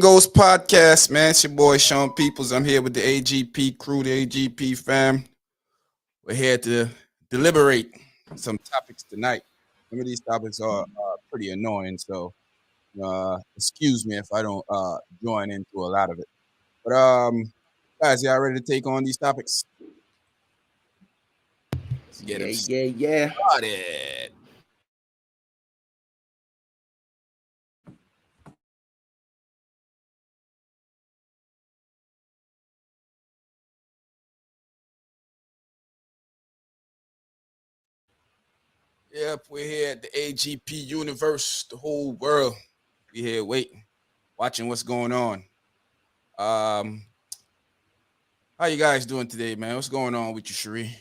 Ghost Podcast, man. It's your boy Sean Peoples. I'm here with the AGP crew, the AGP fam. We're here to deliberate some topics tonight. Some of these topics are pretty annoying, so excuse me if I don't join into a lot of it. But guys, y'all ready to take on these topics? Let's get them Yeah. started. Yep, we're here at the AGP universe, the whole world. We here waiting, watching what's going on. How you guys doing today, man? What's going on with you, Cherie?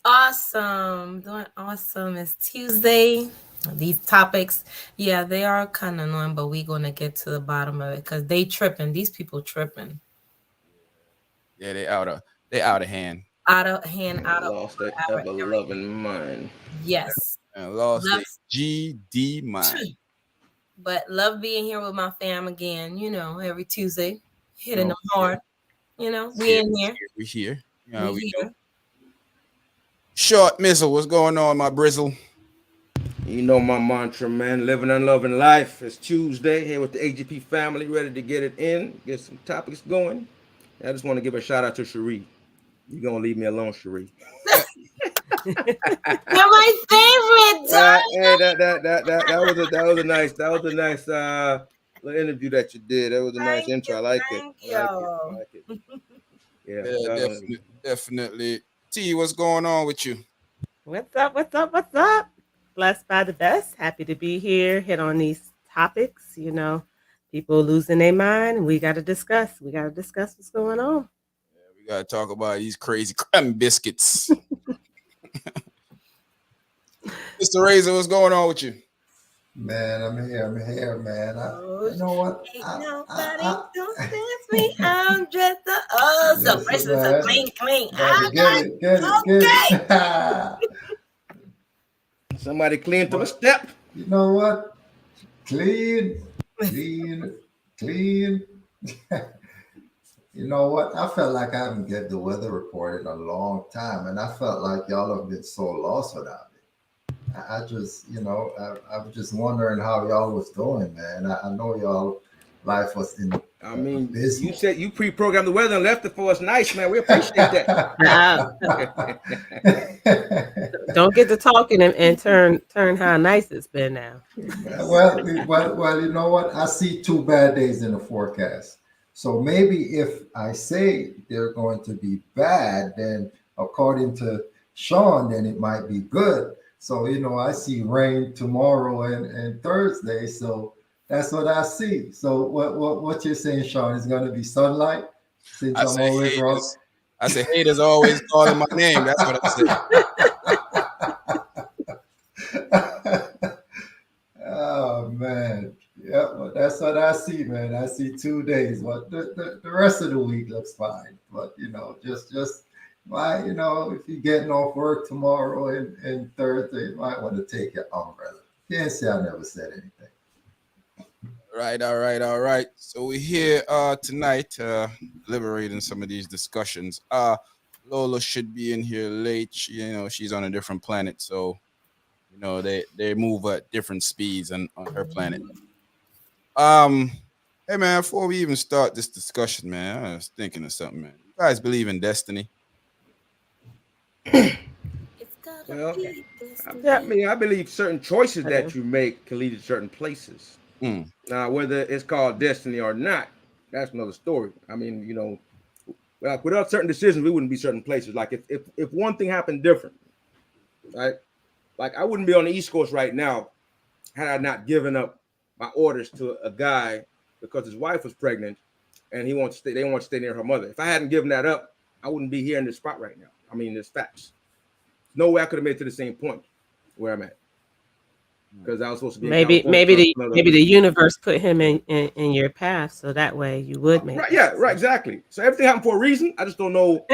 Awesome. Doing awesome. It's Tuesday. These topics, yeah, they are kind of annoying, but we're going to get to the bottom of it because they tripping. These people tripping. Yeah, they out of hand. Out of hand, out of Lost their order, ever-loving mind. Yes. And lost Love, their GD mind. but love being here with my fam again, every Tuesday, hitting them Okay. hard. We in here. We here. We here. Short missile. What's going on, my brizzle? You know my mantra, man. Living and loving life. It's Tuesday here with the AGP family, ready to get it in, get some topics going. I just want to give a shout out to Cherie. You're gonna leave me alone, Cherie. You're my favorite. Hey, that was a nice little interview that you did. That was a nice intro. I like it. I like it. Yeah, definitely. T, what's going on with you? What's up? Blessed by the best. Happy to be here. Hit on these topics. People losing their mind. We got to discuss. What's going on. Yeah, we got to talk about these crazy crumb biscuits. Mr. Razor, what's going on with you? Man, I'm here, man. You know what? Nobody don't dance me. I'm dressed up. Oh, so fresh and so clean. Get it. somebody clean to a step. You know what? Clean. You know what? I felt like I haven't get the weather report in a long time, and I felt like y'all have been so lost without me. I just, I was just wondering how y'all was doing, man. I know y'all life was in. I mean, busy. you said you pre-programmed the weather and left it for us nice, man. We appreciate that. Don't get to talking and turn how nice it's been now. well, you know what? I see 2 bad days in the forecast. So maybe if I say they're going to be bad, then according to Sean, then it might be good. So, I see rain tomorrow and Thursday. So that's what I see. So what you're saying, Sean, is going to be sunlight? Since I'm always wrong. I say haters always calling my name. That's what I say. Oh, man. Yeah, well, that's what I see, man. I see 2 days. But the rest of the week looks fine. But, just why, if you're getting off work tomorrow and Thursday, you might want to take your umbrella. Can't say I never said anything. All right. So we're here tonight deliberating some of these discussions. Lola should be in here late. She's on a different planet, so they move at different speeds on her planet. Hey man, before we even start this discussion, man, I was thinking of something, man. You guys believe in destiny? Well, I believe certain choices that you make can lead to certain places. Now, whether it's called destiny or not, that's another story. I mean, without certain decisions, we wouldn't be certain places. Like if one thing happened different, right? Like I wouldn't be on the East Coast right now had I not given up my orders to a guy because his wife was pregnant and they want to stay near her mother. If I hadn't given that up, I wouldn't be here in this spot right now. I mean, there's facts. No way I could have made it to the same point where I'm at. Because I was supposed to be maybe the universe put him in your path so that way you would make right, exactly. So everything happened for a reason. I just don't know,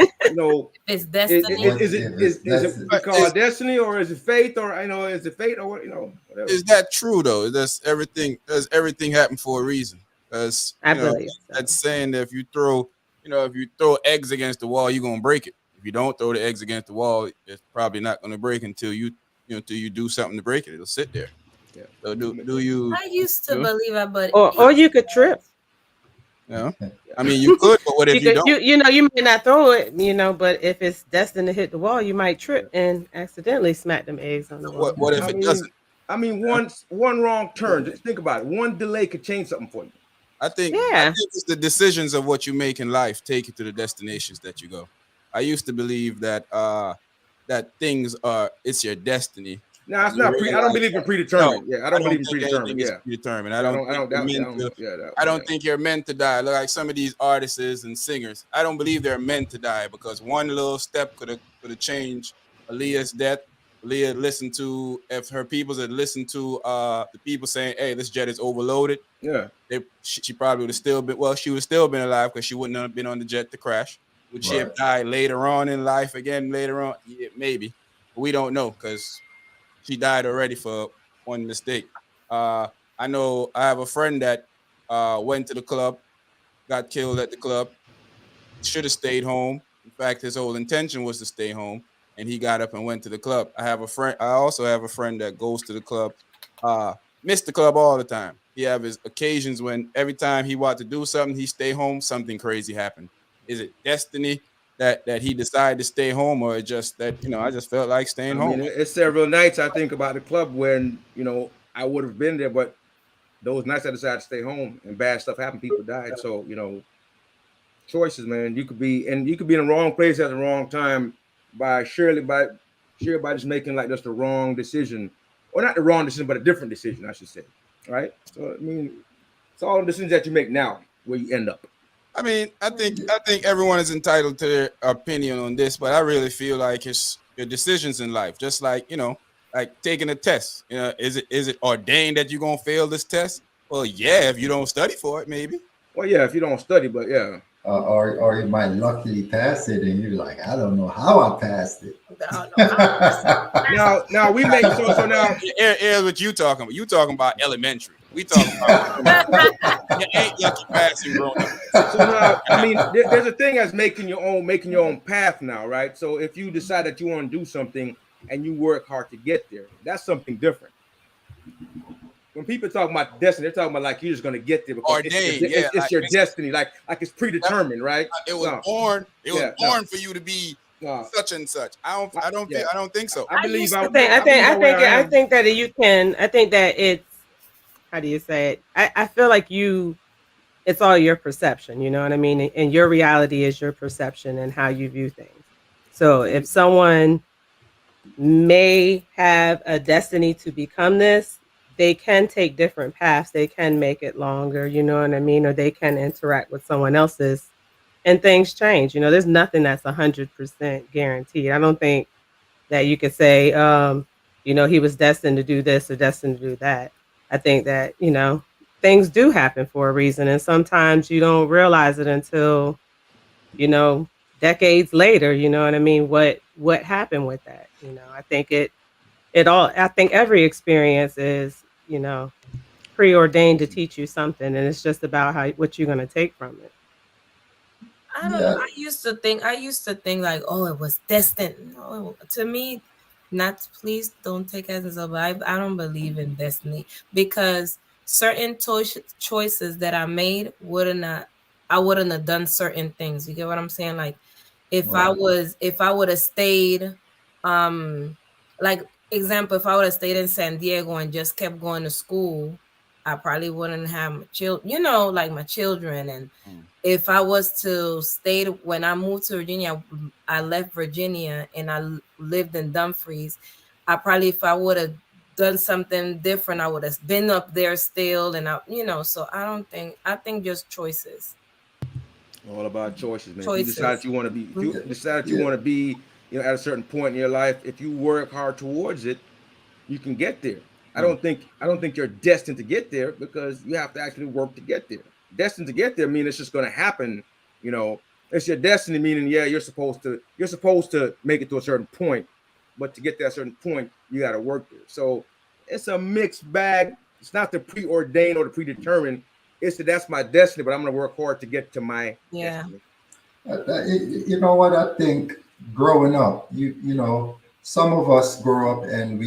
it's destiny. Is it called destiny or is it fate or is it fate or what, whatever. Is that true though? Does everything happen for a reason? Because I believe so. that's saying that if you throw eggs against the wall, you're gonna break it. If you don't throw the eggs against the wall, it's probably not gonna break until you do something to break it. It'll sit there. Yeah. So do you? I used to believe it, but Or you could trip. Yeah. I mean, you could, but what if you don't? You might not throw it, but if it's destined to hit the wall, you might trip and accidentally smack them eggs on the wall. What if it doesn't? I mean, one wrong turn. Just think about it. One delay could change something for you. I think it's the decisions of what you make in life take you to the destinations that you go. I used to believe that that things it's your destiny. No, it's not. I don't believe in predetermined. No, I don't believe in predetermined. Yeah, predetermined. I don't think you're meant to die. Like some of these artists and singers, I don't believe they're meant to die because one little step could have changed Aaliyah's death. Aaliyah listened to if her peoples had listened to the people saying, "Hey, this jet is overloaded." Yeah, she probably would have still been. Well, she would have still been alive because she wouldn't have been on the jet to crash. Would she have died later on in life again? Later on, yeah, maybe. But we don't know because she died already for one mistake. I know I have a friend that went to the club, got killed at the club, should have stayed home. In fact, his whole intention was to stay home, and he got up and went to the club. I also have a friend that goes to the club, missed the club all the time. He have his occasions when every time he wanted to do something, he stay home, something crazy happened. Is it destiny that he decided to stay home, or just that I just felt like staying home? It's several nights I think about the club when I would have been there, but those nights I decided to stay home and bad stuff happened. People died. So choices, man. You could be in the wrong place at the wrong time by just making like just the wrong decision, or not the wrong decision, but a different decision, I should say. Right. So I mean, it's all the decisions that you make now where you end up. I mean, I think everyone is entitled to their opinion on this, but I really feel like it's your decisions in life. Just like like taking a test. Is it ordained that you're gonna fail this test? Well, yeah, if you don't study for it, maybe. Well, yeah, if you don't study, but yeah. Or you might luckily pass it, and you're like, I don't know how I passed it. now we make so now. Here's what you talking about. You talking about elementary. We talking about you ain't lucky passing growing up. So now, I mean, there's a thing as making your own path now, right? So if you decide that you want to do something and you work hard to get there, that's something different. When people talk about destiny, they're talking about like you're just gonna get there because it's your destiny, like it's predetermined, right? It was born. It was born for you to be such and such. I don't think so. I think that you can. I think that it's. How do you say it? I feel like it's all your perception. You know what I mean? And your reality is your perception and how you view things. So if someone may have a destiny to become this, they can take different paths. They can make it longer, you know what I mean? Or they can interact with someone else's and things change. There's nothing that's 100% guaranteed. I don't think that you could say, he was destined to do this or destined to do that. I think that, things do happen for a reason. And sometimes you don't realize it until, decades later, you know what I mean? What happened with that? I think I think every experience is, preordained to teach you something. And it's just about what you're going to take from it. I don't know. I used to think like, oh, it was destined. No, to me, please don't take as a vibe. I don't believe in destiny because certain choices that I made I wouldn't have done certain things. You get what I'm saying? Like if I would have stayed, like example, if I would have stayed in San Diego and just kept going to school, I probably wouldn't have my children, like my children. And if I was to stay, when I moved to Virginia, I left Virginia and I lived in Dumfries. If I would have done something different, I would have been up there still. And so I think just choices. All about choices, man. If you decide you want to be, at a certain point in your life, if you work hard towards it, you can get there. I don't think you're destined to get there because you have to actually work to get there. Destined to get there means it's just going to happen. It's your destiny, meaning you're supposed to make it to a certain point, but to get to that certain point, you got to work there. So it's a mixed bag. It's not the preordained or the predetermined. that's my destiny, but I'm going to work hard to get to my destiny. You know what? I think growing up, you know, some of us grow up and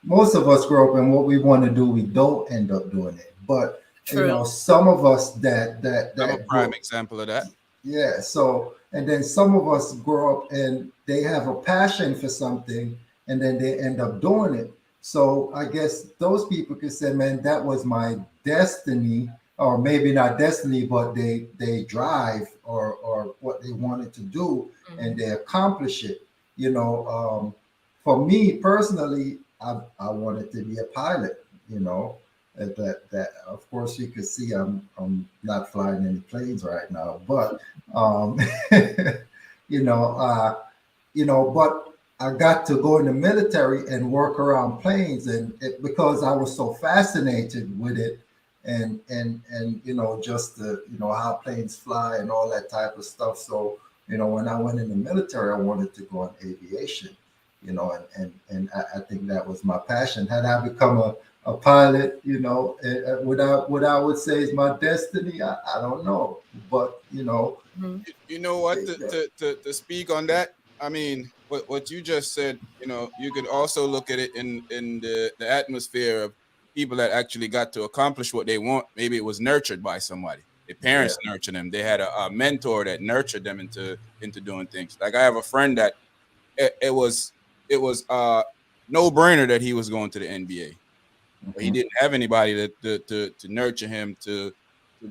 most of us grow up and what we want to do, we don't end up doing it. But you know, some of us that I'm a prime example of that. Yeah. So, and then some of us grow up and they have a passion for something and then they end up doing it. So I guess those people could say, man, that was my destiny, or maybe not destiny, but they drive or what they wanted to do and they accomplish it. You know, for me personally, I wanted to be a pilot, you know. That of course you can see I'm not flying any planes right now, but you know, but I got to go in the military and work around planes, and because I was so fascinated with it, and you know, just the, you know, how planes fly and all that type of stuff. So you know, when I went in the military, I wanted to go in aviation, you know, and I think that was my passion. Had I become a pilot, you know, what I would say is my destiny, I don't know, but you know, you know what, to speak on that, I mean, what you just said, you know, you could also look at it in the atmosphere of people that actually got to accomplish what they want. Maybe it was nurtured by somebody. Their parents nurtured them. They had a mentor that nurtured them into doing things. Like I have a friend that it was no brainer that he was going to the NBA. But he didn't have anybody to nurture him, to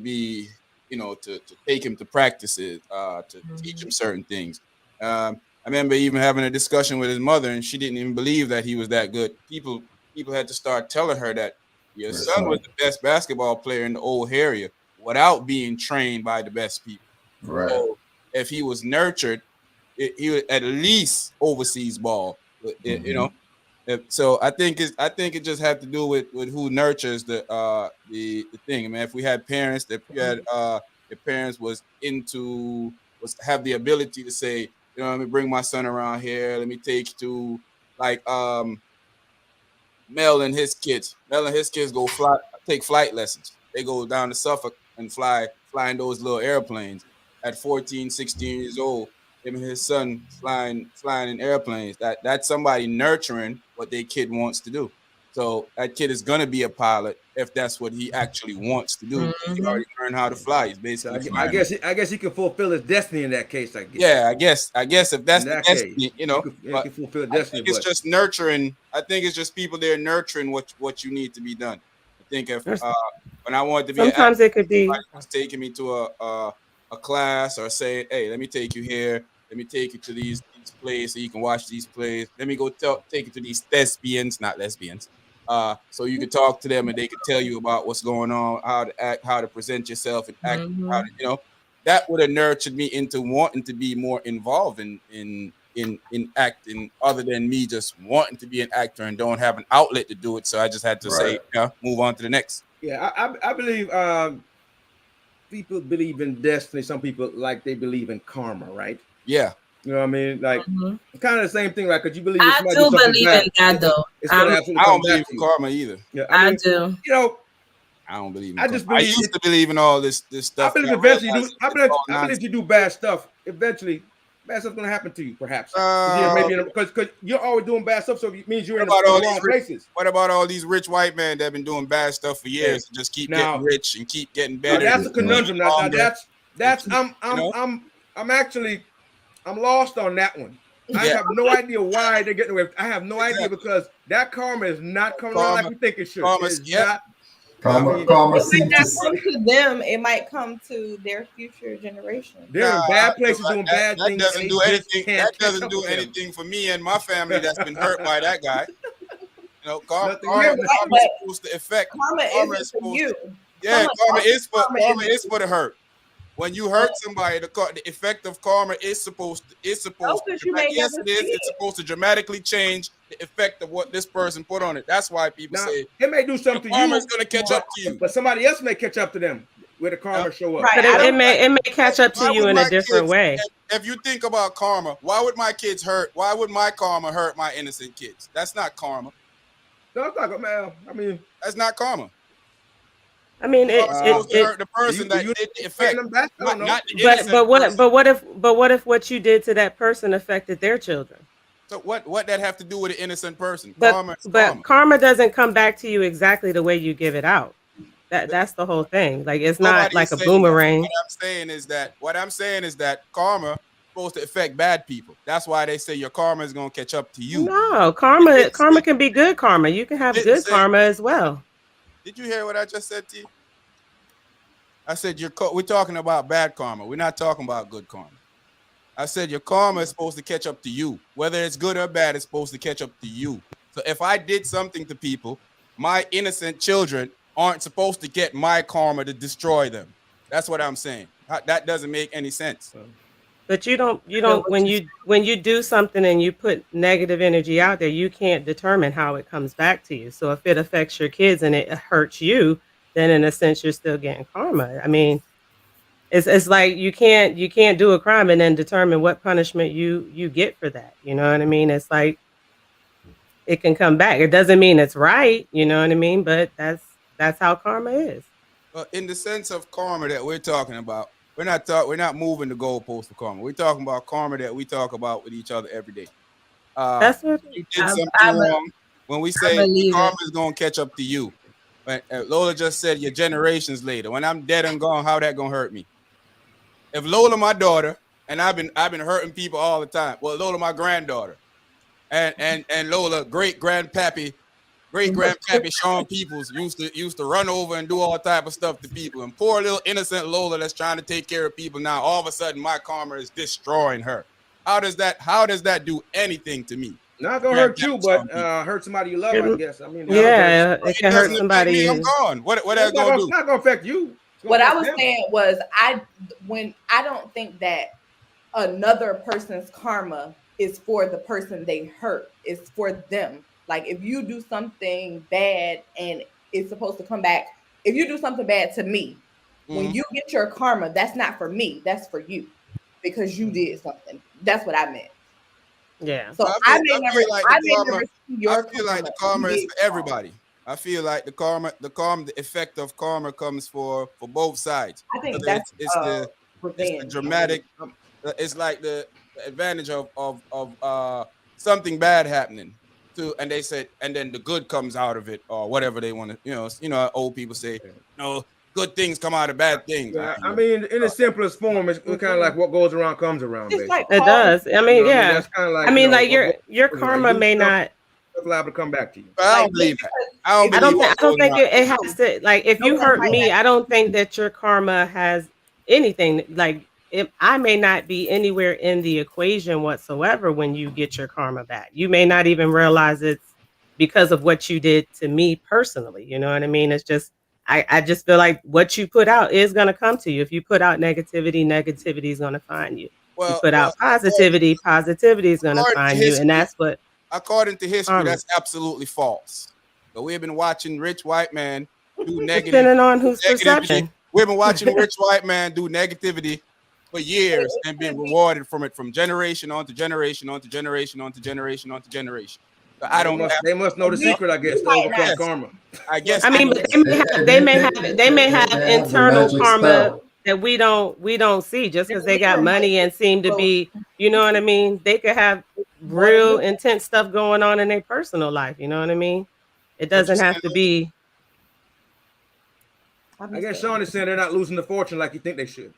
be, you know, to take him to practices, to teach him certain things. I remember even having a discussion with his mother, and she didn't even believe that he was that good. People had to start telling her that your son was the best basketball player in the old area without being trained by the best people. Right. So if he was nurtured, he would at least overseas ball, you know. So I think it just had to do with who nurtures the thing. I mean, if we had parents that your parents was have the ability to say, you know, let me bring my son around here, let me take you to, like, Mel and his kids go take flight lessons. They go down to Suffolk and fly in those little airplanes at 14, 16 years old. Him and his son flying in airplanes. That's somebody nurturing what their kid wants to do. So that kid is gonna be a pilot if that's what he actually wants to do. He already learned how to fly. He's basically I guess he can fulfill his destiny in that case. I guess. Yeah, I guess if that's the destiny, case, you know, he can fulfill destiny. It's just nurturing. I think it's just people there nurturing what you need to be done. I think if when I wanted to be, sometimes it could be was taking me to a class or saying, hey, let me take you here. Let me take you to these plays so you can watch these plays. Let me go take you to these thespians, not lesbians. So you could talk to them and they could tell you about what's going on, how to act, how to present yourself, and act, how to, you know, that would have nurtured me into wanting to be more involved in acting, other than me just wanting to be an actor and don't have an outlet to do it. So I just had to say, yeah, move on to the next. Yeah, I believe people believe in destiny. Some people they believe in karma, right? Yeah. You know what I mean? Like kind of the same thing, right? Because you believe I do believe in that, though. I don't believe in karma either. Yeah, I do. You know, I don't believe in I karma. I used to believe in all this stuff. I believe eventually I believe you do bad stuff. Eventually, bad stuff's gonna happen to you, perhaps. Maybe because you're always doing bad stuff, so it means you're in the wrong places. What about all these rich white men that have been doing bad stuff for years and just keep getting rich and keep getting better? That's a conundrum. Now that's I'm lost on that one. I have no idea why they're getting away. I have no idea, because that karma is not coming around like we think it should. Karma seems to come to them. It might come to their future generation. They're in bad places doing bad things. Doesn't do anything. That doesn't do anything for me and my family that's been hurt by that guy. You know, karma is supposed to affect. Karma is for you. Yeah, karma is for the hurt. When you hurt somebody, the effect of karma is supposed to. It's supposed to dramatically change the effect of what this person put on it. That's why people say it may do something to you. Karma's going to catch up to you, but somebody else may catch up to them where the karma show up. Right. But it may catch up to you in a different way. If you think about karma, why would my kids hurt? Why would my karma hurt my innocent kids? That's not karma. No, I'm talking, man. I mean, that's not karma. I mean, hurt the person that did the effect. Not the innocent person. But what if what you did to that person affected their children? So what that have to do with an innocent person? But karma doesn't come back to you exactly the way you give it out. That's the whole thing. Like it's not like a boomerang. What I'm saying is that karma is supposed to affect bad people. That's why they say your karma is gonna catch up to you. No, karma can be good karma. You can have good karma as well. Did you hear what I just said to you? I said we're talking about bad karma. We're not talking about good karma. I said your karma is supposed to catch up to you. Whether it's good or bad, it's supposed to catch up to you. So if I did something to people, my innocent children aren't supposed to get my karma to destroy them. That's what I'm saying. That doesn't make any sense. But you don't when you do something and you put negative energy out there, you can't determine how it comes back to you. So if it affects your kids and it hurts you, then in a sense you're still getting karma. I mean, it's like you can't do a crime and then determine what punishment you get for that. You know what I mean? It's like it can come back. It doesn't mean it's right, you know what I mean? But that's how karma is. Well, in the sense of karma that we're talking about, we're not moving the goalpost for karma. We're talking about karma that we talk about with each other every day. That's what you did something wrong. When we say karma is gonna catch up to you, Lola just said your generations later. When I'm dead and gone, how that gonna hurt me? If Lola, my daughter, and I've been hurting people all the time. Well, Lola, my granddaughter, and Lola, great grandpappy Sean Peoples used to run over and do all type of stuff to people. And poor little innocent Lola that's trying to take care of people now, all of a sudden my karma is destroying her. How does that do anything to me? Not gonna hurt you, but hurt somebody you love, I guess. I mean, it can hurt somebody. I'm gone. What else gonna do? It's not gonna affect you. What I was saying was I don't think that another person's karma is for the person they hurt. It's for them. Like if you do something bad and it's supposed to come back, if you do something bad to me, when you get your karma, that's not for me, that's for you because you did something. That's what I meant. Yeah. So I feel like the karma is for everybody. I feel like the effect of karma comes for both sides. I think it's the dramatic. It's like the advantage of something bad happening. And they said, and then the good comes out of it, or whatever they want to, you know, old people say, no, good things come out of bad things. Yeah, I mean, in the simplest form, it's kind of like what goes around comes around. Like it does. I mean, yeah. That's kind of like. I mean, like your karma may not. It's liable to come back to you. But I don't believe that. I don't think it has to. Like, if you hurt me, I don't think that your karma has anything. Like, I may not be anywhere in the equation whatsoever when you get your karma back. You may not even realize it's because of what you did to me personally. You know what I mean? It's just, I just feel like what you put out is going to come to you. If you put out negativity, negativity is going to find you. You put out positivity, positivity is going to find you. And that's what. According to history, that's absolutely false. But we've been watching rich white man do negative. Depending on whose perception. We've been watching rich white man do negativity for years and been rewarded from it from generation on to generation on to generation on to generation on to generation. So they must know the secret, I guess, to overcome karma. I guess. I mean, but they may have internal karma that we don't see just because they got money and seem to be, you know what I mean? They could have real intense stuff going on in their personal life. You know what I mean? It doesn't have to be. I guess Sean is saying they're not losing the fortune like you think they should.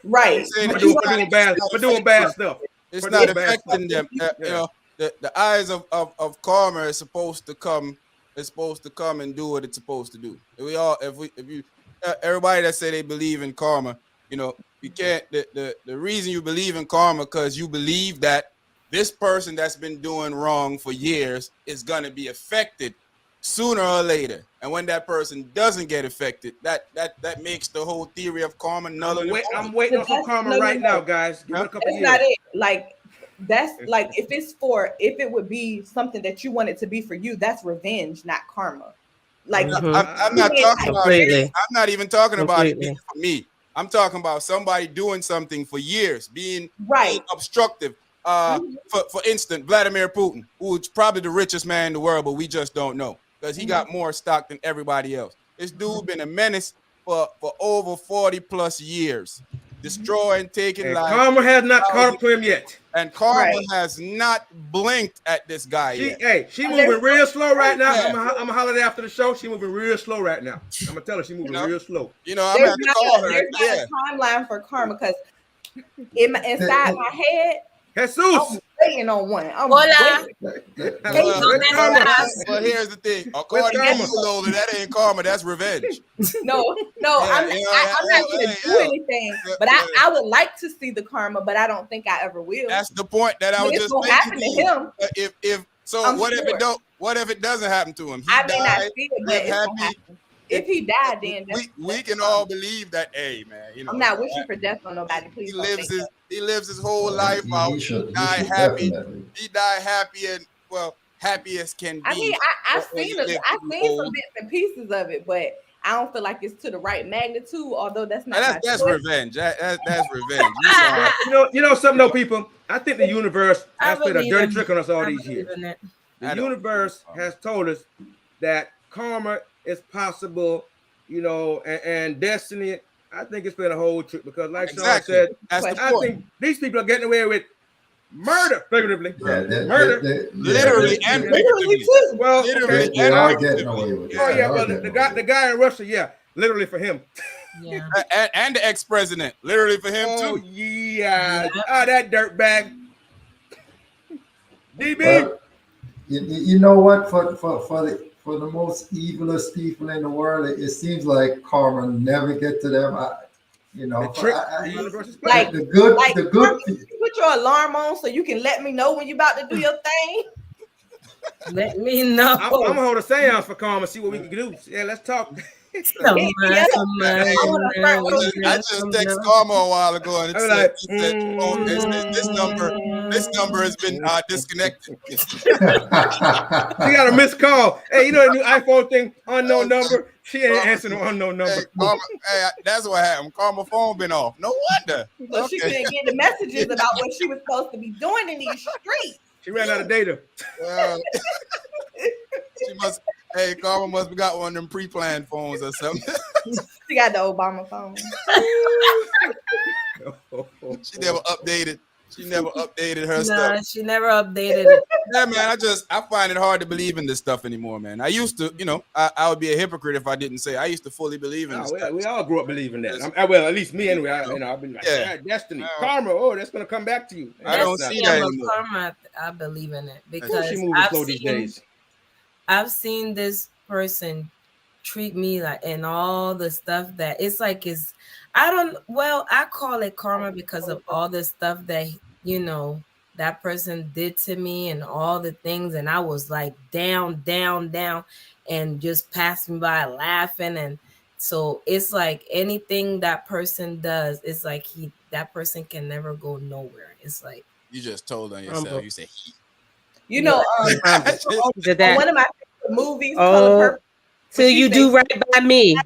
Right. For doing bad stuff. It's not affecting them. You know, the eyes of karma is supposed to come. It's supposed to come and do what it's supposed to do. Everybody that say they believe in karma, you know, you can't. The reason you believe in karma because you believe that this person that's been doing wrong for years is gonna be affected sooner or later. And when that person doesn't get affected, that makes the whole theory of karma null and void. I'm waiting on karma right now, guys. Give it a couple years. Not it. Like that's like if it would be something that you want it to be for you, that's revenge, not karma. Like I'm not talking about it. I'm not even talking about it being for me. I'm talking about somebody doing something for years, being obstructive. For instance, Vladimir Putin, who's probably the richest man in the world, but we just don't know because he got more stock than everybody else. This dude been a menace for over 40 plus years, destroying, taking lives. Karma has not caught up to him yet. And Karma has not blinked at this guy yet. Hey, she moving real slow right now. I'm gonna holler at her after the show. She moving real slow right now. I'm gonna tell her she moving real slow. I'm gonna call her. There's not a timeline for Karma because inside my head, Jesus. waiting on one. Well, here's the thing. According to you, Lola, that ain't karma. That's revenge. No, I'm not going to do anything. But I would like to see the karma, but I don't think I ever will. That's the point that I was just making. Happen to him. If what if it doesn't happen to him? I may not see it, but it's gonna happen. If he died, then we can all believe that. Hey, man, I'm not wishing for death on nobody. Please, he lives his whole life out. He died happy. He died happy and happy as can be. I mean, I've seen some bits and pieces of it, but I don't feel like it's to the right magnitude. Although that's not that's revenge. That's revenge. You know something, though, people. I think the universe has played a dirty trick on us all these years. The universe has told us that karma is possible, and destiny. I think it's been a whole trick because, like Sean said, I think these people are getting away with murder, figuratively. Murder, literally and figuratively. Well, they are getting away with it. Oh yeah, well, the guy in Russia, literally for him. Yeah, and the ex-president, literally for him too. Oh yeah, that dirtbag. DB. You know what? For the most evilest people in the world, it seems like karma never get to them. The good. Put your alarm on so you can let me know when you're about to do your thing. Let me know. I'm gonna hold a seance for karma, see what we can do. Yeah, let's talk. I just texted Karma a while ago and it said, this number has been disconnected. She got a missed call. Hey, the new iPhone thing, unknown number. She ain't answering no unknown number. That's what happened. Karma phone been off. No wonder. So she couldn't get the messages about what she was supposed to be doing in these streets. She ran out of data. She must. Hey, Karma must have got one of them pre-planned phones or something. She got the Obama phone. She never updated her stuff. She never updated it. Yeah, man, I find it hard to believe in this stuff anymore, man. I used to, I would be a hypocrite if I didn't say I used to fully believe in this stuff. We all grew up believing that. Well, at least me anyway. I've been like, destiny, karma. That's gonna come back to you. I don't see that anymore. Karma, I believe in it because she moving slow these days. I've seen this person treat me like, and all the stuff that I call it karma because of all the stuff that that person did to me and all the things, and I was like down and just passed me by laughing. And so it's like anything that person does, it's like that person can never go nowhere. It's like you just told on yourself. You said one of my favorite movies, Color Purple. Till you do right by me.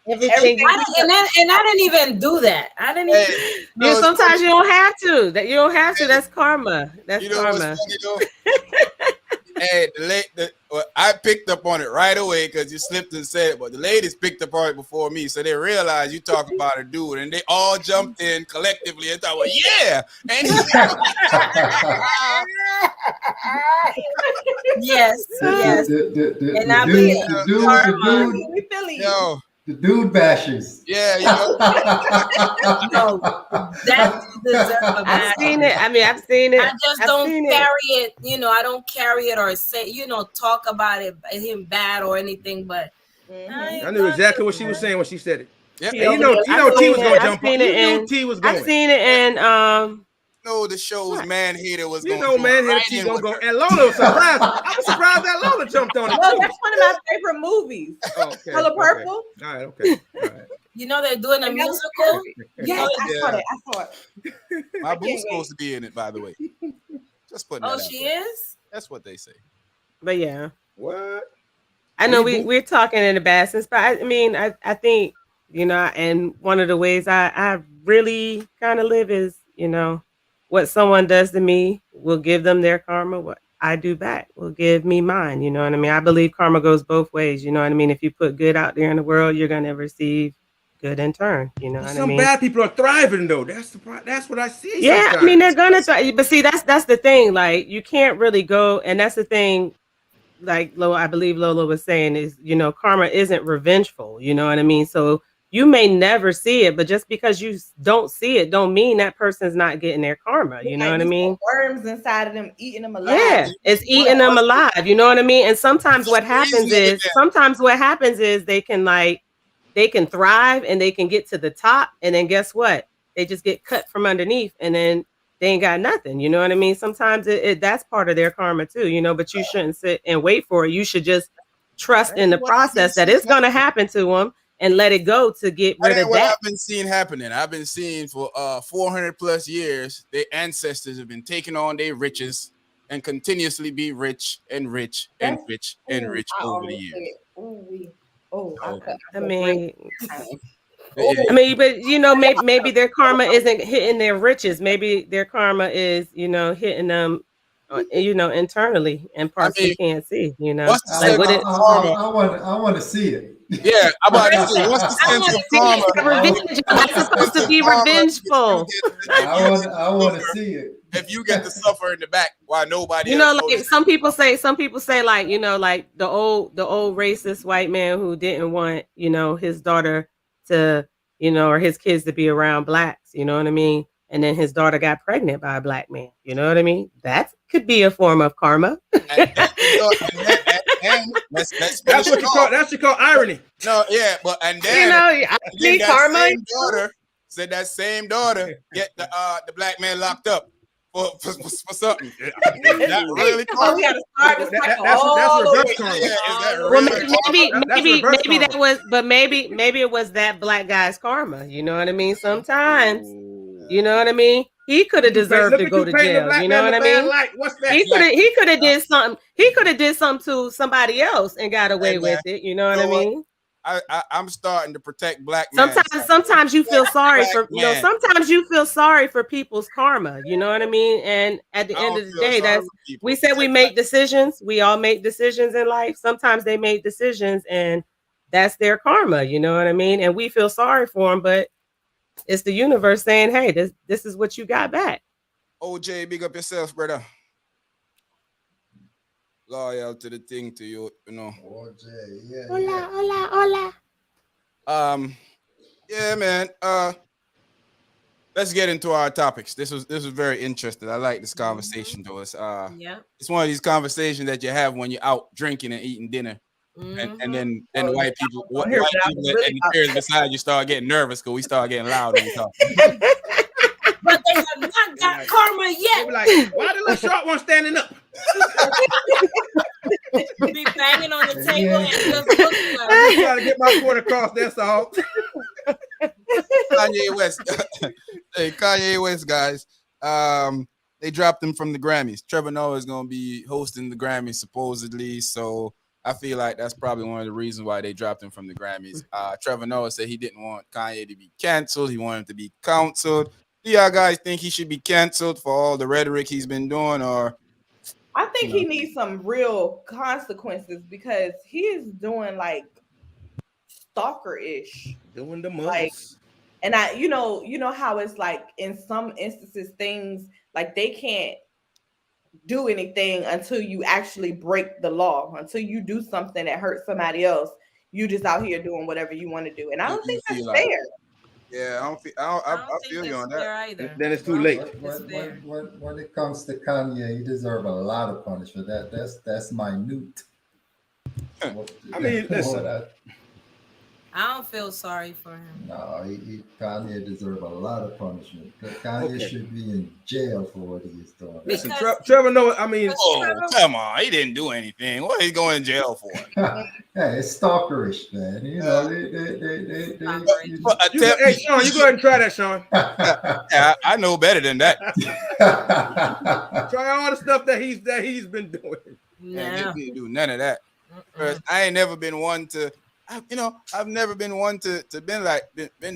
Everything. And I didn't even do that. I didn't even. Sometimes you don't have to. You don't have to. That's karma. That's karma. Hey, I picked up on it right away because you slipped and said it, but the ladies picked up on it before me, so they realized you talk about a dude, and they all jumped in collectively and thought, "Well, yeah." And yes. The dude bashers. Yeah, No, that deserves a I've seen it. I've seen it. I just don't carry it. I don't carry it or say, talk about it, him bad or anything. But I knew exactly what she was saying when she said it. Yep. Yeah, T was going to jump on. You knew T was going. I've seen it in the show's Man Hater was going. Man Hater T gonna go. And Lola was surprised. I was surprised that Lola jumped on it. Well, that's one of my favorite movies. Color Purple. All right. Okay. All right. They're doing a musical. Yes, I saw it. My boo's supposed to be in it, by the way. Just putting that out she there. is. That's what they say. But yeah. What? I know we're talking in the bad sense, but I think, and one of the ways I really kind of live is, what someone does to me will give them their karma. I do back will give me mine. You know what I mean? I believe karma goes both ways. You know what I mean? If you put good out there in the world, you're going to receive good in turn. You know what I mean? Some bad people are thriving though. That's what I see. Yeah, sometimes. I mean they're gonna thrive, but see that's the thing. Like you can't really go, and that's the thing. Like I believe Lola was saying is, karma isn't revengeful. You know what I mean? So you may never see it, but just because you don't see it, don't mean that person's not getting their karma. You know what I mean? Worms inside of them, eating them alive. Yeah, it's eating them alive. You know what I mean? And sometimes what happens is they can thrive and they can get to the top, and then guess what? They just get cut from underneath, and then they ain't got nothing. You know what I mean? Sometimes that's part of their karma too, but you shouldn't sit and wait for it. You should just trust in the process that it's going to happen to them and let it go to get rid of that. I've been seeing happening. I've been seeing for 400 plus years, their ancestors have been taking on their riches and continuously be rich and rich and rich and rich over the years. But maybe their karma isn't hitting their riches. Maybe their karma is, hitting them, internally and parts they can't see. I want to see it. Yeah, I'm about to say, what's the sense of karma? Revenge. That's supposed to be revengeful. I want to see it. If you get to suffer in the back, why nobody? Like some people say, like like the old racist white man who didn't want his daughter to or his kids to be around blacks. You know what I mean? And then his daughter got pregnant by a black man. You know what I mean? That could be a form of karma. That's what you call irony. No, yeah, but and then I need karma. That same daughter get the black man locked up for something. That really we got to start this maybe it was that black guy's karma. You know what I mean? Sometimes, you know what I mean? He could have deserved to go to jail. You know what I mean? What's that? He could have did something. He could have did something to somebody else and got away with it. You know what I mean? I'm starting to protect black men. Sometimes you feel sorry for sometimes you feel sorry for people's karma. You know what I mean? And at the end of the day, we said we make decisions. We all make decisions in life. Sometimes they make decisions and that's their karma. You know what I mean? And we feel sorry for them, but it's the universe saying, "Hey, this is what you got back." OJ, big up yourself, brother. Loyal to the thing to you, OJ, yeah. Hola. Yeah, man. Let's get into our topics. This was very interesting. I like this conversation, though. It's it's one of these conversations that you have when you're out drinking and eating dinner. And then the white people and the peers beside you start getting nervous because we start getting loud when we talk. But they have not got karma yet. Like, why the little short one standing up? Be banging on the table and just looking like I'm trying to get my point across. That's all. Kanye West, Kanye West, guys. They dropped him from the Grammys. Trevor Noah is going to be hosting the Grammys supposedly, so I feel like that's probably one of the reasons why they dropped him from the Grammys. Trevor Noah said he didn't want Kanye to be canceled. He wanted him to be counseled. Do y'all guys think he should be canceled for all the rhetoric he's been doing, or? I think he needs some real consequences because he is doing like stalker-ish. Doing the most. Like, and you know how it's like in some instances things like they can't do anything until you actually break the law, until you do something that hurts somebody else. You just out here doing whatever you want to do, and I don't think that's fair. Yeah, I feel you on that. Then it's too late. When it comes to Kanye, he deserves a lot of punishment. That's minute. I mean, listen. I don't feel sorry for him. No, Kanye deserves a lot of punishment. Kanye should be in jail for what he is doing. Listen, Trevor Noah, I mean... come on. He didn't do anything. What are he going to jail for? Hey, it's stalkerish, man. You know, hey, Sean, you go ahead and try that, Sean. Yeah, I know better than that. Try all the stuff that he's been doing. No. He didn't do none of that. I ain't never been one to... I've never been one to been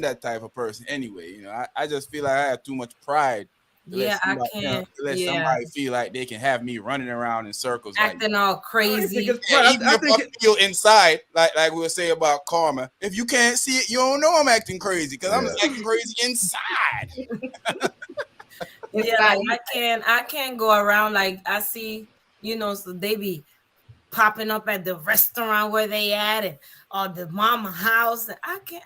that type of person anyway. I just feel like I have too much pride Yeah, I can't. Let somebody feel like they can have me running around in circles, acting all crazy. Even if I feel inside, like we'll say about karma, if you can't see it, you don't know I'm acting crazy because I'm acting crazy inside. Yeah, like I can't go around like I see, so they be popping up at the restaurant where they at or the mama house. I can't.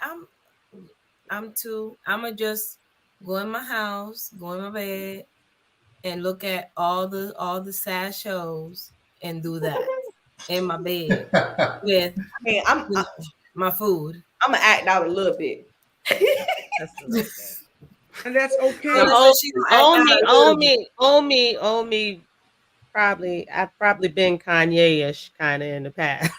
I'ma just go in my house, go in my bed, and look at all the sad shows and do that in my bed with my food. I'm gonna act out a little bit. And that's okay. On me. I've probably been Kanye-ish kind of in the past.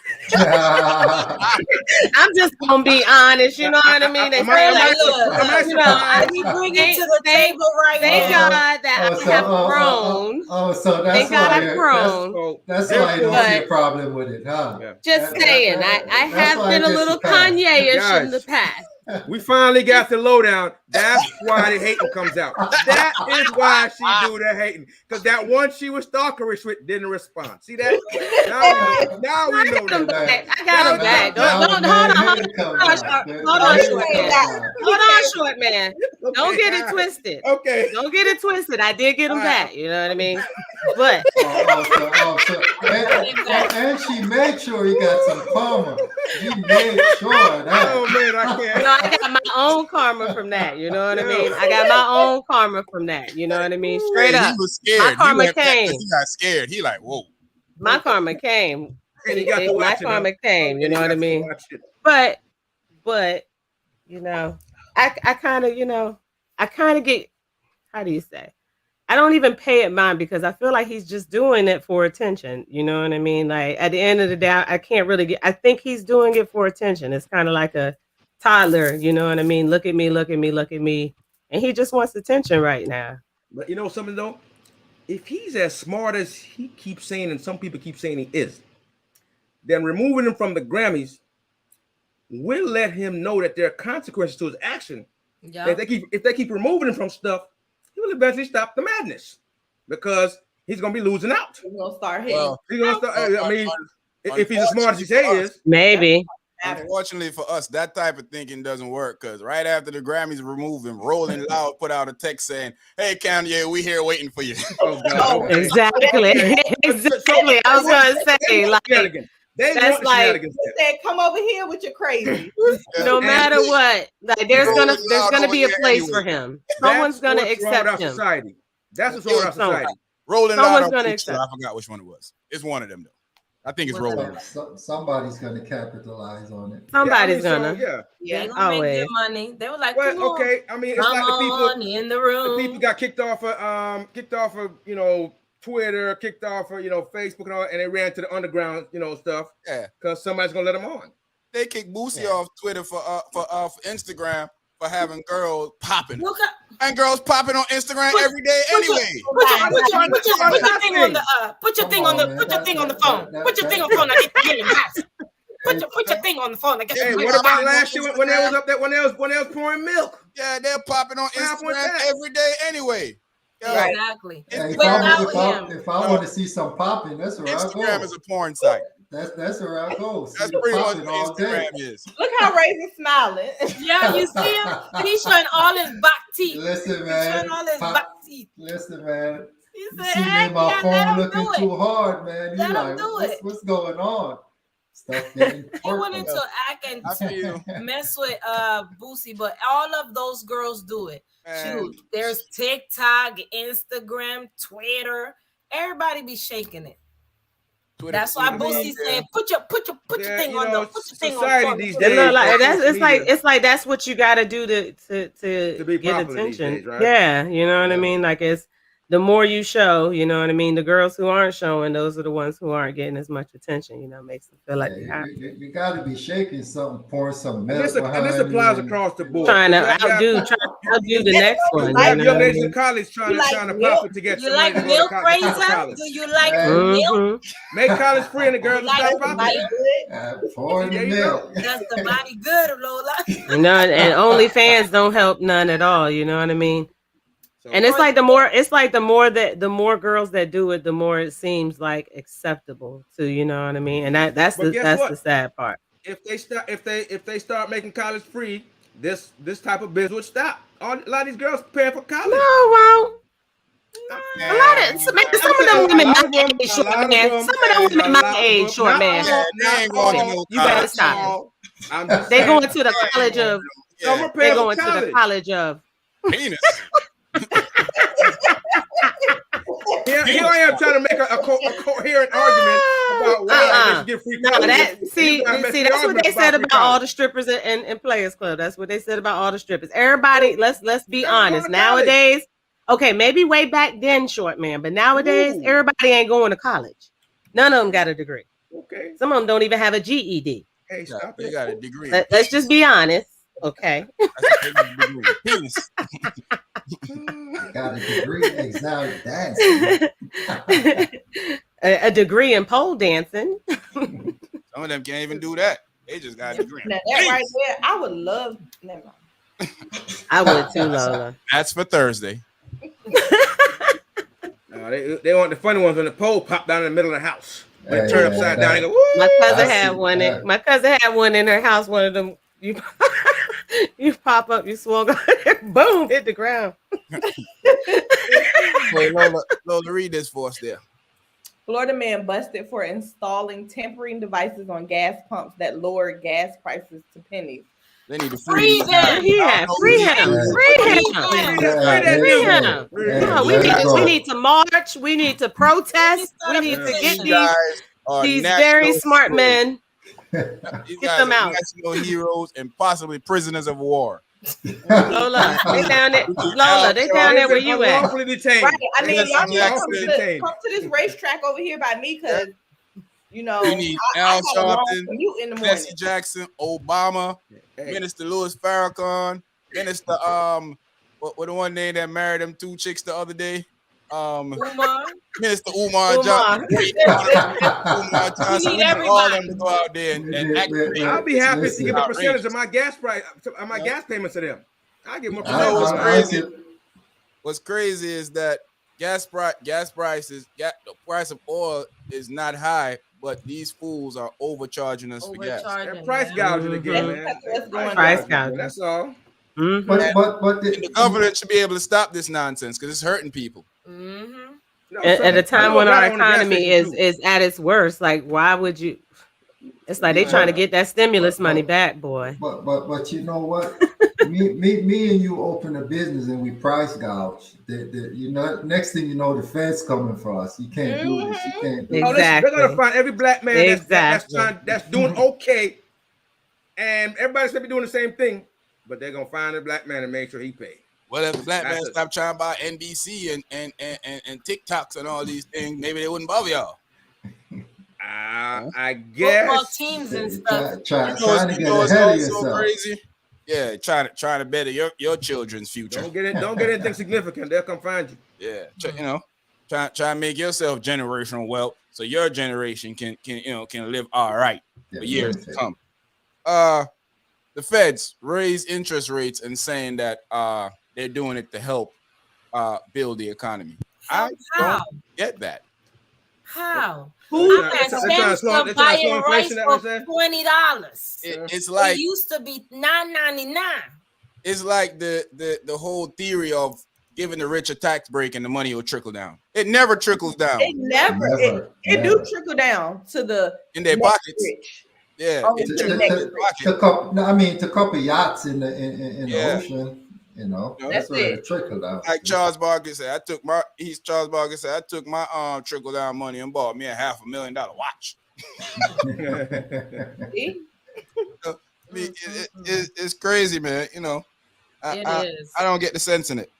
I'm just gonna be honest, you know what I mean? They say like, I be bringing to the table right now. Thank God that I have grown. So that's thank God I've grown. That's why you don't see a problem with it, huh? Yeah. Just saying, I have been a little Kanye-ish in the past. We finally got the lowdown. That's why the hating comes out. That is why she do the hating. Because that one she was stalkerish with didn't respond. See that? Now we know that. I got him back. Hold on, short man. Okay, don't get it twisted. Okay. Don't get it twisted. I did get him back. You know what I mean? But and she made sure he got some karma. She made sure that. Oh man, I can't. I got my own karma from that. You know what I mean? I got my own karma from that. You know what I mean? Straight up. He was scared. My karma came. He got scared. He like, whoa. My karma came. My karma came. You know what I mean? But I kind of get. How do you say? I don't even pay it mind because I feel like he's just doing it for attention. You know what I mean? Like at the end of the day, I can't really I think he's doing it for attention. It's kind of like a toddler, you know what I mean? Look at me, look at me, look at me. And he just wants attention right now. But you know something though? If he's as smart as he keeps saying, and some people keep saying he is, then removing him from the Grammys will let him know that there are consequences to his action. Yeah. If they keep removing him from stuff, he will eventually stop the madness because he's gonna be losing out. He's gonna start hitting. He's gonna start. I mean, if he's as smart as he say he is, maybe. Unfortunately for us, that type of thinking doesn't work because right after the Grammys remove him, Rolling Loud put out a text saying, "Hey Kanye, we here waiting for you." Oh, God. Exactly. Exactly. I was gonna say like that's like he said, "Come over here with your crazy." No matter what, like there's gonna be a place for him. Someone's gonna accept him. Society. That's what's wrong with our society. Rolling Loud. I forgot which one it was. It's one of them though. I think it's Rolling. Somebody's going to capitalize on it. Somebody's gonna. They gonna make their money. They were like, well, okay. I mean, it's like the people in the room. The people got kicked off of Twitter, kicked off of Facebook and all, and they ran to the underground stuff. Yeah, because somebody's gonna let them on. They kicked Boosie off Twitter for Instagram for having girls popping. And girls popping on Instagram every day anyway. Put your thing on the phone. Put your thing on the phone. Put your thing on the phone. Hey, what about last year when they was up there when they was pouring milk? Yeah, they're popping on Instagram every day anyway. Yeah, exactly. If I want to see some popping, that's where I go. Instagram is a porn site. That's where I go. That's pretty much what Instagram is. Look how Raisin's smiling. Yeah, you see him? He's showing all his back teeth. Listen, man. Listen, man. You see me in my phone looking too hard, man. You like, what's going on? Stuff getting he went into act and mess with Boosie, but all of those girls do it. Shoot, there's TikTok, Instagram, Twitter. Everybody be shaking it. Twitter, that's why Boosie said, "Put your thing on the society these days." It's like that's what you got to do to get attention, days, right? Yeah, you know what I mean. Like it's the more you show, you know what I mean. The girls who aren't showing, those are the ones who aren't getting as much attention. You know, makes them feel like you got to be shaking something, pouring some milk. And this applies across the board. Trying to outdo the next one. Like young ladies in college trying to pop it to get. You like milk, Razor? Do you like milk? Make college free and the girls stop popping. Pouring the milk. Does the body good, Lola? And OnlyFans don't help none at all. You know what I mean? So, and it's like the more girls that do it, the more it seems like acceptable to, you know what I mean? And that's the sad part. If they start making college free, this type of business would stop. A lot of these girls paying for college. No, well, a lot of some of them women my age, short man. Some of them women my age, short man. You better stop. They going to the college of. They going to the college of penis. Here I am trying to make a coherent argument about why they should get free college. See, that's what they said about all the strippers and Players Club. That's what they said about all the strippers. Everybody, let's be honest. Nowadays, okay, maybe way back then, short man, but nowadays, everybody ain't going to college. None of them got a degree. Okay. Some of them don't even have a GED. Hey, stop they got a degree. Let's just be honest. Okay. Penis. Got a degree in exotic dancing. A degree in pole dancing. Some of them can't even do that. They just got a degree. Now that right there, I would love. Never mind. I would too, Lola. That's for Thursday. They want the funny ones when the pole pop down in the middle of the house. When it turn upside down, they go, woo! My cousin had one. My cousin had one in her house. One of them. You pop up, you swung, boom, hit the ground. Wait, Lola, read this for us there. Florida man busted for installing tampering devices on gas pumps that lowered gas prices to pennies. They need to free him. Free him. We need to march. We need to protest. We need to get these very smart men. Get them out. National heroes and possibly prisoners of war. Lola, they down there. Lola, they down there where you at? Right. I mean, y'all can come to this racetrack over here by me, because you know we need Al Sharpton, in the morning. Jesse Jackson, Obama, Minister Louis Farrakhan, Minister what the one name that married them two chicks the other day? Umar. Minister Umar Johnson. Umar Johnson. We need all of them to go out there and activate. I'll be happy to give a percentage of my gas price, my gas payments to them. I'll give more percentage. What's crazy is that gas prices, the price of oil is not high, but these fools are overcharging us for gas. They're price gouging again, man. Price gouging. That's all. Mm-hmm. But the government should be able to stop this nonsense because it's hurting people. Mm-hmm. No, at a time when our economy is at its worst, like why would you? It's like they trying to get that stimulus money back, boy. But you know what? me and you open a business and we price gouge. You know, next thing you know, the Fed's coming for us. You can't do this. You can't do Exactly. They're gonna find every black man that's doing okay, and everybody's gonna be doing the same thing. But they're gonna find a black man and make sure he pays. Well, if the black man stop trying to buy NBC and TikToks and all these things, maybe they wouldn't bother y'all. I guess football teams and stuff. Trying to get ahead of yourself. So crazy. Yeah, trying to better your children's future. Don't get anything significant. They'll come find you. Yeah, you know, try to make yourself generational wealth so your generation can live all right for years to come. The feds raise interest rates and saying that they're doing it to help build the economy. I don't get that. How? Who? I'm at Sam's buying rice for $20. It's like it used to be $9.99. It's like the whole theory of giving the rich a tax break and the money will trickle down. It never trickles down. It never. It do trickle down to the in their pockets. Rich. Yeah, to couple yachts in the ocean, you know, that's where it trickle down. Like Charles Barkley said, I took my trickle down money and bought me a $500,000 watch. It's crazy, man. You know, I don't get the sense in it.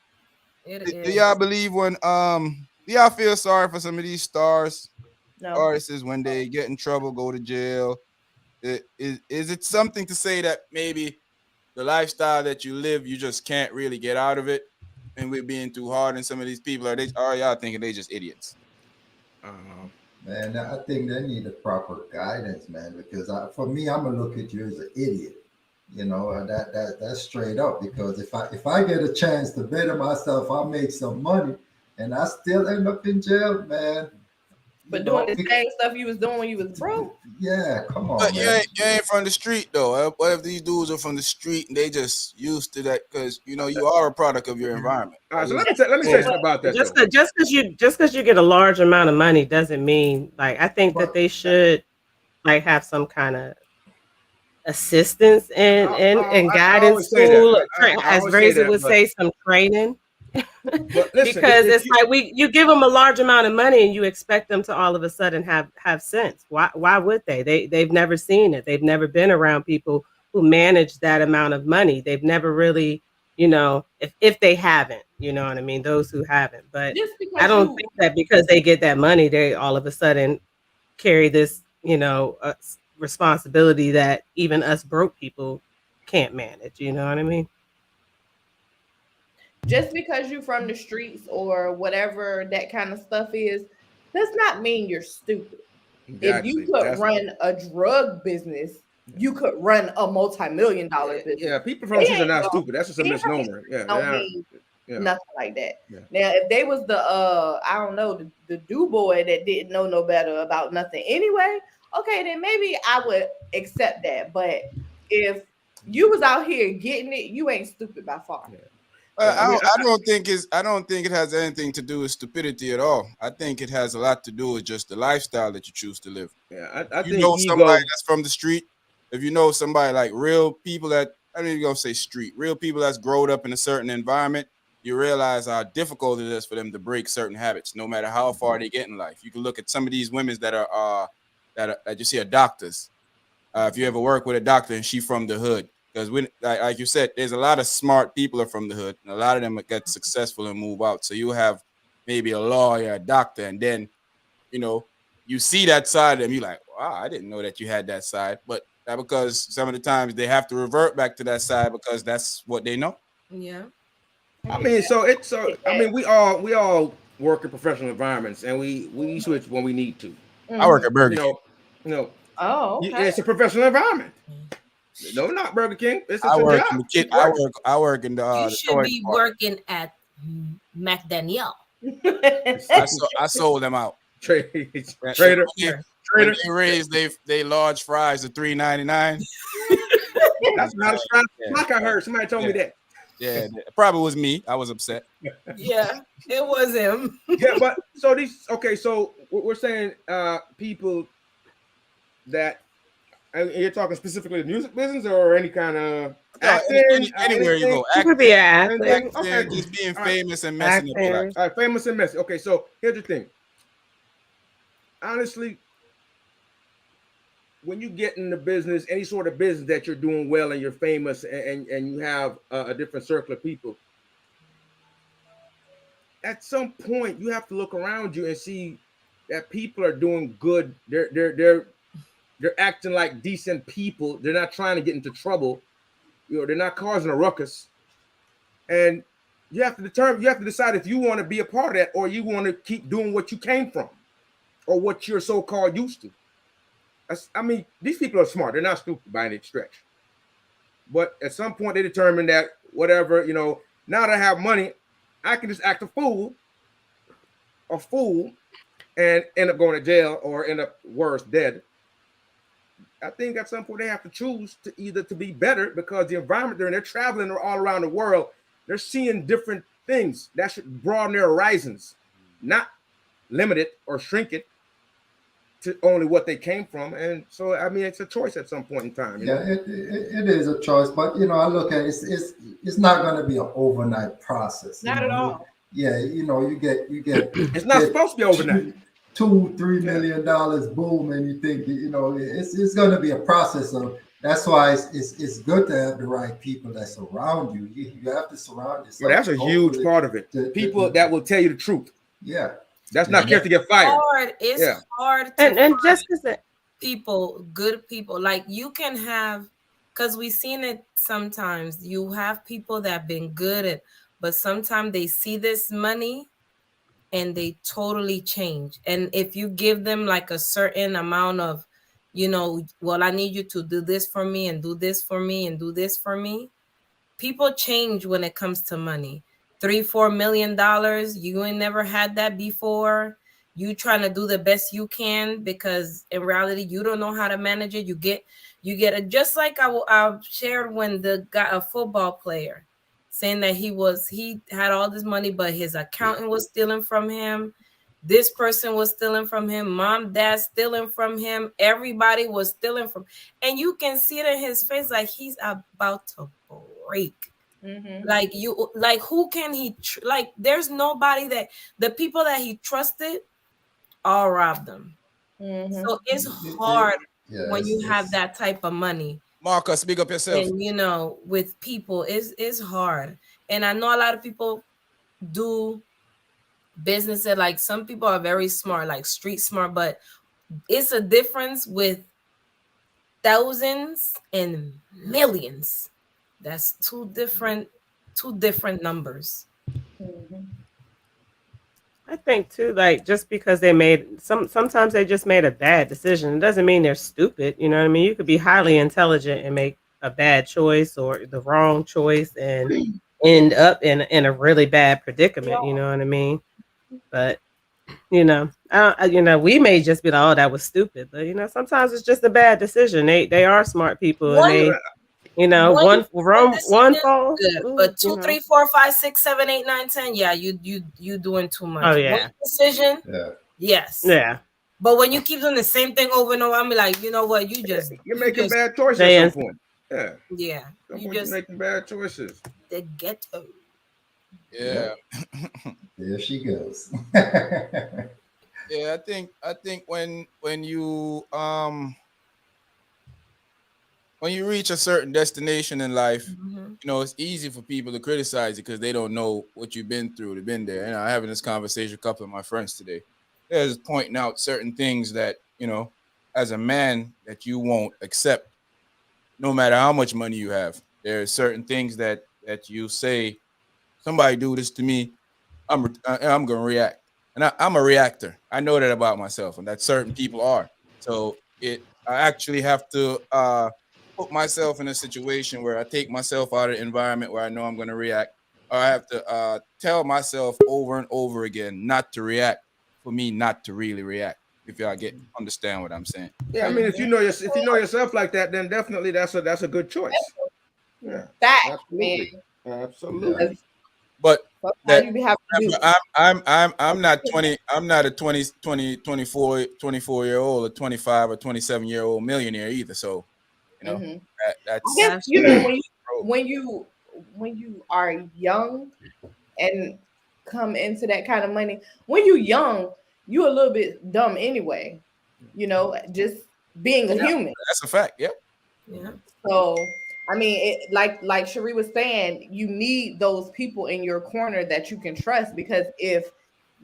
Do y'all believe when do y'all feel sorry for some of these artists when they get in trouble, go to jail? Is it something to say that maybe the lifestyle that you live, you just can't really get out of it, and we're being too hard on some of these people? Are y'all thinking they just idiots? Man, I think they need a proper guidance, man. Because for me, I'm gonna look at you as an idiot. You know, that's straight up, because if I get a chance to better myself, I'll make some money, and I still end up in jail, man. But doing the same stuff you was doing when you was broke. Yeah, come on, But man. you ain't from the street though. What if these dudes are from the street and they just used to that? Because you know you are a product of your environment. All right, so let me say something about that. Just because you get a large amount of money doesn't mean, like, I think that they should like have some kind of assistance and guidance school, as Razor would say, some training. But listen, because it's like you give them a large amount of money and you expect them to all of a sudden have sense. Why would they? They've never seen it. They've never been around people who manage that amount of money. They've never really, you know, if they haven't, you know what I mean, those who haven't. But I don't think that because they get that money, they all of a sudden carry this, you know, responsibility that even us broke people can't manage. You know what I mean? Just because you're from the streets or whatever that kind of stuff is, does not mean you're stupid. Exactly. If you could run a drug business, you could run a multi-million-dollar business. Yeah, people from the streets are not stupid. That's just a misnomer. Yeah, don't mean nothing like that. Yeah. Now, if they was the I don't know, the do boy that didn't know no better about nothing anyway, okay, then maybe I would accept that. But if you was out here getting it, you ain't stupid by far. Yeah. I don't think it has anything to do with stupidity at all. I think it has a lot to do with just the lifestyle that you choose to live. Yeah, I think somebody that's from the street. If you know somebody like real people that, I don't even gonna say street, real people that's grown up in a certain environment, you realize how difficult it is for them to break certain habits, no matter how far they get in life. You can look at some of these women that are that you see are doctors. If you ever work with a doctor and she from the hood. Because when, like you said, there's a lot of smart people are from the hood, and a lot of them get successful and move out. So you have maybe a lawyer, a doctor, and then, you know, you see that side of them. You're like, wow, I didn't know that you had that side. But that because some of the times they have to revert back to that side because that's what they know. Yeah. I mean, we all work in professional environments, and we switch when we need to. I work at Burger King. You know. Oh, okay. It's a professional environment. No, not Burger King. It's I work job. in the kitchen. I work in the. You should be working at McDaniel. I sold them out. Trader. When they raised they large fries to $3.99. That's not a fry. Like I heard somebody told me that. Yeah, it probably was me. I was upset. Yeah, it was him. Yeah, but so these so we're saying people that. And you're talking specifically the music business or any kind of acting? Anywhere you go. You could be an actor. Okay. Just being famous and messing up your life. All right, famous and messy. Okay, so here's the thing. Honestly, when you get in the business, any sort of business that you're doing well and you're famous and you have a different circle of people, at some point you have to look around you and see that people are doing good. They're acting like decent people. They're not trying to get into trouble. You know, they're not causing a ruckus. And you have to decide if you want to be a part of that or you want to keep doing what you came from or what you're so-called used to. I mean, these people are smart. They're not stupid by any stretch. But at some point they determine that whatever, you know, now that I have money, I can just act a fool and end up going to jail or end up worse, dead. I think at some point they have to choose to either to be better because the environment they're traveling all around the world. They're seeing different things that should broaden their horizons, not limit it or shrink it to only what they came from. And so, I mean, it's a choice at some point in time. Yeah, it is a choice, but you know, I look at it, it's not going to be an overnight process. Not at all. Yeah, you know, you get. It's not supposed to be overnight. $2-3 million boom, and you think, you know, it's going to be a process of. That's why it's good to have the right people that surround you. You have to surround yourself. Well, that's a huge part of it. People that will tell you the truth. Yeah, that's not care to get fired. It's hard to and just as people, good people, like you can have, because we've seen it sometimes. You have people that have been good at, but sometimes they see this money and they totally change. And if you give them like a certain amount of you know, well, I need you to do this for me and do this for me and do this for me. People change when it comes to money. $3-4 million, you ain't never had that before. You trying to do the best you can, because in reality you don't know how to manage it. You get it, just like I shared when the guy, a football player, saying that he had all this money, but his accountant was stealing from him. This person was stealing from him. Mom, dad stealing from him. Everybody was stealing from, and you can see it in his face, like he's about to break. Mm-hmm. Like who can he like? There's nobody that the people that he trusted all robbed them. Mm-hmm. So it's hard when you have that type of money. Marcus, speak up yourself. And you know, with people, it's hard. And I know a lot of people do business that, like, some people are very smart, like street smart, but it's a difference with thousands and millions. That's two different numbers. Mm-hmm. I think too, like, just because they made sometimes they just made a bad decision, it doesn't mean they're stupid. You know what I mean? You could be highly intelligent and make a bad choice or the wrong choice and end up in a really bad predicament. You know what I mean? But you know, we may just be like, oh, that was stupid, but you know, sometimes it's just a bad decision. They are smart people, and they, you know, one fall, good, but 2, 3, 4, 5, 6, 7, 8, 9, 10. Yeah, you doing too much. Oh yeah, one decision. Yeah. Yes. Yeah. But when you keep doing the same thing over and over, I'm like, you know what? You're making bad choices at some point. Yeah. Yeah. You just making bad choices. The ghetto. Yeah. There she goes. Yeah, I think when you reach a certain destination in life, you know, it's easy for people to criticize you because they don't know what you've been through. They've been there. And I'm having this conversation with a couple of my friends today. They're just pointing out certain things that, you know, as a man, that you won't accept, no matter how much money you have. There are certain things that you say, somebody do this to me, I'm gonna react, and I'm a reactor. I know that about myself, and that certain people are. So I actually have to put myself in a situation where I take myself out of the environment where I know I'm gonna react, or I have to tell myself over and over again not to react, for me not to really react. If y'all understand what I'm saying. Yeah, I mean, if you know yourself like that, then definitely that's a good choice. Yeah, absolutely. Absolutely. But that, you have to do. I'm not 20. I'm not a 24-year-old, or 25 or 27-year-old millionaire either. So, you know, that's. I guess, you know, when you are young and come into that kind of money, when you're young, you're a little bit dumb anyway. You know, just being a human. That's a fact. Yep. Yeah. So, I mean, like Cherie was saying, you need those people in your corner that you can trust, because if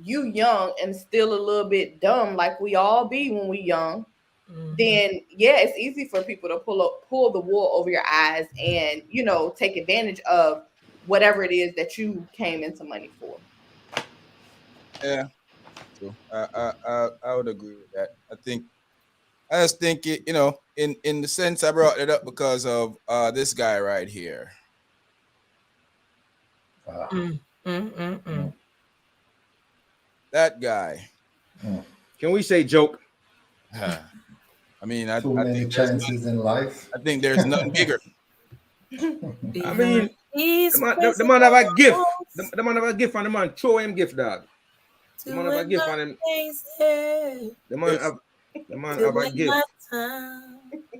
you young and still a little bit dumb, like we all be when we young, then yeah, it's easy for people to pull the wool over your eyes and, you know, take advantage of whatever it is that you came into money for. Yeah. So I would agree with that. I just think it, you know, in the sense I brought it up because of this guy right here. That guy. Can we say joke? I mean, I Too many think chances in life. I think there's nothing bigger. I mean, the man have a gift. The man have a gift, and the man throw him gift, dog. The man have a gift, and him. The man have a gift.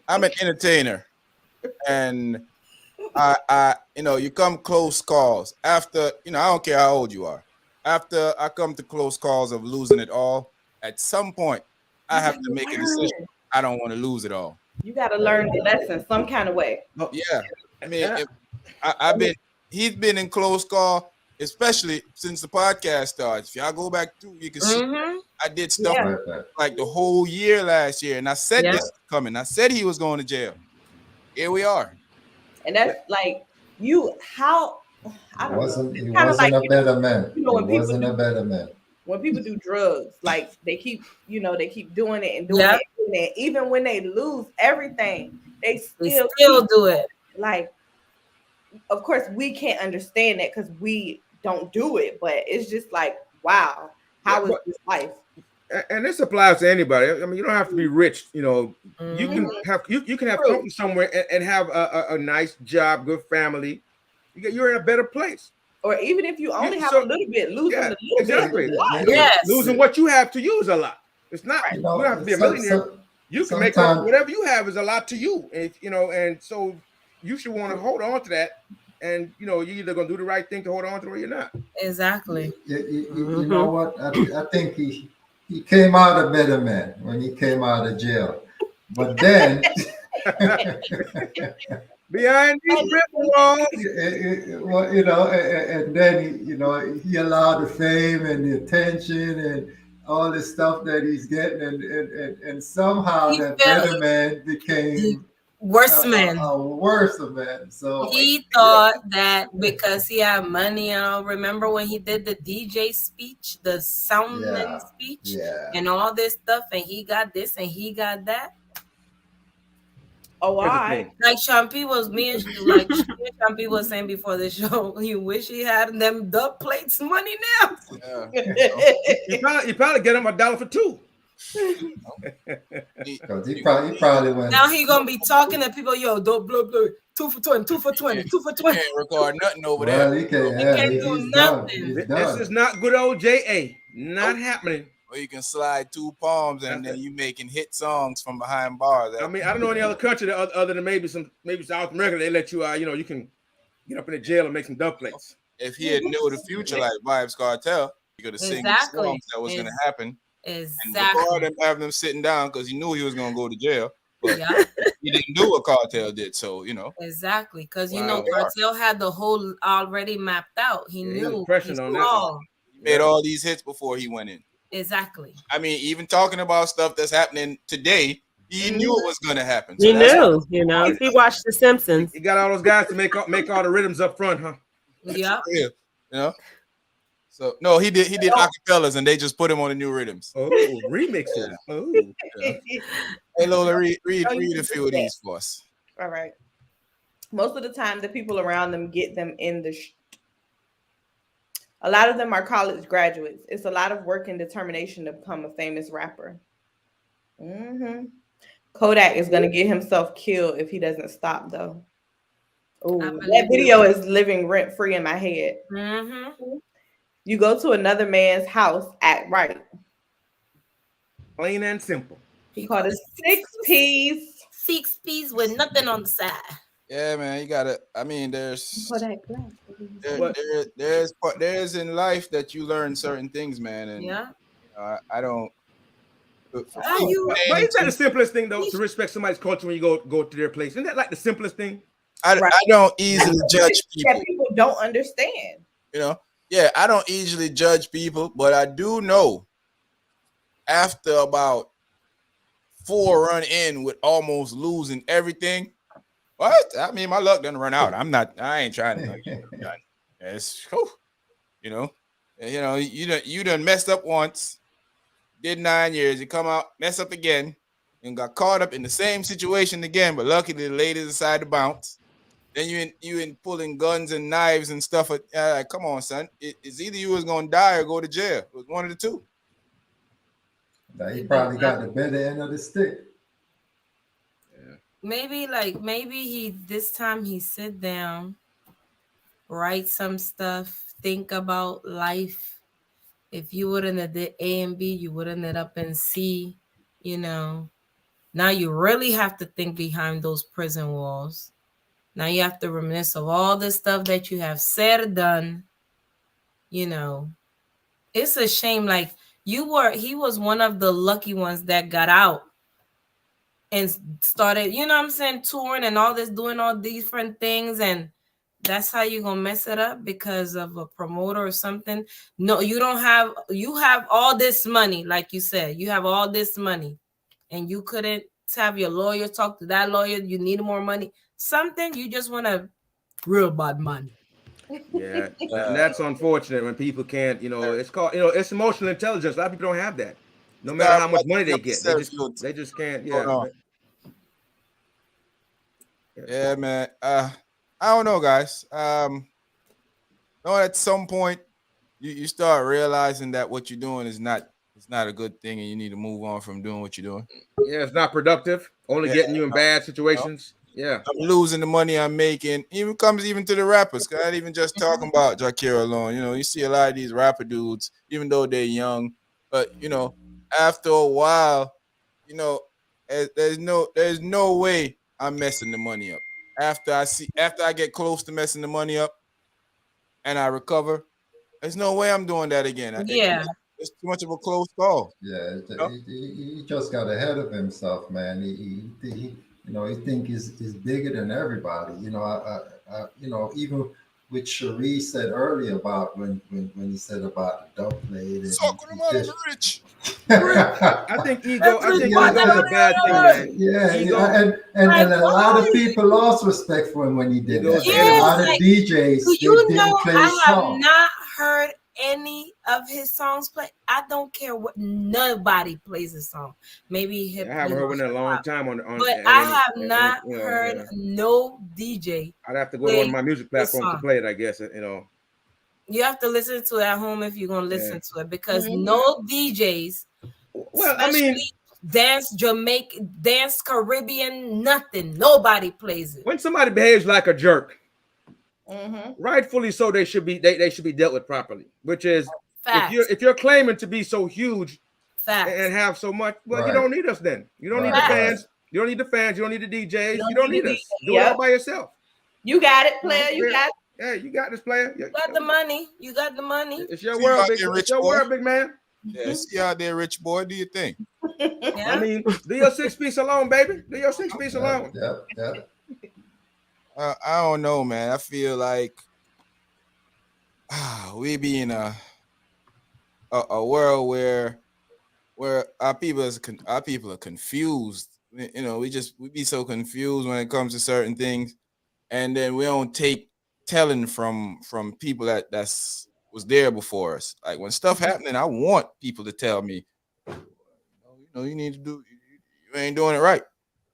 I'm an entertainer, and I you know, you come close calls after, you know, I don't care how old you are. After I come to close calls of losing it all, at some point I have to make a decision. I don't want to lose it all. You got to learn the lesson some kind of way. Yeah, I mean, he's been in close call, especially since the podcast started. If y'all go back through, you can see I did stuff like the whole year last year, and I said this is coming. I said he was going to jail. Here we are. And that's like I don't know. He wasn't a better man. You know, a better man. When people do drugs, like they keep doing it and doing it. confident, even when they lose everything, they still do it. Like, of course, we can't understand that because we don't do it, but it's just like, wow, how is this life? And this applies to anybody. I mean, you don't have to be rich. You know, you can have you can have come from somewhere and have a nice job, good family. You're in a better place. Or even if you only have a little bit, losing a little bit. Yes. Losing what you have to you is a lot. It's not. You You know, don't have to be a millionaire. You can make whatever you have is a lot to you. And you know, and so you should want to hold on to that. And you know, you're either gonna do the right thing to hold on to it or you're not. Exactly. You know what? I think he came out a better man when he came out of jail. But then behind these prison walls, well, you know, and then he allowed the fame and the attention and all the stuff that he's getting, and somehow that better man became worse man. A worse man. So he thought that because he had money, remember when he did the DJ speech, the soundman speech, and all this stuff, and he got this and he got that. Oh, I like Shampi was Shampi was saying before the show. You wish he had them dub plates money now. You probably get him $1 for $2. He probably went. Now he gonna be talking to people. Yo, don't blah blah. 2 for 20, 2 for 20, 2 for 20. Can't record nothing over there. He can't do nothing. This is not good old JA. Not happening. Or you can slide 2 palms and then you making hit songs from behind bars. I mean, I don't know any other country that other than maybe South America, they let you you can get up in the jail and make some dub plates. If he had knew the future like Vibes Cartel, he could have sing the songs that was going to happen. Exactly. And record them, have them sitting down because he knew he was going to go to jail. But he didn't do what Cartel did, so exactly, because Cartel had the whole already mapped out. He knew pressure on that. He made all these hits before he went in. Exactly. I mean, even talking about stuff that's happening today, he knew it was going to happen. So he knew, He watched The Simpsons. He got all those guys to make all the rhythms up front, huh? Yeah. So no, he did acapellas, and they just put him on the new rhythms. Oh, remixes. Oh. Yeah. Hey Lola, read a few of these for us. All right. Most of the time, the people around them get them in the. A lot of them are college graduates. It's a lot of work and determination to become a famous rapper. Kodak is going to get himself killed if he doesn't stop, though. Oh, that video is living rent free in my head. You go to another man's house, act right. Plain and simple. He called it 6 P's. 6 P's with nothing on the side. Yeah, man, you gotta. I mean, there's in life that you learn certain things, man, and I don't. But isn't that the simplest thing though, to respect somebody's culture when you go to their place? Isn't that like the simplest thing? I don't easily judge people. That people don't understand. I don't easily judge people, but I do know after about 4 run in with almost losing everything. What? I mean, my luck doesn't run out. I ain't trying to get it done. It's you done messed up once, did 9 years, you come out, mess up again, and got caught up in the same situation again, but luckily the ladies decided to bounce. Then you in pulling guns and knives and stuff. Like, come on, son. It's either you was gonna die or go to jail. It was one of the two. Now he probably got the better end of the stick. Maybe this time he sit down, write some stuff, think about life. If you wouldn't have did A and B, you would have ended up in C. Now you really have to think behind those prison walls. Now you have to reminisce of all the stuff that you have said or done. It's a shame. Like he was one of the lucky ones that got out and started, touring and all this, doing all different things. And that's how you're going to mess it up because of a promoter or something. No, you have all this money. Like you said, you have all this money and you couldn't have your lawyer talk to that lawyer. You need more money. Something you just want to real bad money. Yeah, and that's unfortunate when people can't. It's called. It's emotional intelligence. A lot of people don't have that. No matter how much money they get, they just can't. Yeah. Yeah, man. I don't know, guys. No, at some point you start realizing that what you're doing is not a good thing, and you need to move on from doing what you're doing. Yeah, it's not productive. Only getting you in bad situations. Yeah, I'm losing the money I'm making. Even comes to the rappers. Not even just talking about Jakira alone. You know, you see a lot of these rapper dudes, even though they're young, but you know, after a while, you know, there's no way I'm messing the money up. After I get close to messing the money up, and I recover, there's no way I'm doing that again. It's too much of a close call. Yeah, he just got ahead of himself, man. He you know, he think is bigger than everybody. You know, you know, even with Cherie said earlier about when he said about the dub plate. Rich. I think ego is a bad thing, man. Yeah, and a lot of people lost respect for him when he did that. Yes, a lot of DJs didn't play his I song. have not heard any of his songs play. I don't care what nobody plays his song. Maybe hip. I haven't heard one in a long time on but I have not heard no DJ. I'd have to go to one of my music platforms to play it, I guess. You know, you have to listen to it at home if you're gonna listen to it, because no DJs. Well, I mean, dance Jamaican, dance Caribbean, nothing. Nobody plays it. When somebody behaves like a jerk, rightfully so, they should be dealt with properly. Which is, if you're claiming to be so huge and have so much, well, you don't need us then. You don't need the fans. You don't need the fans. You don't need the DJs. You don't need us. Do it all by yourself. You got it, player. You got it. Yeah, you got this, player. You got the money. You got the money. It's your world, big. It's your world, big man. Yeah, see out there, rich boy. Do your thing. I mean, do your 6-piece alone, baby. Do your 6-piece alone. Yeah. I don't know, man. I feel like we be in a world where our people are confused. You know, we be so confused when it comes to certain things, and then we don't take telling from people that was there before us. Like when stuff happening, I want people to tell me, you know, you need to do. You ain't doing it right.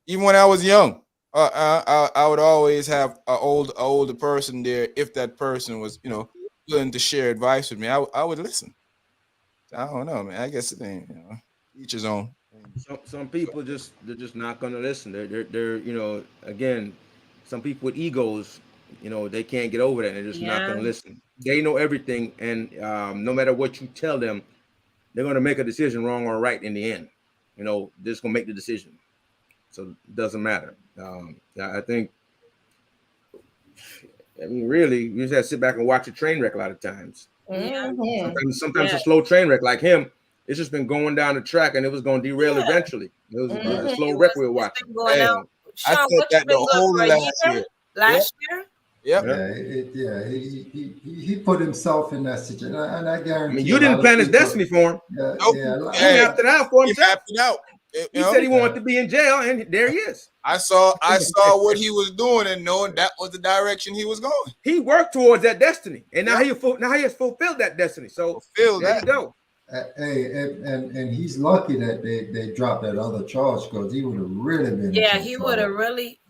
Even when I was young, I would always have an older person there. If that person was, you know, willing to share advice with me, I would listen. I don't know, man. I guess it ain't, you know, each his own. Some people they're just not gonna listen. They're you know, again, some people with egos, you know, they can't get over that. They're just not gonna listen. They know everything, and no matter what you tell them, they're gonna make a decision, wrong or right, in the end. You know, they're just gonna make the decision. So it doesn't matter. I think, I mean, really, you just have to sit back and watch a train wreck a lot of times. Sometimes a slow train wreck like him, it's just been going down the track and it was going to derail eventually. It was a slow wreck we were watching. I said that the whole last year. Yeah, he put himself in that situation, and I guarantee. I mean, you didn't plan his destiny for him. He mapped it out for himself. He mapped it out. He said he wanted to be in jail, and there he is. I saw what he was doing, and knowing that was the direction he was going. He worked towards that destiny, and now he has fulfilled that destiny. So there you go. Hey, and he's lucky that they dropped that other charge, because he would have really been. Yeah, he would have really.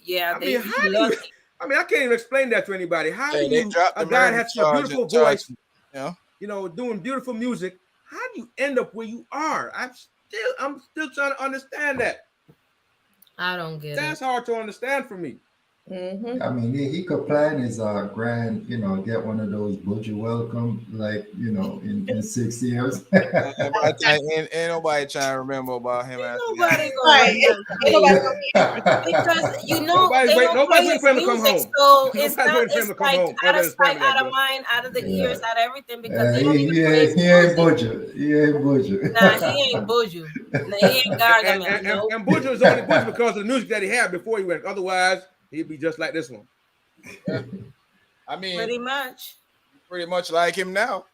Yeah. I mean, I can't even explain that to anybody. How do you, a guy that has a beautiful voice, you know, doing beautiful music, how do you end up where you are? I'm still trying to understand that. I don't get it. That's hard to understand for me. I mean, he could plan his grand, you know, get one of those Buju welcome, like, you know, in 6 years. Ain't nobody trying to remember about him. Nobody because you know nobody's waiting for him to come home. So it's like out of sight, out of mind, out of the ears, out of everything. Because he ain't Buju. He ain't Buju. Nah, he ain't Buju. He ain't Gargamel. And Buju is only Buju because of the music that he had before he went. Otherwise, he'd be just like this one. I mean, pretty much like him now.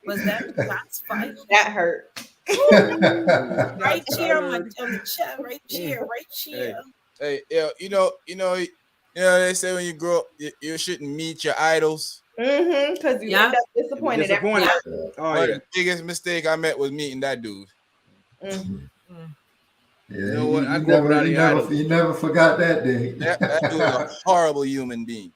Was that box fight? That hurt. Right here on my chest. Right here. Hey, you know, they say when you grow up, you shouldn't meet your idols. Because you end up disappointed. Oh yeah. The biggest mistake I met was meeting that dude. Yeah, you know what? He never forgot that day. That dude was a horrible human being.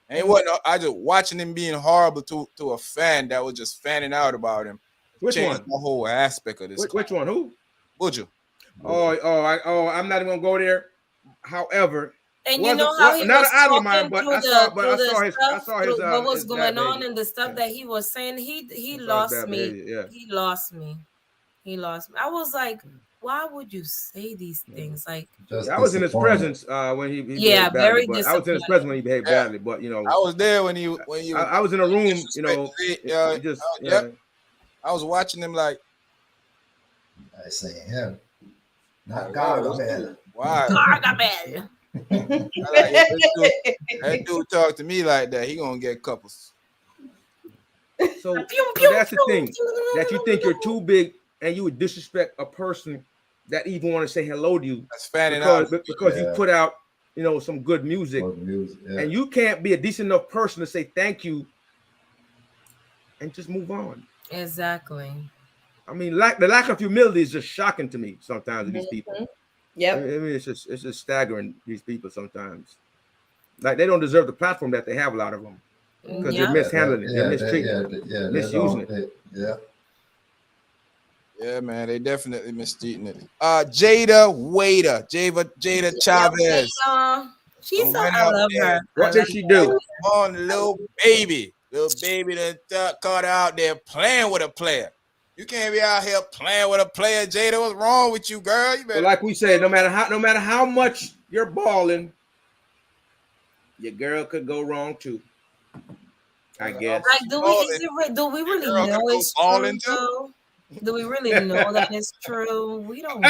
And it wasn't, I just watching him being horrible to a fan that was just fanning out about him. Which one? The whole aspect of this. Which one? Who? Buju. I'm not even gonna go there. However, and you know how he not was an idol of talking mine, but I saw his what was his going on and the stuff that he was saying. He lost me. Behavior, He lost me. I was like, why would you say these things? Like, I was in his presence when he yeah, very badly, I was in his presence when he behaved badly, but you know, I was there when I was in a room, you know, I was watching him like, I say him, not Gargamel. Why? Gargamel. That dude talk to me like that, he gonna get couples. So that's the thing, that you think you're too big and you would disrespect a person that even want to say hello to you. That's fanning out because you put out, you know, some good music, and you can't be a decent enough person to say thank you and just move on. Exactly. I mean, the lack of humility is just shocking to me sometimes with these people. Yep. I mean, it's just staggering, these people sometimes. Like, they don't deserve the platform that they have, a lot of them, because they're mishandling it, they're mistreating it, misusing it. Yeah, man, they definitely mistreating it. Jayda Chavez. She's so, I love her. What did she do? On little baby that caught out there playing with a player. You can't be out here playing with a player, Jayda. What's wrong with you, girl? You better. Well, like we said, no matter how much you're balling, your girl could go wrong too. I guess. Like, do we really know it's true? Do we really know that it's true? We don't.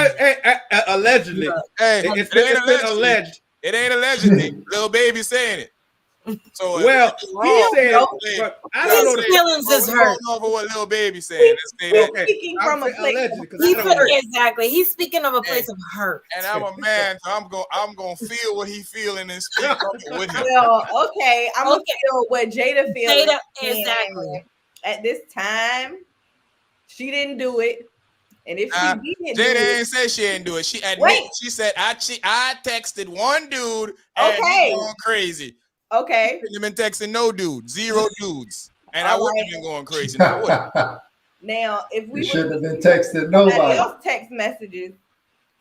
Allegedly. It's been alleged. It ain't allegedly. Little baby saying it. So well, he's saying it. I don't know. His feelings is hurt. Over what little baby saying. Speaking from a place. Exactly. He's speaking of a place of hurt. And I'm a man, so I'm gonna feel what he feeling and speak with him. Well, okay, I'm gonna feel what Jayda feels. Exactly. At this time, she didn't do it. And if she didn't Jayda ain't say she didn't do it. She admitted. She said I texted one dude and he's going crazy. Okay. You've been texting no dude, 0 dudes, and I wouldn't have been going crazy. Now, if we shouldn't have been texting nobody else text messages,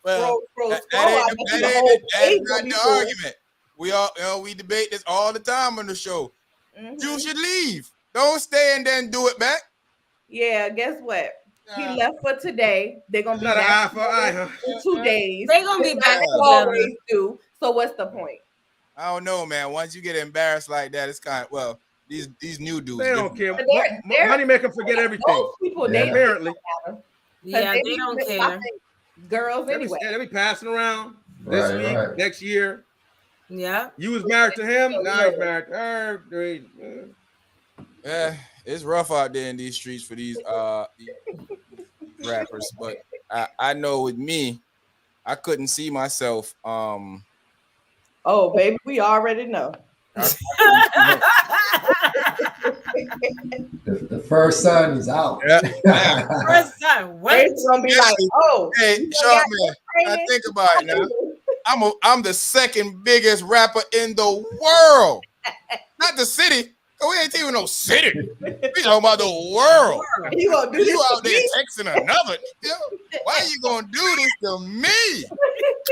well, that's not the argument. We all we debate this all the time on the show. You should leave. Don't stay and then do it back. Yeah, guess what? He left for today. They're gonna be not back an eye for eye, huh? in 2 days. They're gonna be back. Always do. So what's the point? I don't know, man. Once you get embarrassed like that, it's kind of these new dudes. They don't care. Money make them forget everything. Those people, apparently. They don't care. Girls anyway. They be passing around this week, next year. Yeah. You was married to him. Now he's married to her. Yeah, it's rough out there in these streets for these rappers, but I know with me, I couldn't see myself. Oh, baby, we already know. The first son is out. First son, wait. It's gonna be like, oh, hey, Sean, man, I think about it now. I'm the second biggest rapper in the world, not the city. We ain't even no city. We talking about the world. You out there texting another. Why are you gonna do this to me? I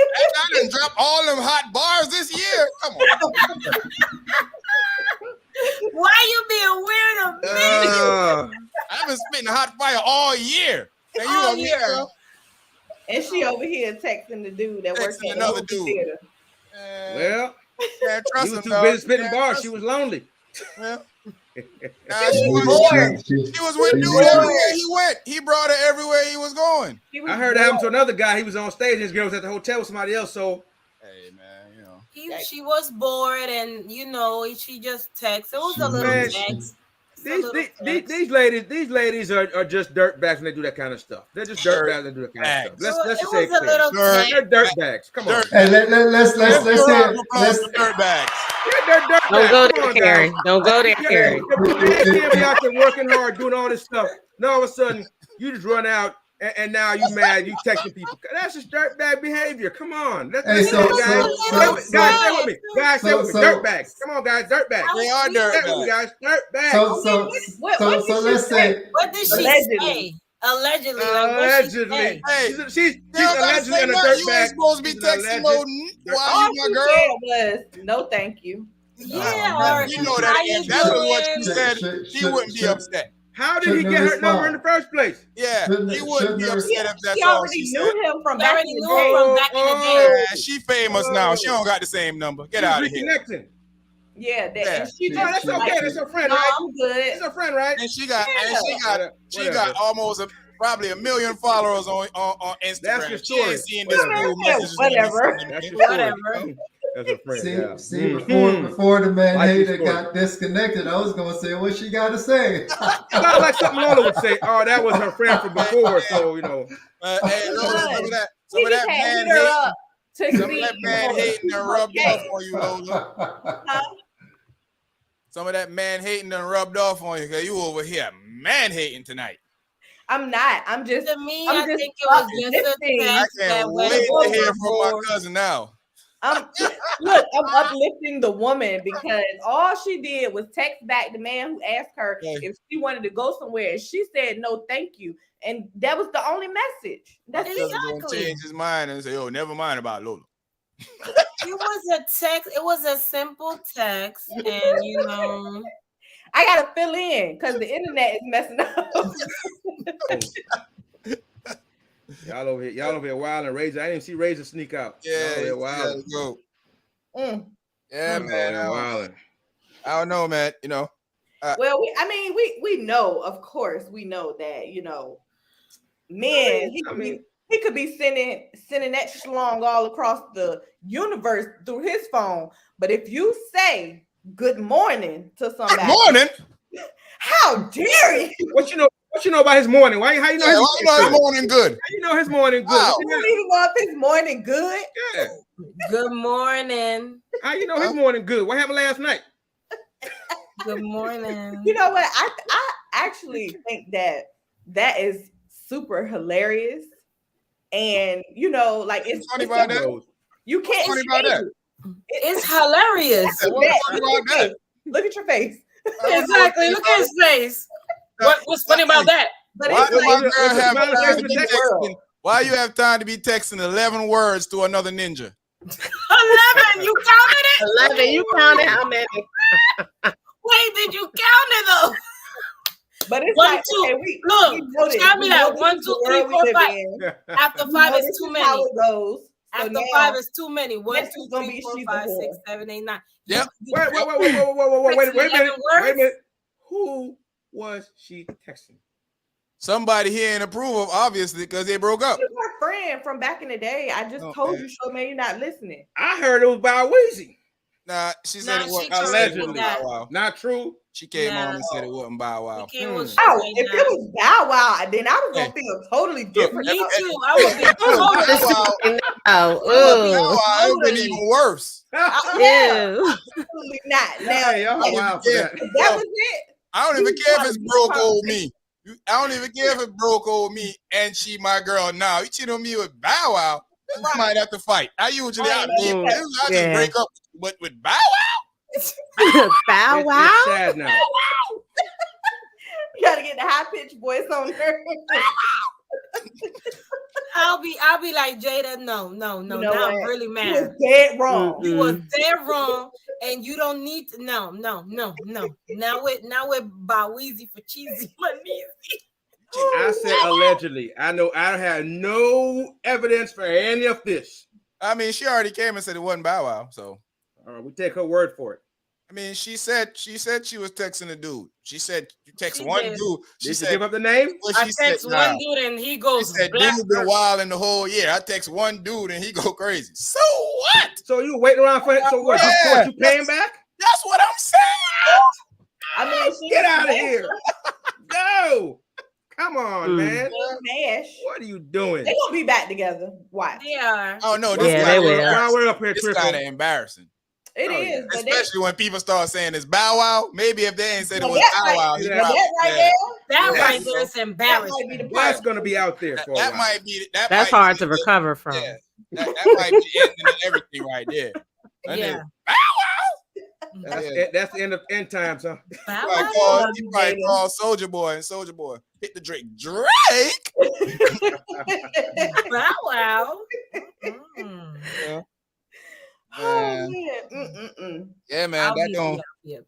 done dropped all them hot bars this year. Come on. Why you being weird of me? I've been spitting hot fire all year. And you over here. And she over here texting the dude that works at another dude. Theater. Well, can't trust he was him, too busy spitting bars. She was lonely. Well, she was with dude everywhere he went. He brought her everywhere he was going. I heard it happen to another guy. He was on stage. His girl was at the hotel with somebody else. So, hey man, you know, she was bored, and she just texted. It was a little text. These ladies are just dirtbags when they do that kind of stuff. They're just dirtbags when they do that kind of stuff. Let's just say it clear. They're dirtbags. Come on. Hey, let's say dirtbags. Don't go there, Carrie. Don't go there, Carrie. The man can't be out there working hard, doing all this stuff. And all of a sudden, you just run out, and now you mad. You texting people. That's just dirtbag behavior. Come on. Guys, stay with me. Guys, stay with me. Dirtbags. Come on, guys. Dirtbags. They are dirtbags. Guys, dirtbags. So let's say. What did she say? Allegedly. Allegedly. Hey, she's allegedly in a dirtbag. You ain't supposed to be texting no All you my she girl. said was, no, thank you. Yeah, you know that if that was what she said, she wouldn't be upset. How did he get her number in the first place? Yeah, he wouldn't be upset if that's She all already she knew said. him from She back already in the knew day. him from back in the day. Yeah, she famous now. She don't got the same number. Get out of here. Reconnecting. Yeah, that, Yeah. and she No, that's just okay. That's her friend, no, right? I'm good. That's her friend, right? And she got Whatever. almost probably 1 million followers on Instagram. That's your She ain't story. seeing this cool messages. Whatever. That's your Whatever. story. That's her friend. See, before the man Like hater your story. got disconnected, I was gonna say what she got to say. Sounds like something Lola would say. Oh, that was her friend from before, so you know. Hey, Lola, some of that He just man had hit her hating. up to Some of see that man hating done rubbed off on you, Lola. Huh? Some of that man hating done rubbed off on you because you over here man hating tonight. I'm not. I'm just. To me, I'm I just think it was just a uplifting. I text that can't went wait to hear from my overboard. cousin now. Look, I'm uplifting the woman because all she did was text back the man who asked her if she wanted to go somewhere, and she said no, thank you, and that was the only message. That's My cousin gonna Exactly. change his mind and say, "Oh, never mind about Lola." It was a text. It was a simple text, and I gotta fill in because the internet is messing up. Y'all over here wild and Razor. I didn't see Razor sneak out. Yeah, wild. go. Mm. Yeah, man. Wilding. I don't know, man. Well, we know, of course, we know that men. He could be sending that schlong all across the universe through his phone. But if you say good morning to somebody, Good morning. how dare you? What you know about his morning? How you know His morning good? How you know his morning good? Wow. You don't even know if his morning good. Yeah. good morning. How you know his morning good? What happened last night? Good morning. You know what? I actually think that is super hilarious. And it's funny about that? You can't. Funny about that? It's hilarious. What's funny about that? Look at your face. Exactly. Look at his face. What's funny about that? But Why it's do my like, girl have smiling time face to in be the texting? Why you have time to be texting 11 words to another ninja? 11. You counted it? 11. You counted how many? Wait, did you count it though? but it's 1, like 2. okay, Look, tell me that 1, 2, 3, 4, 5. After 5 is too many. How it goes. So After now, 5 is too many. 1, next 2, is gonna 3, be 4, she's 5, a 6, whore. 7, 8, 9. Yep. Wait a minute. Wait a minute. Who was she texting? Somebody he ain't approve of, obviously, because they broke up. It's my friend from back in the day. I just told you, so man, you're not listening. I heard it was by Weezy. Nah, she said Nah, it was she corrected allegedly that. Bow Wow. Not true. She came Nah. on and said it wasn't Bow Wow. We came with Oh, shit if right it was Bow Wow, then I was gonna Hey. feel totally different. Me about too. it. I would be totally. Bow Wow, it would been even worse. Yeah, Ew. absolutely not. Now, Yeah, y'all wild for that. if that was it. I don't even You care if probably- it's broke old me. I don't even care if it's broke old me and she my girl now. You cheat on me with Bow Wow, I might have to fight. I usually I just Yeah. break up, but with Bow Wow. Bow It's Wow. sad now. You gotta get the high pitched voice on her. I'll be like Jayda. No. You know Now I'm what? really You mad. was dead wrong. You was dead wrong, and you don't need to. No. Now we're Baweezy for cheesy money. I said allegedly. I know I had no evidence for any of this. I mean, she already came and said it wasn't Bow Wow. So We take her word for it. I mean, she said she was texting a dude. She said you text She one did. dude. She Did said you give up the name? what I she said. text Nah. one dude and he She goes said black. dude been wild in the whole year. I text one dude and he go crazy. So what? So you waiting around for it? So what? Yeah. You paying back? That's what I'm saying. I mean, she Get was out of mad. here. Go. Come on, man. She was smash. What are you doing? They gonna be back together. Watch. They are. Oh no, this Yeah, they will. While we're up here It's tripping. kind of embarrassing. It is, but especially when people start saying it's Bow Wow. Maybe if they ain't said it was Bow Wow, that right there is embarrassing. That's gonna be out there for that a while. might be that. That's might hard be to recover from. Yeah, that might be ending everything right there. Yeah. Bow Wow. That's the end of end times, huh? You might call Soldier Boy and Soldier Boy hit the Drake. Bow Wow. Yeah. Oh, man. Yeah, man.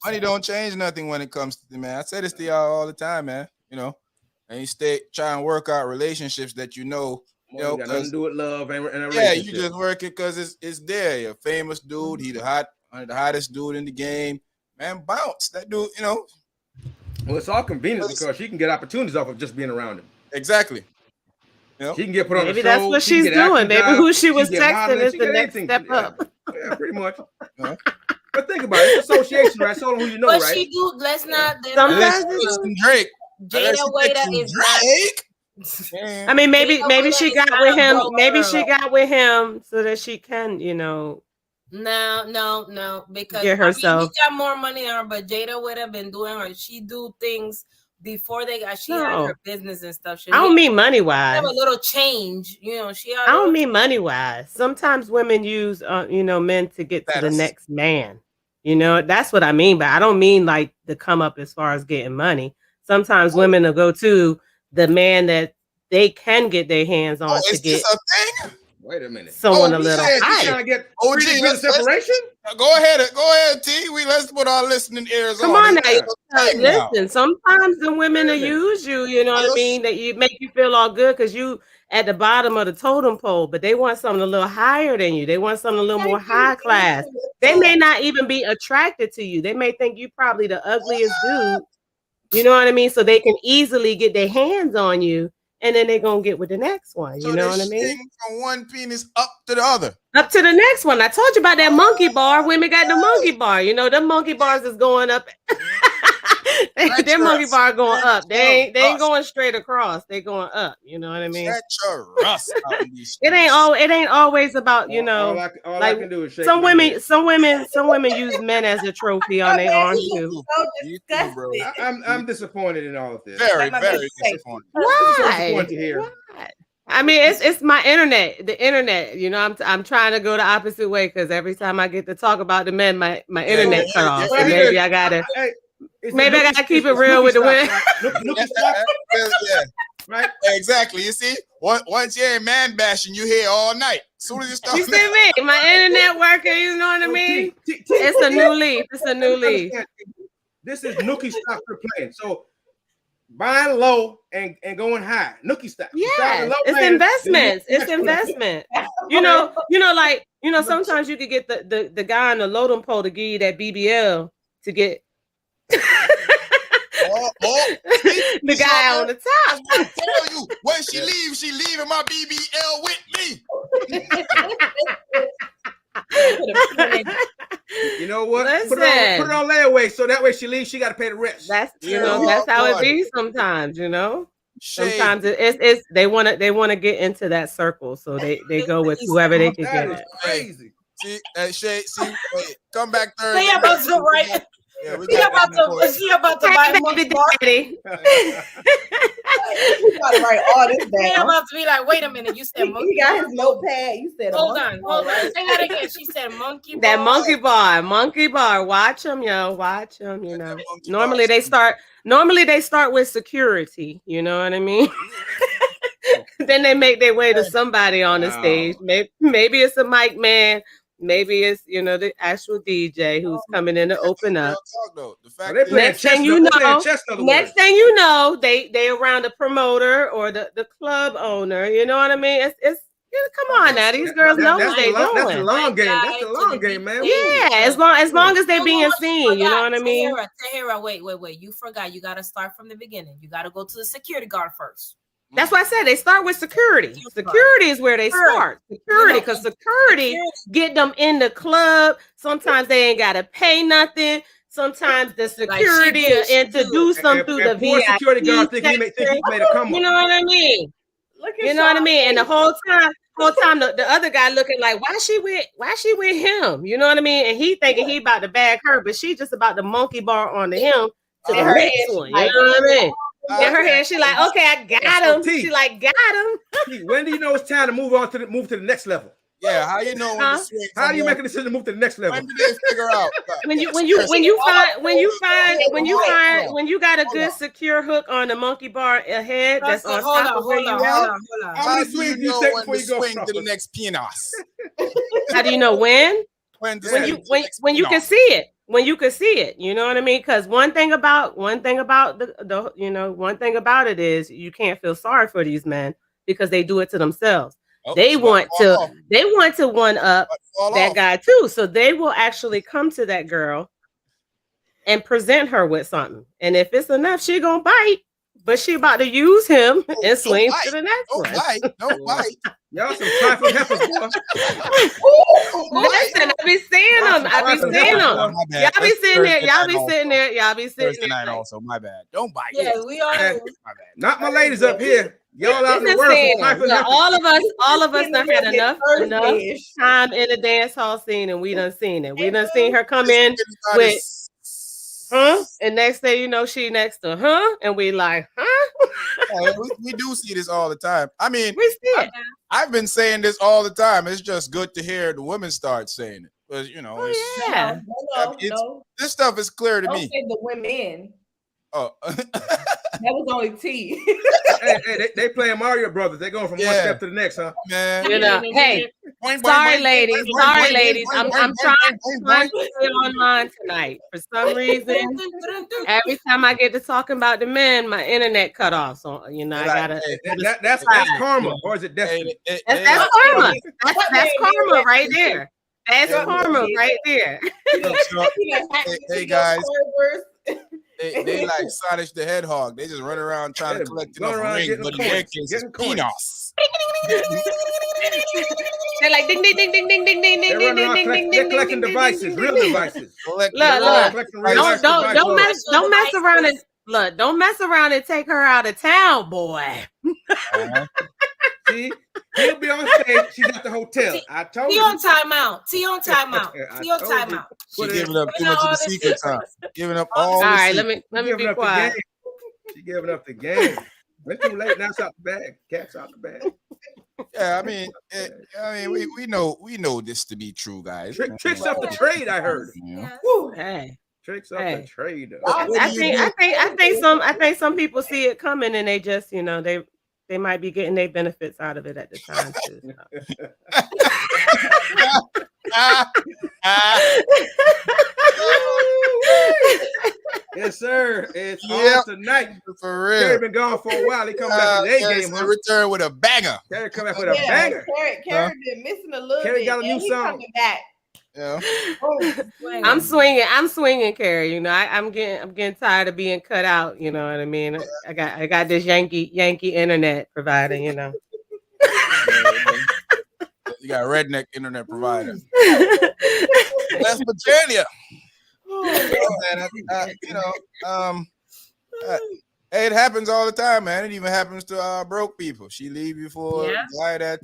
Money don't change nothing when it comes to the man. I say this to y'all all the time, man. You know, and you try and work out relationships that you know, got nothing to do with love and a yeah, relationship. you just work it because it's there. You're a famous dude. He one of the hottest dude in the game. Man, bounce that dude. You know. Well, it's all convenient because she can get opportunities off of just being around him. Exactly. You know? She can get put on Maybe the show. that's what she's doing. Maybe who she was texting is the next step up. Yeah, pretty much. But think about it. It's association, right? So who you know, but right? she do. Let's not. Drake. Jayda Waiter is Drake. I mean, maybe she got with him. Maybe she got with him so that she can, you know. No, because get herself. he got more money than her, but Jayda would have been doing her. She do things before they got. She had her business and stuff. I don't mean money wise. Have a little change, you know. I don't mean money wise. Sometimes women use, men to get to the next man. You know, that's what I mean. But I don't mean like the come up as far as getting money. Sometimes women will go to the man that they can get their hands on to get. A thing? Wait a minute. Someone a little high. Trying to get separation? Go ahead, T. Let's put our listening ears on. Come on now. Listen, sometimes the women will use you, you know what I mean? That you make you feel all good because you at the bottom of the totem pole, but they want something a little higher than you. They want something a little more high class. They may not even be attracted to you. They may think you probably the ugliest dude. You know what I mean? So they can easily get their hands on you. And then they're going to get with the next one. You know what I mean? From one penis up to the other. Up to the next one. I told you about that monkey bar. Women got the monkey bar. You know, the monkey bars is going up. Their monkey bar going up. They ain't going straight across. They going up. You know what I mean? It ain't always about, you know, all I can do is shake some women use men as a trophy on their arm too. I'm disappointed in all of this. Very disappointed. Why? To hear. Why? I mean, it's my internet. The internet, you know, I'm trying to go the opposite way because every time I get to talk about the men, my internet cut off. So maybe I gotta. Maybe I gotta keep it real with the women. Right? Exactly. You see, once you're man bashing, you here all night. Soon as you start, you see me, my internet worker. You know what I mean? It's a new leaf. It's a new leaf. This is nookie stock we're playing. So buying low and going high. Nookie stock. Yeah, it's investments. It's investment. Sometimes you could get the guy on the loading pole to give you that BBL to get. The guy on the top. I tell you, when she leaves, she leaving my BBL with me. You know what? Put it on layaway so that way she leaves, she got to pay the rest. That's that's how it be sometimes. You know, sometimes it's they want to get into that circle, so they go with whoever they can get. Crazy. See that shade. See, come back Thursday. They about to right. Yeah, she about to buy baby daddy. You gotta write all this down. She about to be like, wait a minute, you said monkey. He got his notepad. You said hold on. Say that again. She said monkey bar. That monkey bar. Watch them, yo. Watch them. You know. Normally they start with security. You know what I mean? Then they make their way to somebody on the stage. Maybe it's a mic man. Maybe it's the actual DJ who's coming in to open up. Next thing you know, they around the promoter or the club owner. You know what I mean? It's come on now. These girls know what they're doing. That's the long game. That's the long game, man. Yeah, as long as they're being seen. You know what I mean? Tahira, wait. You forgot. You got to start from the beginning. You got to go to the security guard first. That's why I said they start with security. Security is where they start. Security, because security get them in the club. Sometimes they ain't gotta pay nothing. Sometimes the security introduce them through the VIP security guard think he made a come up. You know what I mean? What I mean? And the whole whole time the other guy looking like, why she with him? You know what I mean? And he thinking he about to bag her, but she just about to monkey bar onto him to the next one. You know what I mean? In her head, she like, okay, I got him. She like, got him. When do you know it's time to move to the next level? Yeah, how you know when to swing? How do you make a decision to move to the next level? When do they figure out? When you got a good secure hook on the monkey bar ahead, that's on top of where you are. How do you know when to swing to the next penis? How do you know when? When you can see it. When you can see it, you know what I mean? Because one thing about it is you can't feel sorry for these men because they do it to themselves. They want to one up that guy too. So they will actually come to that girl and present her with something. And if it's enough, she gonna bite. But she about to use him and swing to the next one. Don't bite. Y'all some trifling heifers, boy. Listen, I be seeing them. Y'all be sitting there. Tonight also, my bad. Don't bite. Yeah, we are. My bad. Not my ladies up here. Y'all out in the world. All of us done had enough time in the dance hall scene, and we done seen it. We done seen her come in with and next thing you know, she next to and we like, Yeah, we do see this all the time. I mean, we see it. I've been saying this all the time. It's just good to hear the women start saying it. But this stuff is clear to me. Don't say the women. Oh, that was only T. hey, they playing Mario Brothers. They going from one step to the next, huh? Man. You know, hey, sorry, ladies. I'm trying to stay online tonight. For some reason, every time I get to talking about the men, my internet cut off. So I gotta. That's karma, or is it destiny? That's karma. That's karma right there. That's karma right there. Hey guys. They like Sonic the Hedgehog. They just run around trying to collect enough rings, but in their case, it's peanuts. They're like ding ding ding ding ding ding ding ding ding ding ding. They're collecting devices, real devices. Look. Don't mess around and look. Don't mess around and take her out of town, boy. See, he'll be on stage. She's at the hotel. I told you. T on timeout. She's giving up too much of the secret time. Giving up all. All right, let me be quiet. She's giving up the game. It's too late. Now it's out the bag. Cat's out the bag. Yeah, we know this to be true, guys. Tricks up the trade. I heard. Hey. Tricks up the trade. I think some people see it coming and they just they might be getting their benefits out of it at the time too. Yes, sir. It's on tonight. For real. Terry been gone for a while. He come back with an A game. Return with a banger. Terry come back with a banger. Terry been missing a little Terry bit. got a new song. Coming back. Yeah. I'm swinging, Carrie. I'm getting tired of being cut out. You know what I mean? I got this Yankee internet provider. You got a redneck internet provider. West Virginia. It happens all the time, man. It even happens to broke people. She leave you for a guy that,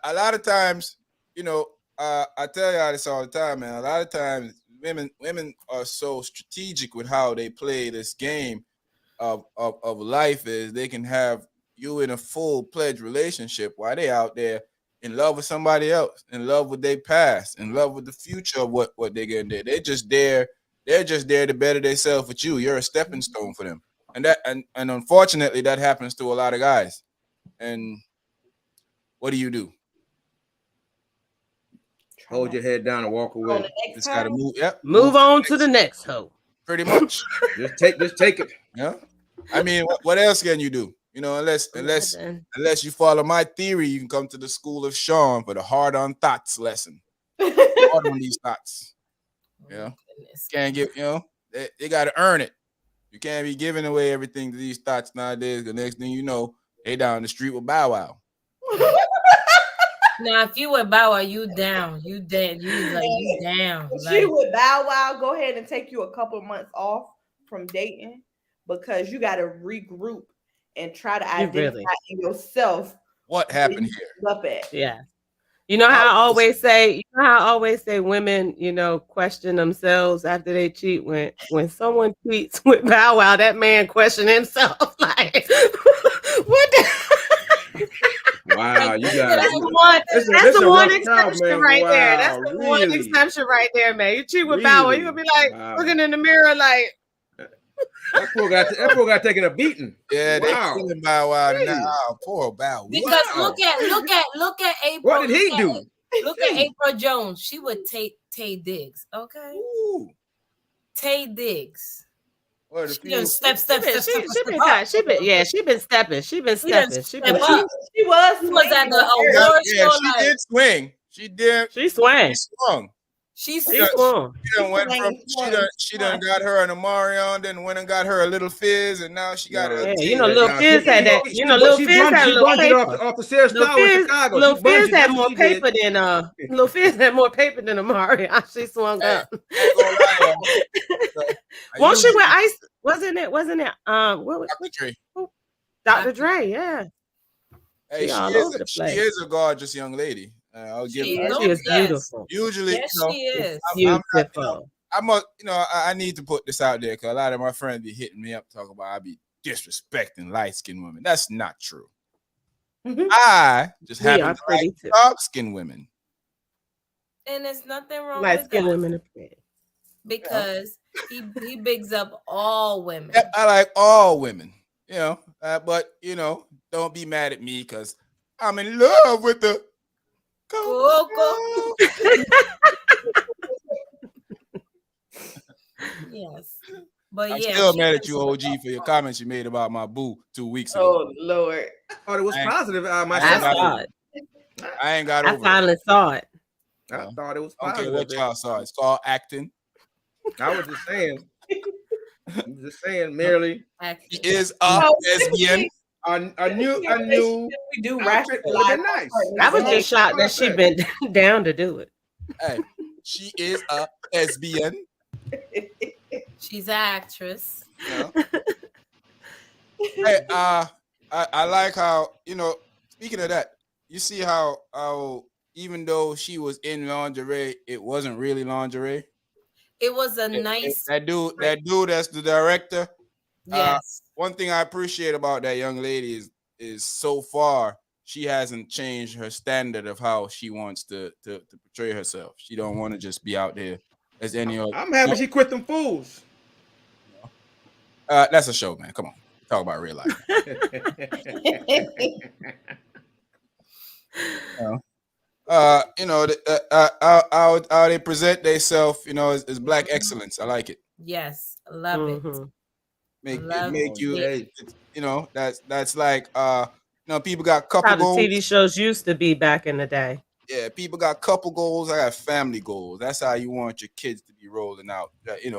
a lot of times, I tell y'all this all the time, man. A lot of times, women are so strategic with how they play this game of life. Is they can have you in a full-fledged relationship while they out there in love with somebody else, in love with their past, in love with the future of what they're getting there. They're just there to better themselves with you. You're a stepping stone for them, and unfortunately, that happens to a lot of guys. And what do? Hold your head down and walk away. Just gotta move. Yep. Move on to the next hoe. Pretty much. just take it. Yeah. I mean, what else can you do? Unless you follow my theory, you can come to the school of Sean for the hard on thoughts lesson. Hard on these thoughts. Can't give. They gotta earn it. You can't be giving away everything to these thoughts nowadays. The next thing you know, they down the street with Bow Wow. Now, if you with Bow Wow, you down. You dead. You down. If you with Bow Wow, go ahead and take you a couple of months off from dating because you got to regroup and try to identify in yourself what happened here? Up at. Yeah. You know how I always say women, question themselves after they cheat. When someone cheats with Bow Wow, that man question himself like, what the Wow, you guys. That's the one exception right there. That's the one exception right there, man. You cheat with Bow Wow, you're gonna be like looking in the mirror like that poor guy taking a beating. Yeah, they killing Bow Wow tonight. Oh, poor Bow Wow. Because look at April. What did he do? Look at April Jones. She would take Tay Diggs. Okay. Ooh. Tay Diggs. She been step. She been stepping. She was at the award show. She did swing. She did. She swung. She swung. She done got her an Omarion, then went and got her a Little Fizz, and now she got a. Little Fizz had that. Little Fizz had a little paper. Off the Sears Tower in Chicago. Little Fizz had more paper than Little Fizz had more paper than Omarion. She swung up. Won't she wear ice? Wasn't it? What Dr. Dre. Dr. Dre, yeah. Hey, she is a gorgeous young lady. I'll give her. She is beautiful. Usually, she is beautiful. I need to put this out there because a lot of my friends be hitting me up talking about I be disrespecting light-skinned women. That's not true. I just happen to like dark-skinned women. And there's nothing wrong light-skinned with that. Women are pretty. Because he bigs up all women. Yep, I like all women, but don't be mad at me because I'm in love with the Coco. Yes, but I'm still mad at you, OG, for your comments you made about my boo 2 weeks ago. Oh Lord! Oh, it was positive. I ain't got over. I finally saw it. I thought it was positive. Okay, what y'all saw? It's called acting. I was just saying, merely. She is a lesbian. I knew. We do rationalize. Nice. I was just shocked that she been down to do it. Hey, she is a lesbian. She's an actress. Hey, I like how Speaking of that, you see how even though she was in lingerie, it wasn't really lingerie. It was a nice. That dude that's the director. Yes. One thing I appreciate about that young lady is so far she hasn't changed her standard of how she wants to portray herself. She don't want to just be out there as any other. I'm happy she quit them fools. That's a show, man. Come on, talk about real life. How they present themselves, is black excellence. I like it. Yes, love it. Make you, that's like, people got couple how the goals. TV shows used to be back in the day. Yeah, people got couple goals. I got family goals. That's how you want your kids to be rolling out. And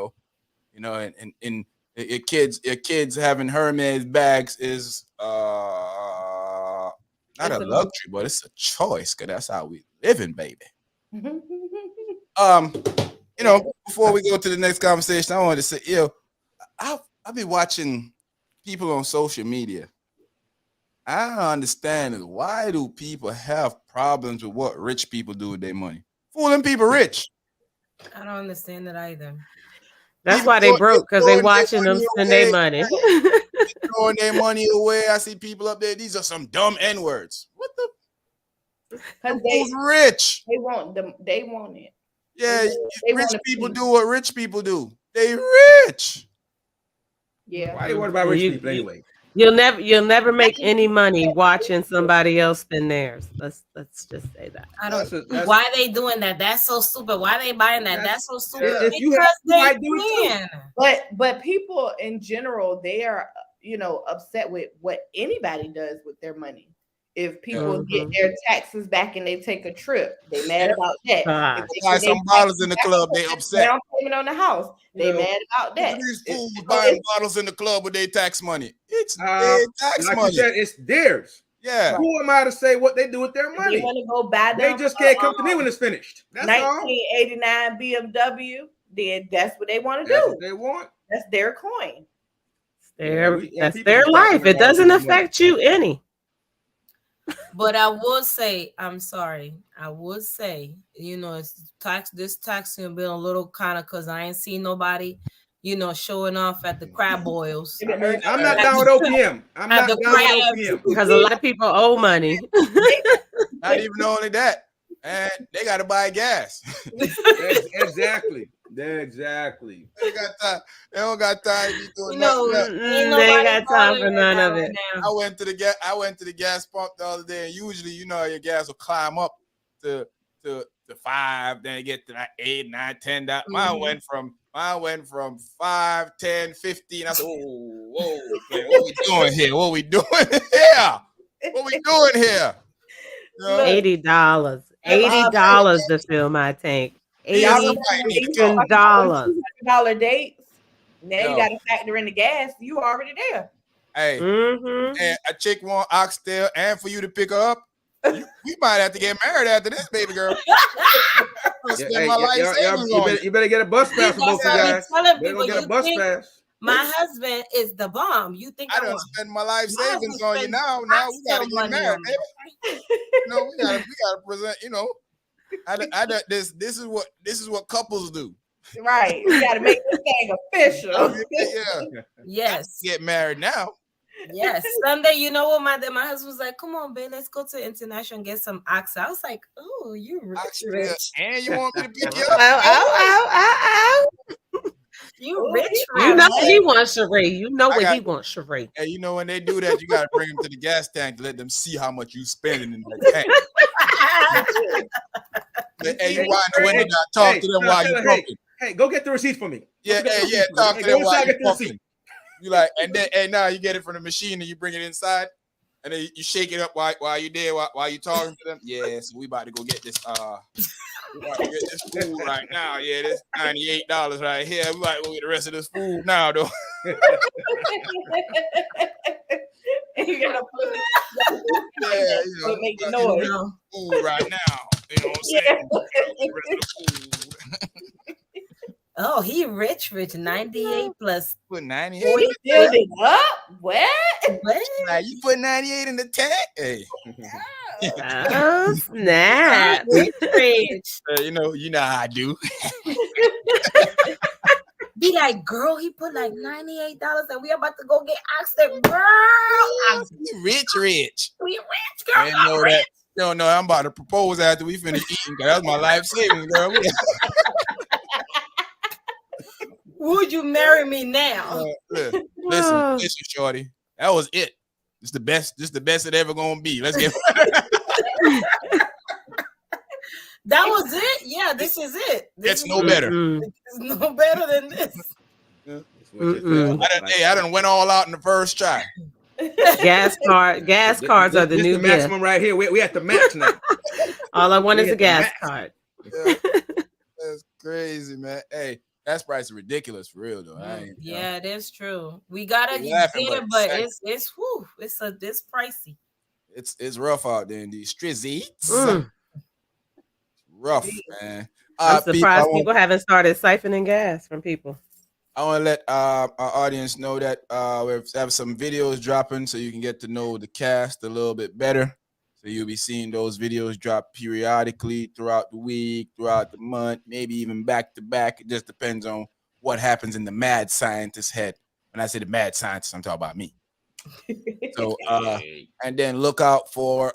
your kids having Hermes bags is not a luxury, but it's a choice because that's how we living, baby. Before we go to the next conversation, I wanted to say, I've been watching people on social media. I don't understand why do people have problems with what rich people do with their money? Fooling people rich. I don't understand it either. That's why they broke, because they watching them spend their money. Throwing their money away. I see people up there. These are some dumb N-words. What the? Because who's rich? They want them. They want it. Yeah, rich people do what rich people do. They rich. Yeah. Why you worried about rich people anyway? You'll never make any money watching somebody else spend theirs. Let's just say that. I don't. Why are they doing that? That's so stupid. Why are they buying that? That's so stupid. But people in general, they are upset with what anybody does with their money. If people get their taxes back and they take a trip, they mad about that. If they buy some bottles in the club, they upset. Down payment on the house, they mad about that. These fools buying bottles in the club with their tax money. It's their tax like money. You said, it's theirs. Yeah. Who am I to say what they do with their money? They want to go buy them. They just can't come to me when it's finished. That's 1989 BMW. Then that's what they want to do. What they want. That's their coin. That's their life. It doesn't affect you any. But I would say, I'm sorry. I would say, it's this tax been a little kind of because I ain't seen nobody, showing off at the crab boils. I mean, I'm not down with OPM. I'm not down with OPM because a lot of people owe money. Not even only that, and they got to buy gas. Exactly. They got time. They don't got time to be doing they ain't got time for none of it. Right, I went to the gas pump the other day, and usually, your gas will climb up to 5, then get to like 8, 9, 10. Mine went from 5, 10, 15. I said, whoa, man, what we doing here? What we doing here? $80. $80 to fill my tank. $80 dates. Now you got to factor in the gas. You already there. Hey, and a chick want oxtail, and for you to pick her up, we might have to get married after this, baby girl. You better get a bus pass for both of you guys. People, get a bus pass. My husband is the bomb. You think I don't spend my life savings on you now? Now we gotta get married, baby. We gotta present. This is what couples do. Right. You gotta make this thing official. Yes. Get married now. Yes. Sunday, you know what? My husband was like, "Come on, babe, let's go to International and get some oxtail." I was like, "Oh, you rich. And you want me to pick you up? You rich. You know what he wants, Sheree. You know what he wants, Sheree. Hey, when they do that, you got to bring them to the gas tank to let them see how much you spending in that tank. Hey, you wind the window down, talk to them while you're pumping. Hey, go get the receipt for me. Talk to them while you're pumping. You like, and then now you get it from the machine and you bring it inside, and then you shake it up while you're there, while you talking to them. Yeah, so we about to go get this. We about to get this food right now. Yeah, this $98 right here. We about to go get the rest of this food now, though. You're gonna make the noise. Food right now. You know what I'm saying? Oh, he rich. 98 plus. Put 98. We filled it up. What? Now you put 98 in the tank. Hey. Oh, snap. Rich. You know how I do. Be like, girl, he put like $98 and we about to go get oxtail. Girl, rich. We rich, girl. I know that. No, I'm about to propose after we finish eating. That's my life savings, girl. Would you marry me now? Listen, shorty. That was it. It's the best. This the best it ever gonna be. Let's get. That was it. Yeah, this is it. It's no better. It's no better than this. I done went all out in the first try. Gas cards are the new maximum right here. We at the max now. All I want is a gas card. Yeah. That's crazy, man. Hey, gas price is ridiculous for real though. Yeah, that's true. We gotta get it, but it's pricey. It's rough out there in these streets. Rough, man. I'm surprised people haven't started siphoning gas from people. I want to let our audience know that we have some videos dropping so you can get to know the cast a little bit better. So you'll be seeing those videos drop periodically throughout the week, throughout the month, maybe even back to back. It just depends on what happens in the mad scientist's head. When I say the mad scientist, I'm talking about me. So and then look out for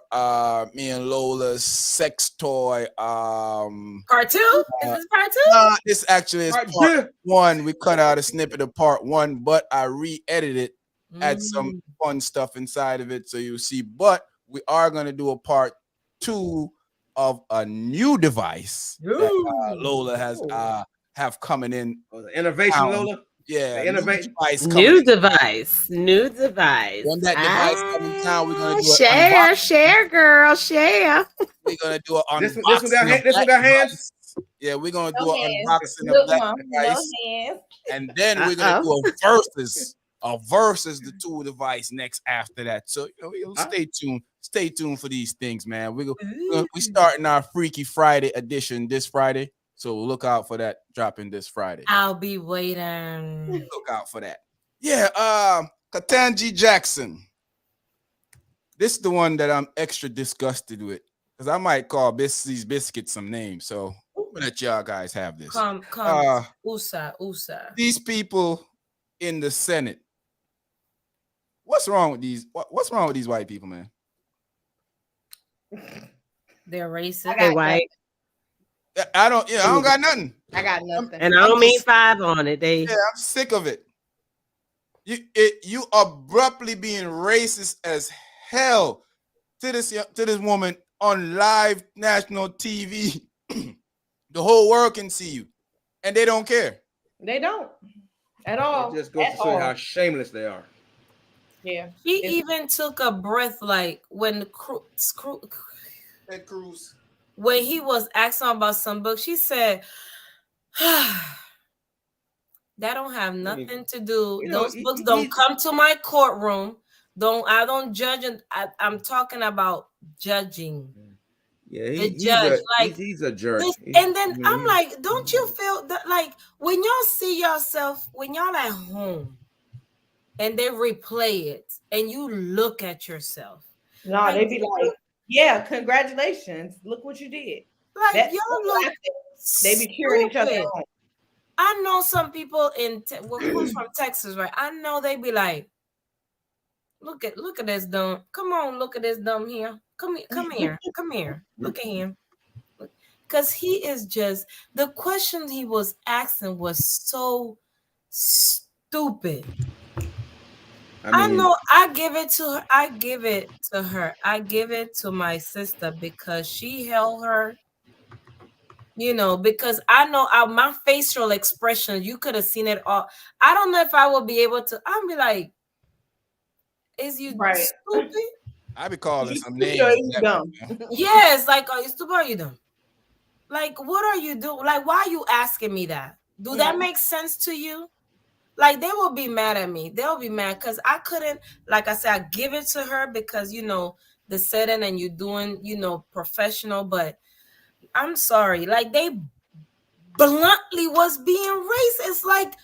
me and Lola's sex toy cartoon. Is this part 2? This actually is part 1. We cut out a snippet of part 1, but I re-edited it, add some fun stuff inside of it, so you'll see. But we are going to do a part 2 of a new device that Lola has have coming in. Innovation, Lola. Yeah, new device. When that device comes in town, we're gonna do share, girl, share. We're gonna do an unboxing. This one got hands. Yeah, we're gonna do an unboxing of that device, and then we're gonna do a versus the 2 device next after that. So stay tuned. Stay tuned for these things, man. We starting our Freaky Friday edition this Friday. So look out for that dropping this Friday. I'll be waiting. Look out for that. Yeah, Ketanji Jackson. This is the one that I'm extra disgusted with because I might call these biscuits some names. So I'm gonna let y'all guys have this. Come, USA. These people in the Senate. What's wrong with these? What's wrong with these white people, man? They're racist. They white. I don't got nothing. I got nothing. And I don't mean 5 on it. I'm sick of it. You abruptly being racist as hell to this woman on live national TV. The whole world can see you, and they don't care. They don't at all. It just goes to show how shameless they are. Yeah. He even took a breath like when Cruz. When he was asking about some book, she said, that don't have nothing to do. Those books don't come to my courtroom. I don't judge. I'm talking about judging. Yeah, he's a jerk. And then I'm like, don't you feel that like when y'all see yourself, when y'all at home and they replay it and you look at yourself. No, like, they be like, yeah, congratulations. Look what you did. Like y'all look they be cheering each other on. I know some people who's from Texas, right? I know they be like, look at this dumb. Come on, look at this dumb here. Come here. Look at him. Because he is just, the questions he was asking was so stupid. I know I give it to her. I give it to my sister because she held her, because I know my facial expression, you could have seen it all. I don't know if I will be able to. I'll be like, is you stupid? I be calling some names. Dumb. Yes, like, are you stupid or are you dumb? Like, what are you doing? Like, why are you asking me that? Do that make sense to you? Like, they will be mad at me. They'll be mad because I couldn't, like I said, I give it to her because, the setting and you doing, professional. But I'm sorry. Like, they bluntly was being racist. Like,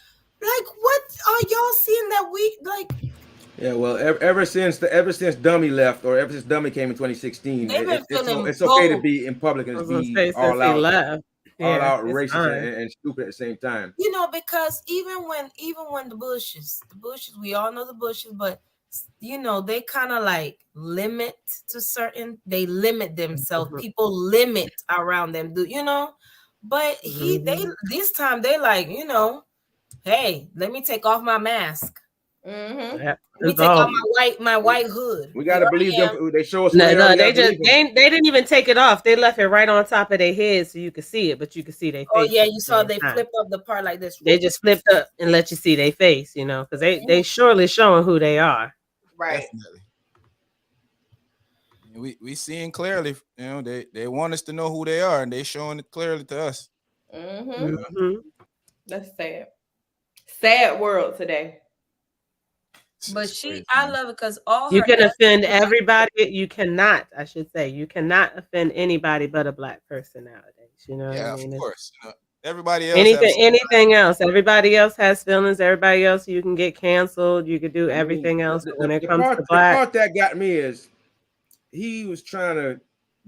what are y'all seeing that we, like... Yeah, well, ever since Dummy left, or ever since Dummy came in 2016, it's okay to be in public and be all out racist and stupid at the same time. Because even when the Bushes, we all know the Bushes, but they kind of like limit themselves. People limit around them, But this time they like, hey, let me take off my mask. Mm-hmm. Let me take off my white hood. We gotta believe them. They show us. No, they didn't even take it off. They left it right on top of their head so you could see it, but you could see their face. Oh yeah, you saw they flipped up the part like this. They just flipped up and let you see their face, because they surely showing who they are. Right. Definitely. We seeing clearly. They want us to know who they are, and they showing it clearly to us. Mm-hmm. Mm-hmm. That's sad. Sad world today. But I love it because you can offend everybody. You cannot, I should say, you cannot offend anybody but a Black person nowadays. What I mean? Of course. Everybody else. Anything else. Everybody else has feelings. Everybody else, you can get canceled. You could do everything else. But when it comes to Black, the part that got me is he was trying to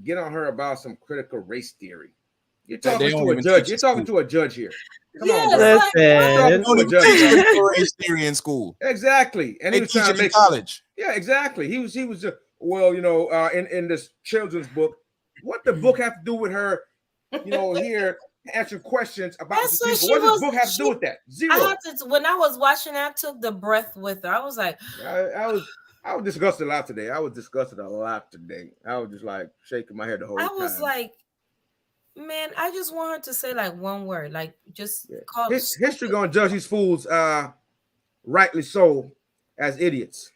get on her about some critical race theory. You're talking to a judge. You're talking to a judge here. Come on, bro. Race theory in school. Exactly, and they he was trying to make college. Yeah, exactly. He was just in this children's book. What the book have to do with her? Here answering questions about the people. What does the book have to do with that? Zero. When I was watching, I took the breath with her. I was like, I was disgusted a lot today. I was just like shaking my head the whole time. I was like, man, I just want her to say like one word, like just call history gonna judge these fools, rightly so, as idiots.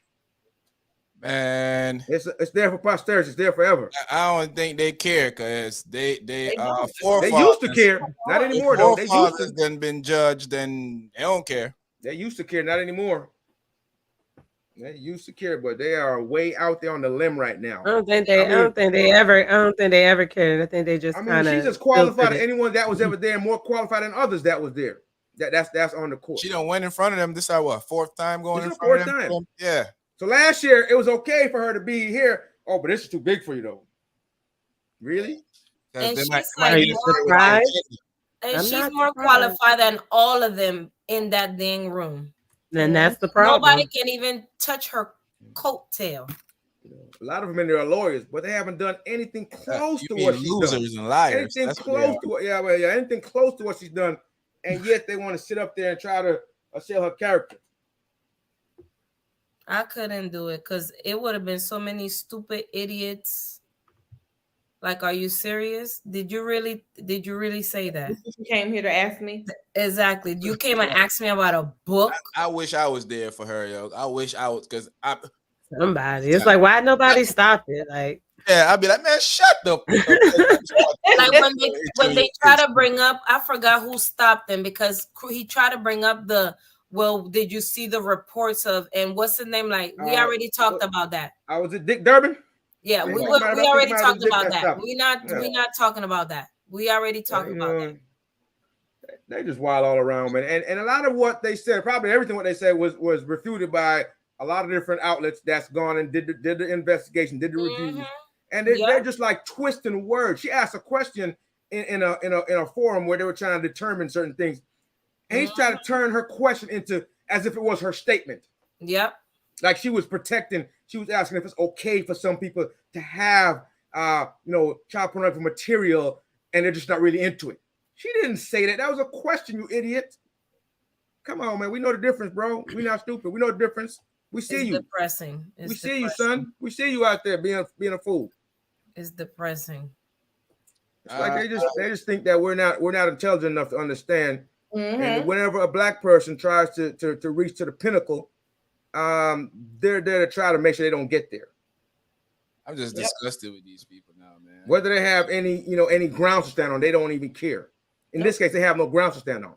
Man, it's there for posterity. It's there forever. I don't think they care because they used to care, not anymore though. They used to then been judged, and they don't care. They used to care, not anymore. They used to care, but they are way out there on the limb right now. I don't think they ever cared. I think they just she's as qualified as anyone that was ever there, more qualified than others that was there. That's on the court. She done went in front of them. This is what, 4th time going in front of them? Time. Yeah. So last year, it was okay for her to be here. Oh, but this is too big for you, though. Really? And she's are you surprised? And she's more qualified than all of them in that dang room. Then that's the problem. Nobody can even touch her coattail. A lot of them in there are lawyers, but they haven't done anything close to what she's done. Losers and liars. Anything close to what? Anything close to what she's done, and yet they want to sit up there and try to sell her character. I couldn't do it because it would have been so many stupid idiots. Like, are you serious? Did you really say that? You came here to ask me? Exactly. You came and asked me about a book. I wish I was there for her, yo. I wish I was, because somebody. It's like, why nobody stopped it? Like, yeah, I'd be like, man, shut the. Like when they try to bring up, I forgot who stopped them because he tried to bring up did you see the reports of, and what's his name? Like, we already talked about that. Was it Dick Durbin? Yeah, we already talked about that. We're not talking about that. We already talked about that. They just wild all around, man. And a lot of what they said, probably everything what they said was refuted by a lot of different outlets that's gone and did the investigation, did the reviews, and they're just like twisting words. She asked a question in a forum where they were trying to determine certain things, and he's trying to turn her question into as if it was her statement. Yep. Like she was protecting. She was asking if it's okay for some people to have child pornography material, and they're just not really into it. She didn't say that. That was a question, you idiot. Come on, man. We know the difference, bro. We're not stupid. We know the difference. We see you. Depressing. We see you, son. We see you out there being a fool. It's depressing. It's like they just think that we're not intelligent enough to understand. And whenever a black person tries to reach to the pinnacle, they're there to try to make sure they don't get there. I'm just disgusted with these people now, man. Whether they have any grounds to stand on, they don't even care. In this case, they have no grounds to stand on.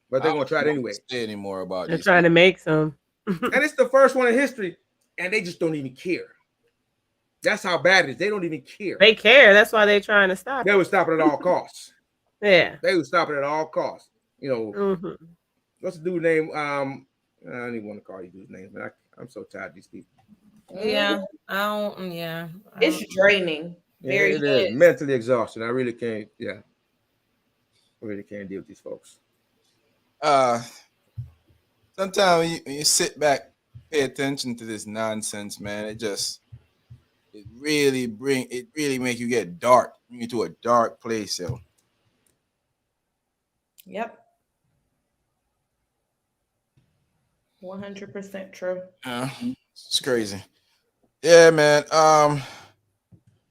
But they're gonna try it anyway. Say anymore about they're trying to make some. And it's the first one in history, and they just don't even care. That's how bad it is. They don't even care. They care. That's why they're trying to stop. They would stop it at all costs. Yeah. They would stop it at all costs. What's the dude's name? I don't even want to call you dude's name, but I'm so tired of these people. Yeah, I don't. Yeah, it's draining. Very it is mentally exhausting. I really can't. Yeah, I really can't deal with these folks. Sometimes when you sit back, pay attention to this nonsense, man. It really make you get dark. Bring you to a dark place, yo. Yep. 100% true. It's crazy. Yeah, man.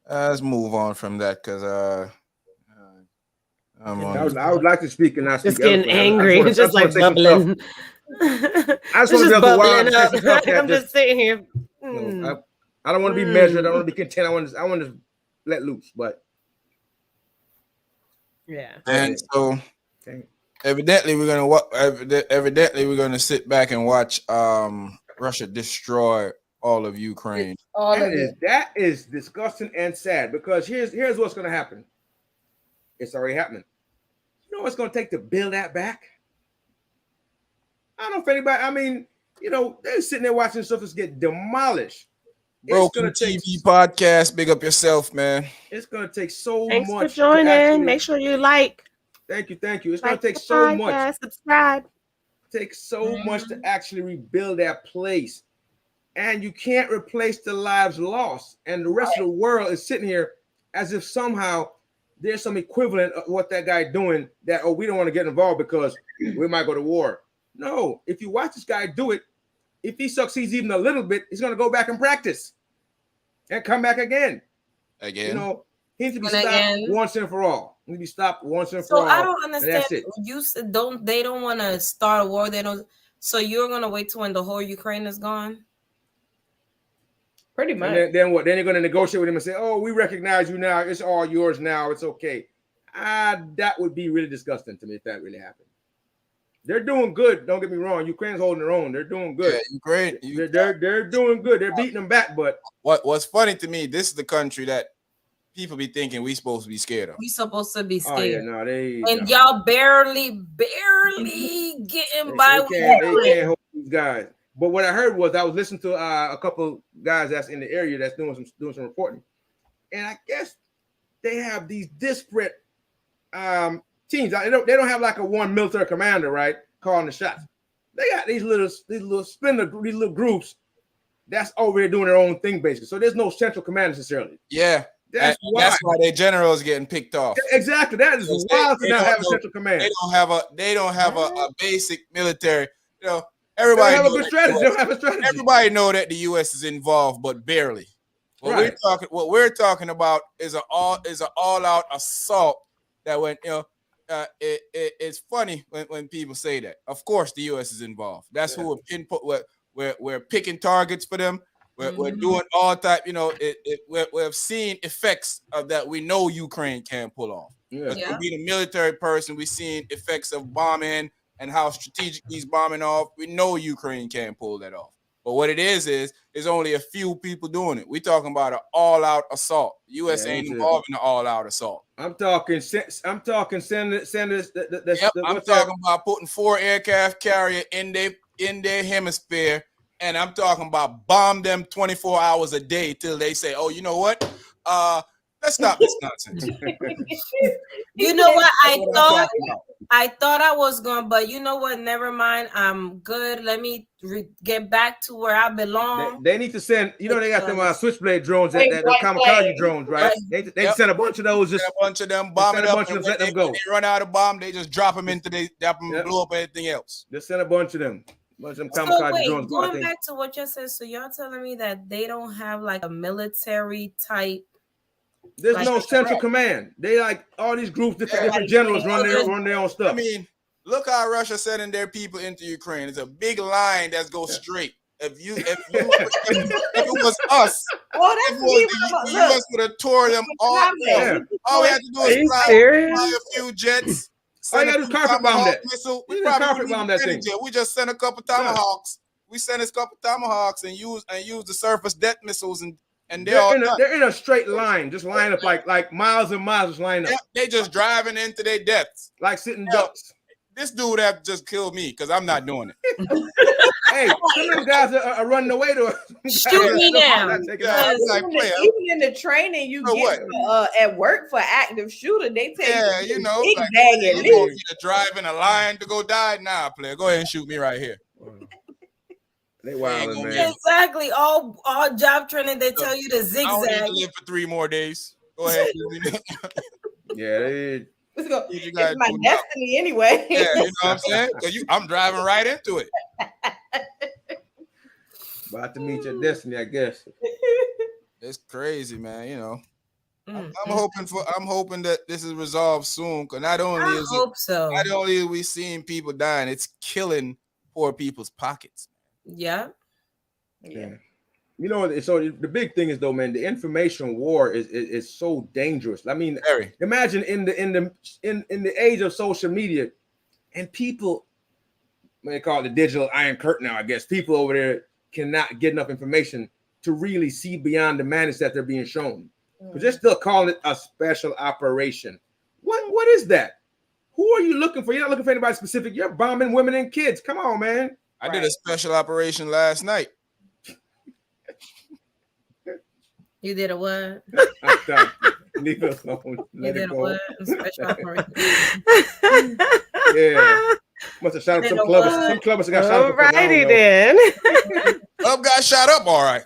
Let's move on from that because I would like to speak and not speak. Just getting angry. It's just like bubbling. I just want to be able to wild up. I'm just sitting here. I don't want to be measured. I don't want to be content. I want to let loose. But yeah. And so evidently we're gonna sit back and watch Russia destroy all of Ukraine. That is disgusting and sad because here's what's going to happen. It's already happening. You know what's going to take to build that back? I don't know if anybody. I mean, they're sitting there watching stuff that's get demolished. Broken TV podcast. Big up yourself, man. It's going to take so much. Thanks for joining. Make sure you like. Thank you. It's going to take so much. Subscribe. Takes so much to actually rebuild that place. And you can't replace the lives lost. And the rest of the world is sitting here as if somehow there's some equivalent of what that guy doing that, we don't want to get involved because we might go to war. No, if you watch this guy do it, if he succeeds even a little bit, he's going to go back and practice and come back again. Again. He needs to be stopped once and for all. He needs to be stopped once and for all. So I don't understand. You said they don't want to start a war. They don't. So you're going to wait till when the whole Ukraine is gone? Pretty much. And then what? Then you're going to negotiate with him and say, we recognize you now. It's all yours now. It's okay. That would be really disgusting to me if that really happened. They're doing good. Don't get me wrong. Ukraine's holding their own. They're doing good. Yeah, Ukraine. They're doing good. They're beating them back. But what's funny to me, this is the country that people be thinking we supposed to be scared of. We supposed to be scared. Oh, yeah, y'all barely getting by. They can't hold these guys. But what I heard was I was listening to a couple guys that's in the area that's doing some reporting, and I guess they have these disparate teams. They don't have like a one military commander, right, calling the shots. They got these little groups that's over here doing their own thing basically. So there's no central command necessarily. Yeah. That's why their generals getting picked off. Exactly. That is wild to not have a central command. They don't have a basic military. You know, everybody don't have a strategy. They don't have a strategy. Everybody know that the U.S. is involved, but barely. What we're talking about is an all-out assault that went. You know, it's funny when people say that. Of course, the U.S. is involved. That's who we're picking targets for them. We're doing all type, you know. We've seen effects of that. We know Ukraine can pull off. Yeah. Being a military person, we've seen effects of bombing and how strategic he's bombing off. We know Ukraine can pull that off. But what it is only a few people doing it. We're talking about an all-out assault. The U.S. ain't involved in an all-out assault. I'm talking send. I'm talking about putting 4 aircraft carrier in their hemisphere. And I'm talking about bomb them 24 hours a day till they say, oh, you know what? Let's stop this nonsense. You know what? I thought I was going, but you know what? Never mind. I'm good. Let me get back to where I belong. They need to send, you know, they got them switchblade drones, that kamikaze drones, right? They send a bunch of those. Just a bunch of them, bomb it up, and let them go. When they run out of bomb, they just drop them into blow up anything else. Just send a bunch of them. So wait, going back to what you said, so y'all telling me that they don't have like a military type? There's no central command. They like all these groups, different generals run their own stuff. I mean, look how Russia sending their people into Ukraine. It's a big line that goes straight. If it was us, the U.S. would have tore them all. All we had to do is fly a few jets. All you got to do is carpet bomb that. We carpet bomb that thing. We just sent a couple tomahawks. We sent a couple tomahawks and use the surface death missiles and they're in a straight line, just line up like miles and miles, just line up. They just driving into their deaths like sitting ducks. This dude have just killed me because I'm not doing it. Hey, some of them guys are running away to shoot me now. Even in the training you get at work for active shooter, they take you know, you're driving a line to go die. Nah, player, go ahead and shoot me right here. They wild, man. Exactly. All job training, they tell you to zigzag. I don't need to live for 3 more days. Go ahead. It's my destiny anyway. Yeah, you know what I'm saying? I'm driving right into it. About to meet your destiny, I guess. It's crazy, man. You know, I'm hoping that this is resolved soon. Because not only are we seeing people dying, it's killing poor people's pockets. Yeah. You know, so the big thing is though, man, the information war is so dangerous. I mean, imagine in the age of social media, and people, they call it the digital Iron Curtain now, I guess. People over there cannot get enough information to really see beyond the madness that they're being shown. Because they're still calling it a special operation. What is that? Who are you looking for? You're not looking for anybody specific. You're bombing women and kids. Come on, man. I did a special operation last night. You did a what? Leave it alone. You did a what? Special operation. Yeah. Must have shot up some clubbers. Some clubbers got shot up. Alrighty then. Club got shot up, all right.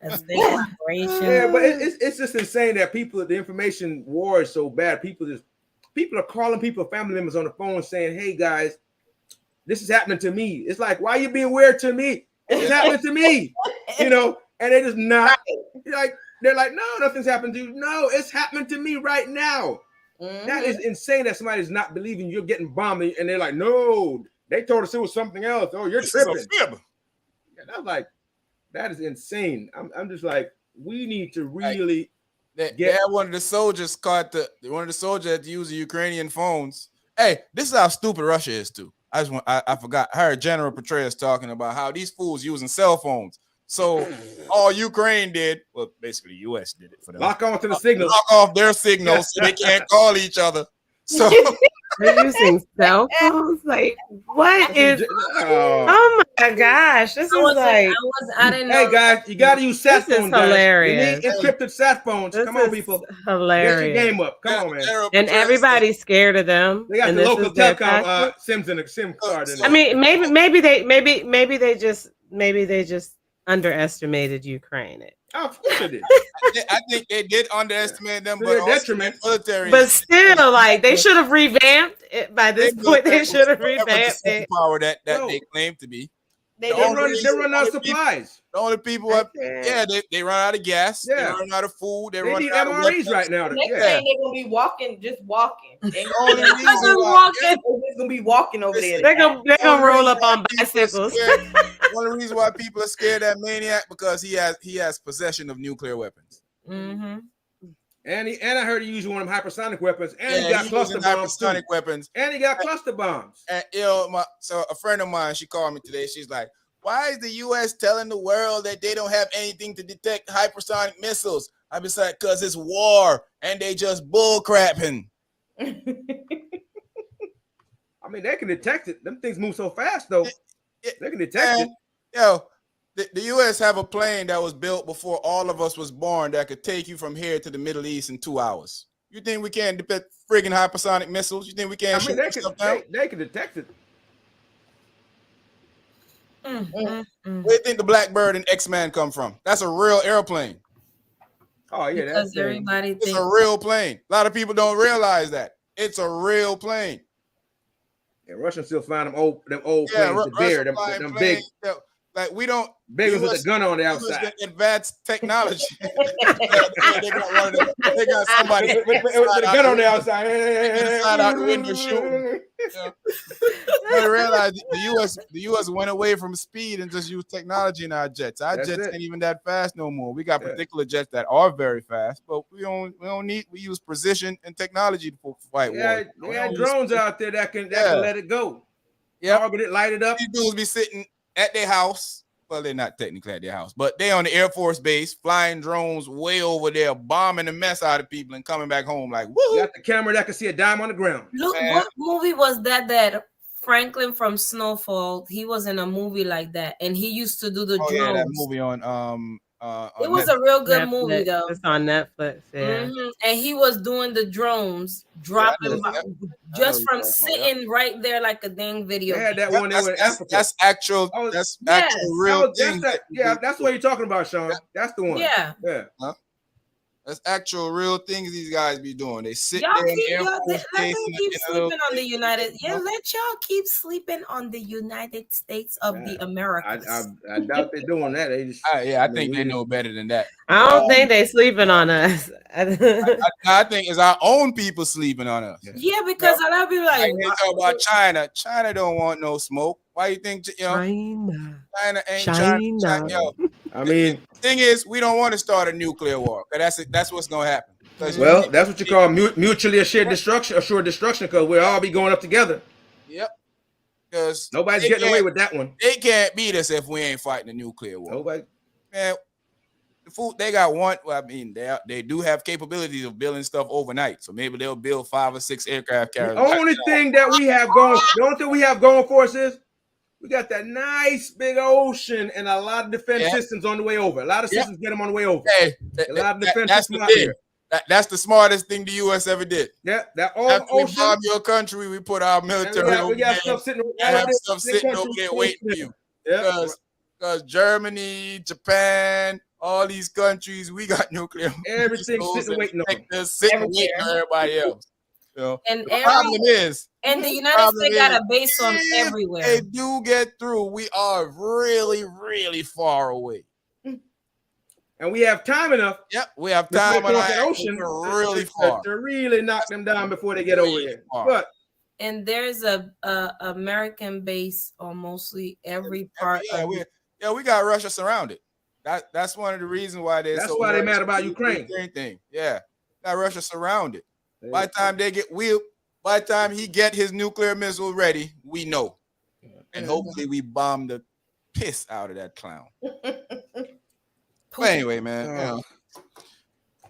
That's big operation. Yeah, but it's just insane that the information war is so bad. People are calling family members on the phone saying, "Hey guys, this is happening to me." It's like, why are you being weird to me? It's happening to me, you know, and they just not they're like, no, nothing's happened to you. No, it's happening to me right now. That is insane that somebody's not believing you're getting bombed, and they're like, no, they told us it was something else. Oh, you're tripping. Yeah, that's like, that is insane. I'm just like, we need to really one of the soldiers had to use the Ukrainian phones. Hey, this is how stupid Russia is too. I forgot. I heard General Petraeus talking about how these fools using cell phones. So all Ukraine did, well, basically the U.S. did it for them. Lock on to the signal. Lock off their signals so they can't call each other. So They're using cell phones. Like, what is? Oh my gosh, this is like. I didn't know. Hey guys, you got to use sat This is phones, guys. hilarious. You need encrypted sat phones. This Come on, is people. hilarious. Get your game up. Come on, man. And everybody's scared of them. They got and the this local is their telecom tactic. SIMs in the SIM card. In I mean, maybe they just underestimated Ukraine. Oh, of course they did. I think they did underestimate them, To but their also detriment. military. But still, like they should have revamped it by this point. They should have revamped it. Power that they claim to be. They run out of supplies. The only people they run out of gas. Yeah. They run out of food. They need out MREs of right now. Next thing they're gonna be walking. They're walking. gonna be walking over there. They're gonna roll up on bicycles. One of the reasons why people are scared of that maniac because he has possession of nuclear weapons. Mm-hmm. And I heard he used one of them hypersonic weapons, and he got cluster bombs. Hypersonic weapons, and he got cluster bombs. And so a friend of mine, she called me today. She's like, "Why is the U.S. telling the world that they don't have anything to detect hypersonic missiles?" I was like, "Cause it's war, and they just bull crapping." I mean, they can detect it. Them things move so fast, though. They can detect it. Yo, the U.S. have a plane that was built before all of us was born that could take you from here to the Middle East in 2 hours. You think we can't detect friggin' hypersonic missiles? You think we can't shoot stuff down? They can detect it. Where do you think the Blackbird and X-Man come from? That's a real airplane. Oh, yeah. Because everybody thinks it's a real plane. A lot of people don't realize that. It's a real plane. Yeah, Russians still find them old planes, the bear, them big. Like we don't big ones with a gun on the outside. Advanced technology. they got somebody with a gun on the outside. Inside out the window shooting. I realized the US went away from speed and just used technology in our jets. Our jets ain't even that fast no more. We got particular jets that are very fast, but we use precision and technology to fight war. We had drones out there that can let it go. Target it, light it up. These dudes be sitting at their house. Well, they're not technically at their house, but they on the Air Force base, flying drones way over there, bombing the mess out of people and coming back home like, woo! You got the camera that can see a dime on the ground. Look, what movie was that Franklin from Snowfall, he was in a movie like that, and he used to do the drones. Yeah, that movie on it was a real good Netflix. Movie though. It's on Netflix, yeah. And he was doing the drones, dropping just from sitting right there like a dang video. They had that one there with Africa. That's actual. That's actual real thing. That's what you're talking about, Sean. That's the one. Yeah. Huh? That's actual real things these guys be doing. They sit there in the Air Force base keep sleeping on the United. Let y'all keep sleeping on the United States of the Americas. I doubt they're doing that. They just, I think they know better than that. I don't think they sleeping on us. I think it's our own people sleeping on us. Yeah, because a lot of people like they talk about China. China don't want no smoke. Why you think China ain't China? Yo, I mean, thing is, we don't want to start a nuclear war. That's what's gonna happen. Well, that's what you call mutually assured destruction, because we'll all be going up together. Yep. Because nobody's getting away with that one. They can't beat us if we ain't fighting a nuclear war. Nobody. Man, the food they got one. Well, I mean, they do have capabilities of building stuff overnight. So maybe they'll build 5 or 6 aircraft carriers. The only thing that we have going for us is we got that nice big ocean and a lot of defense systems on the way over. A lot of systems get them on the way over. Hey, a lot of defense systems out there. That's the smartest thing the U.S. ever did. Yeah, that all after ocean. We bomb your country, we put our military over we got stuff sitting over there waiting for you. Yeah, because Germany, Japan, all these countries, we got nuclear. Everything sitting waiting on them. Sitting waiting on everybody else. And the problem is, and the United States got a base on everywhere. They do get through. We are really, really far away. And we have time enough. Yep, we have time on the ocean really far to really knock them down before they get over here. But and there's a American base on mostly every part. We got Russia surrounded. That's one of the reasons why they're that's why they're mad about Ukraine. Thing. Yeah, got Russia surrounded. By the time they get by the time he get his nuclear missile ready, we know, and hopefully we bomb the piss out of that clown. But anyway, man,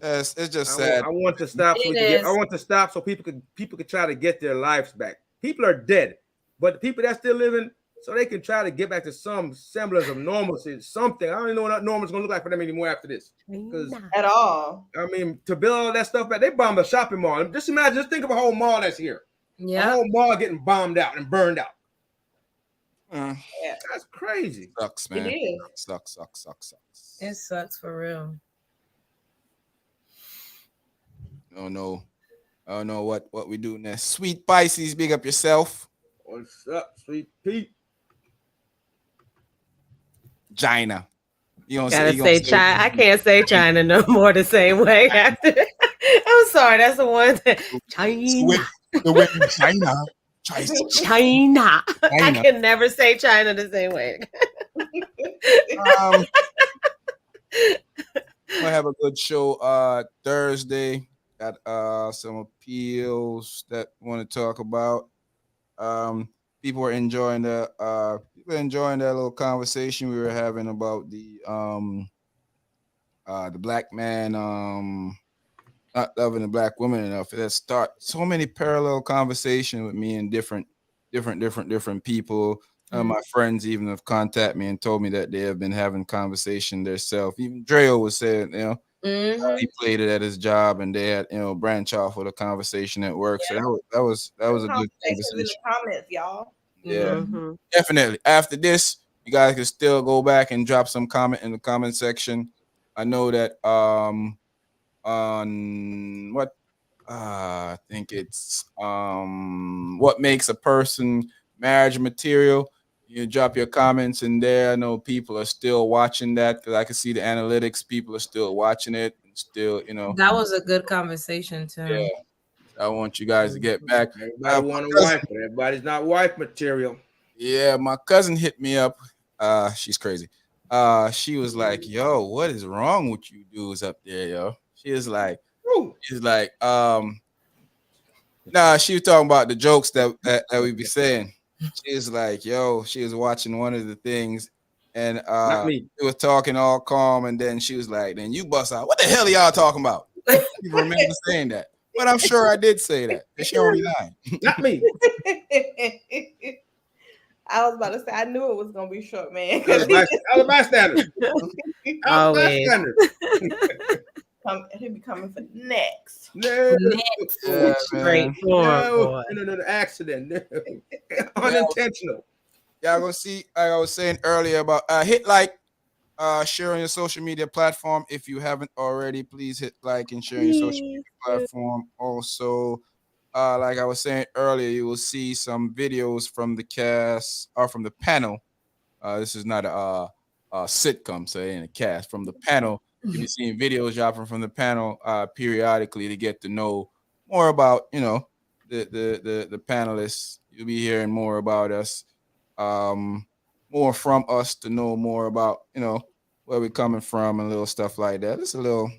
It's just sad. I want to stop so I want to stop so people could try to get their lives back. People are dead, but the people that still living, so they can try to get back to some semblance of normalcy, something. I don't even know what normal's gonna look like for them anymore after this. Because at all. I mean, to build all that stuff back, they bombed a shopping mall. Just imagine, just think of a whole mall that's here. Yeah. A whole mall getting bombed out and burned out. Yeah. That's crazy. Sucks, man. It is. Sucks. It sucks for real. I don't know what we do next. Sweet Pisces, big up yourself. What's up, Sweet Pete? China. You don't gotta say China. I can't say China no more the same way after. I'm sorry, that's the one that China. China. I can never say China the same way. We'll have a good show Thursday. Got some appeals that we want to talk about. People are enjoying that little conversation we were having about the black man not loving the black woman enough. That start so many parallel conversations with me and different people. My friends even have contacted me and told me that they have been having conversation themselves. Even Dreo was saying, he played it at his job and they had, branch off with a conversation at work. Yeah. So that was a good conversation. In the comments, y'all. Yeah, definitely. After this, you guys can still go back and drop some comment in the comment section. I know that on what I think it's what makes a person marriage material. You drop your comments in there. I know people are still watching that because I can see the analytics. People are still watching it and still, That was a good conversation too. Yeah. I want you guys to get back. Everybody want a wife, but everybody's not wife material. Yeah, my cousin hit me up. She's crazy. She was like, "Yo, what is wrong with you dudes up there, yo?" She was like, nah, she was talking about the jokes that we be saying. She was like, "Yo," she was watching one of the things, and she was talking all calm, and then she was like, "Then you bust out. What the hell are y'all talking about?" You remember saying that? But I'm sure I did say that. She only lied. Not me. I was about to say I knew it was gonna be short, man. I was a bystander. He'll be coming for next. No. Straight No, accident. No. Unintentional. Y'all gonna see, like I was saying earlier about hit like, share on your social media platform. If you haven't already, please hit like and share on your social media platform. Also, like I was saying earlier, you will see some videos from the cast or from the panel. This is not a sitcom, so it ain't a cast. From the panel, you'll be seeing videos dropping from the panel periodically to get to know more about, the panelists. You'll be hearing more about us, more from us to know more about, where we're coming from and little stuff like that. It's a little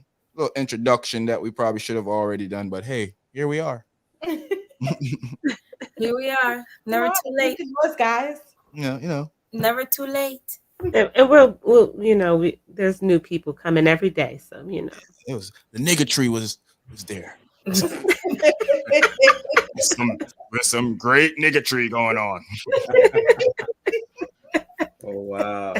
introduction that we probably should have already done, but hey, here we are. Here we are. Never too late. Us guys. Never too late. And we'll there's new people coming every day, so it was the nigga tree was there. With some great nigga tree going on. Oh wow.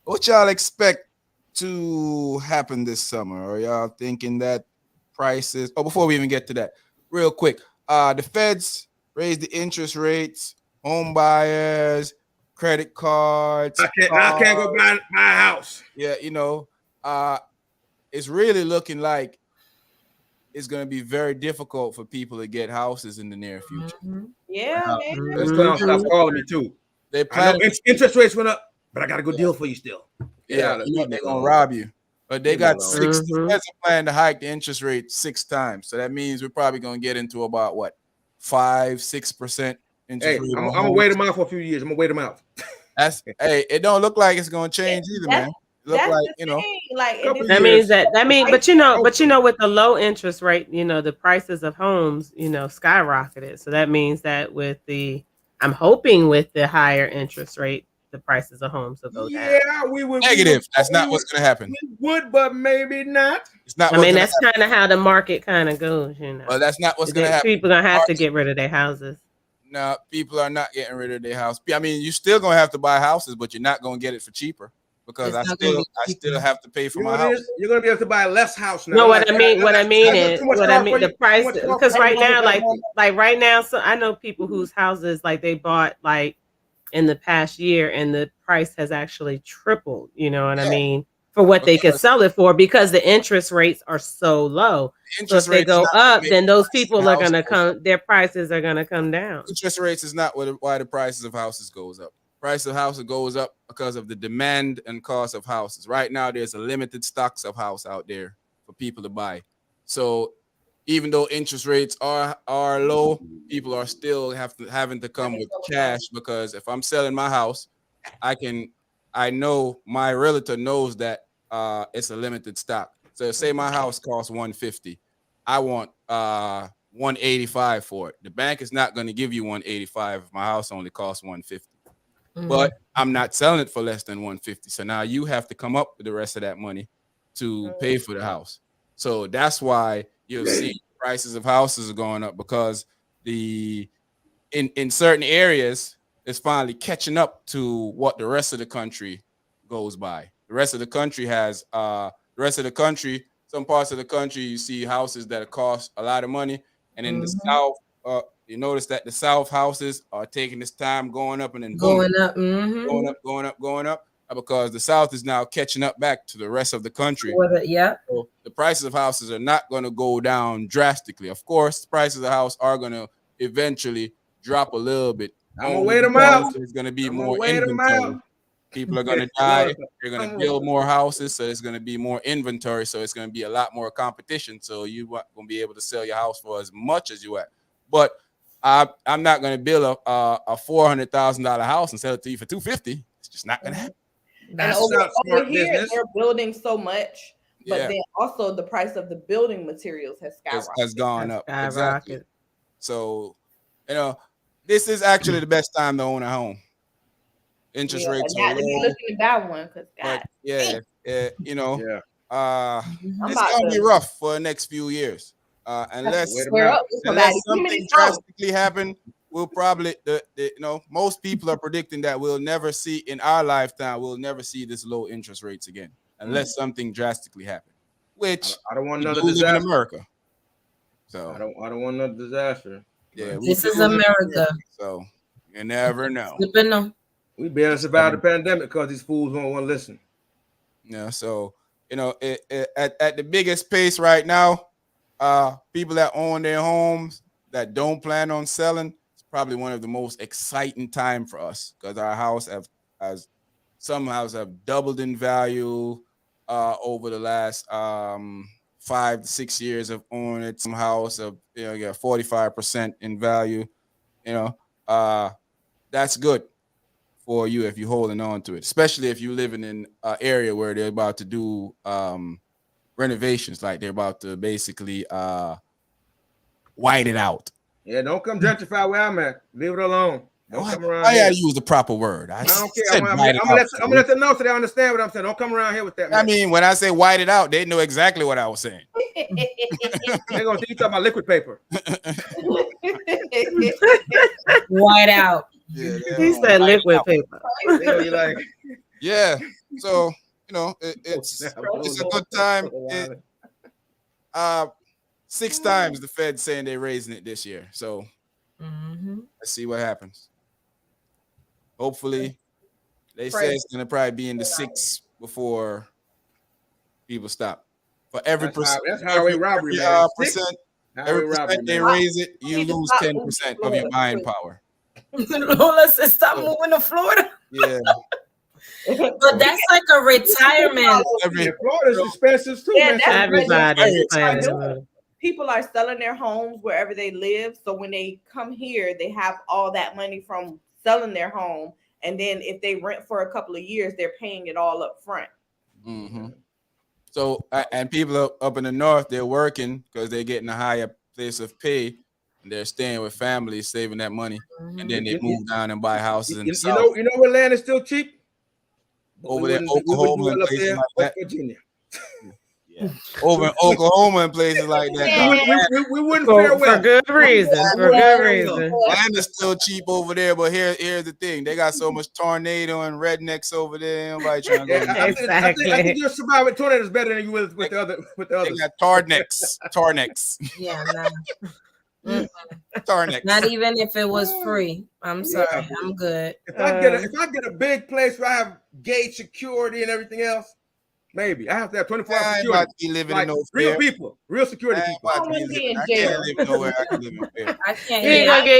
What y'all expect to happen this summer? Are y'all thinking that prices? Oh, before we even get to that, real quick, the feds raised the interest rates, home buyers, credit cards. I can't go buy a house. Yeah, it's really looking like it's going to be very difficult for people to get houses in the near future. Yeah, man. Stop calling me too. They plan interest rates went up, but I got a good deal for you still. Yeah, they're gonna rob you. But they got the plan to hike the interest rate 6 times. So that means we're probably gonna get into about 5-6% interest rate. I'm gonna wait them out for a few years. I'm gonna wait them out. It don't look like it's gonna change either, man. It look like but with the low interest rate, the prices of homes, skyrocketed. So that means that I'm hoping with the higher interest rate, the prices of homes will go down. Yeah, we would. Negative. That's not what's going to happen. We would, but maybe not. It's not. I mean, that's kind of how the market kind of goes, you know. Well, that's not what's going to happen. People gonna have to get rid of their houses. No, people are not getting rid of their house. I mean, you're still gonna have to buy houses, but you're not gonna get it for cheaper because I still have to pay for my house. You're gonna be able to buy less house now. No, what I mean is the price, because right now, like right now, so I know people whose houses like they bought like in the past year, and the price has actually tripled. You know what I mean? For what they could sell it for, because the interest rates are so low. So if they go up, then those people are going to come, their prices are going to come down. Interest rates is not why the prices of houses goes up. Price of houses goes up because of the demand and cost of houses. Right now, there's a limited stocks of house out there for people to buy. So even though interest rates are low, people are still having to come with cash, because if I'm selling my house, I know my realtor knows that it's a limited stock. So say my house costs $150, I want $185 for it. The bank is not going to give you $185 if my house only costs $150. But I'm not selling it for less than $150. So now you have to come up with the rest of that money to pay for the house. So that's why you'll see prices of houses are going up, because in certain areas it's finally catching up to what the rest of the country goes by. The rest of the country has some parts of the country, you see houses that cost a lot of money, and in the South, you notice that the South houses are taking this time going up and then going up, because the South is now catching up back to the rest of the country. So the prices of houses are not going to go down drastically. Of course, the prices of house are going to eventually drop a little bit. I'm gonna wait them out. There's going to be more inventory. People are going to die. They're going to build more houses, so there's going to be more inventory. So it's going to be a lot more competition. So you won't be able to sell your house for as much as you want. But I'm not going to build a $400,000 house and sell it to you for $250. It's just not going to happen. And over here, they're building so much, but then also the price of the building materials has skyrocketed. Has gone up. Exactly. So, this is actually the best time to own a home. Interest rates are low. Looking to buy one, because it's gonna be rough for the next few years. Unless something drastically happen, we'll probably most people are predicting that we'll never see in our lifetime, we'll never see this low interest rates again, unless something drastically happen. Which I don't want another disaster in America. So I don't want another disaster. Yeah, this is America. So you never know. We barely survived the pandemic because these fools don't want to listen. Yeah, so at the biggest pace right now, people that own their homes that don't plan on selling, it's probably one of the most exciting time for us, because our house some houses have doubled in value over the last 5 to 6 years of owning it. Some house of 45% in value. That's good for you if you're holding on to it, especially if you're living in an area where they're about to do renovations, like they're about to basically white it out. Yeah, don't come gentrify where I'm at. Leave it alone. Don't come around. I gotta use the proper word. I don't care. I'm gonna let them know so they understand what I'm saying. Don't come around here with that. Man. I mean, when I say white it out, they know exactly what I was saying. They're gonna think you talking about liquid paper. White out. Yeah, he said liquid paper. Yeah, so it's a good time. 6 times the Fed saying they're raising it this year. So let's see what happens. Hopefully, they say it's gonna probably be in the 6 before people stop. For every percent, that's highway robbery, man. Every percent they raise it, you lose 10% of your buying power. Lola said, "Stop moving to Florida." Yeah. But that's like a retirement. Florida's expensive too. Yeah, man. People are selling their homes wherever they live. So when they come here, they have all that money from selling their home. And then if they rent for a couple of years, they're paying it all up front. So, and people up in the north, they're working because they're getting a higher place of pay. And they're staying with families, saving that money, and then they move down and buy houses in the You South. know what land is still cheap? Over there, Oklahoma and places like that. Virginia. Yeah. Over in Oklahoma and places like that. We wouldn't fare well. For good reason. For good reason. Land is still cheap over there, but here's the thing: they got so much tornado and rednecks over there. Nobody trying to go. I think you'll survive with tornadoes better than you will with the others. They got Tarnecks. Yeah, nah. Tarnecks. Not even if it was free. I'm sorry, I'm good. If I get a big place where I have gate security and everything else, maybe I have to have 24-hour security. About to be living like in no real fear. people, real security people. I can't live nowhere. I can live in fear. I can't.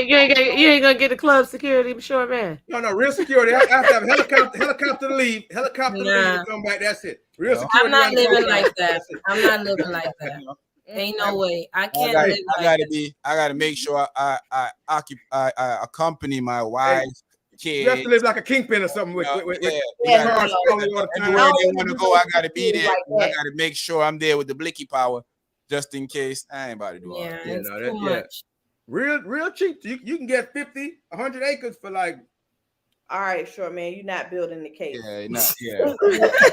You ain't gonna get the club security, short man. No, real security. I have to have a helicopter to leave, and come back. That's it. Real security. I'm not living like that. I'm not living like that. Ain't no way. I can't live like that. I gotta make sure I accompany my wife, kids. You have to live like a kingpin or something with cars everywhere they want to go. I gotta be there. I gotta make sure I'm there with the blicky power, just in case. I ain't about to do all that. It's too much. Real cheap. You can get 50, 100 acres for like. All right, sure, man. You're not building the case.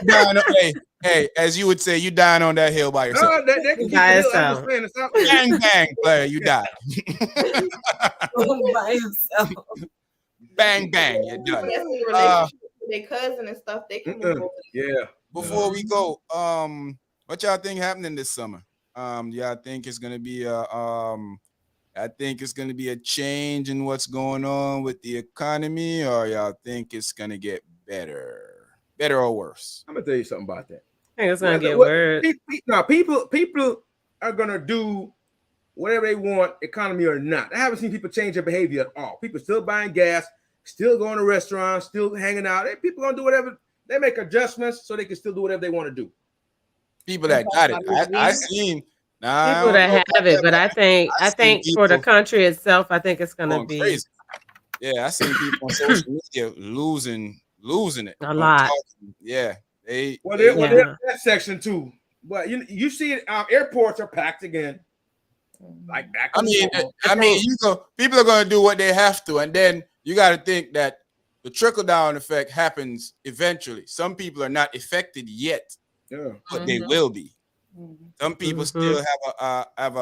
No, hey, as you would say, you dying on that hill by yourself. No, they can by yourself. Bang, bang, player, you died. By yourself. Bang, bang, you're done. Their cousin and stuff, they can move over. Yeah. Before we go, what y'all think happening this summer? Y'all think it's gonna be I think it's going to be a change in what's going on with the economy, or y'all think it's going to get better or worse? I'm going to tell you something about that. I think it's going to get worse. Now, people are going to do whatever they want, economy or not. I haven't seen people change their behavior at all. People still buying gas, still going to restaurants, still hanging out. People going to do whatever. They make adjustments so they can still do whatever they want to do. People that got it. I seen... People that have it, but I think for the country itself, I think it's gonna be crazy. Yeah, I seen people on social media losing it a lot. Yeah, they're that section too. But you see, airports are packed again. Like back. I mean, people are gonna do what they have to, and then you got to think that the trickle down effect happens eventually. Some people are not affected yet, but they will be. Some people still have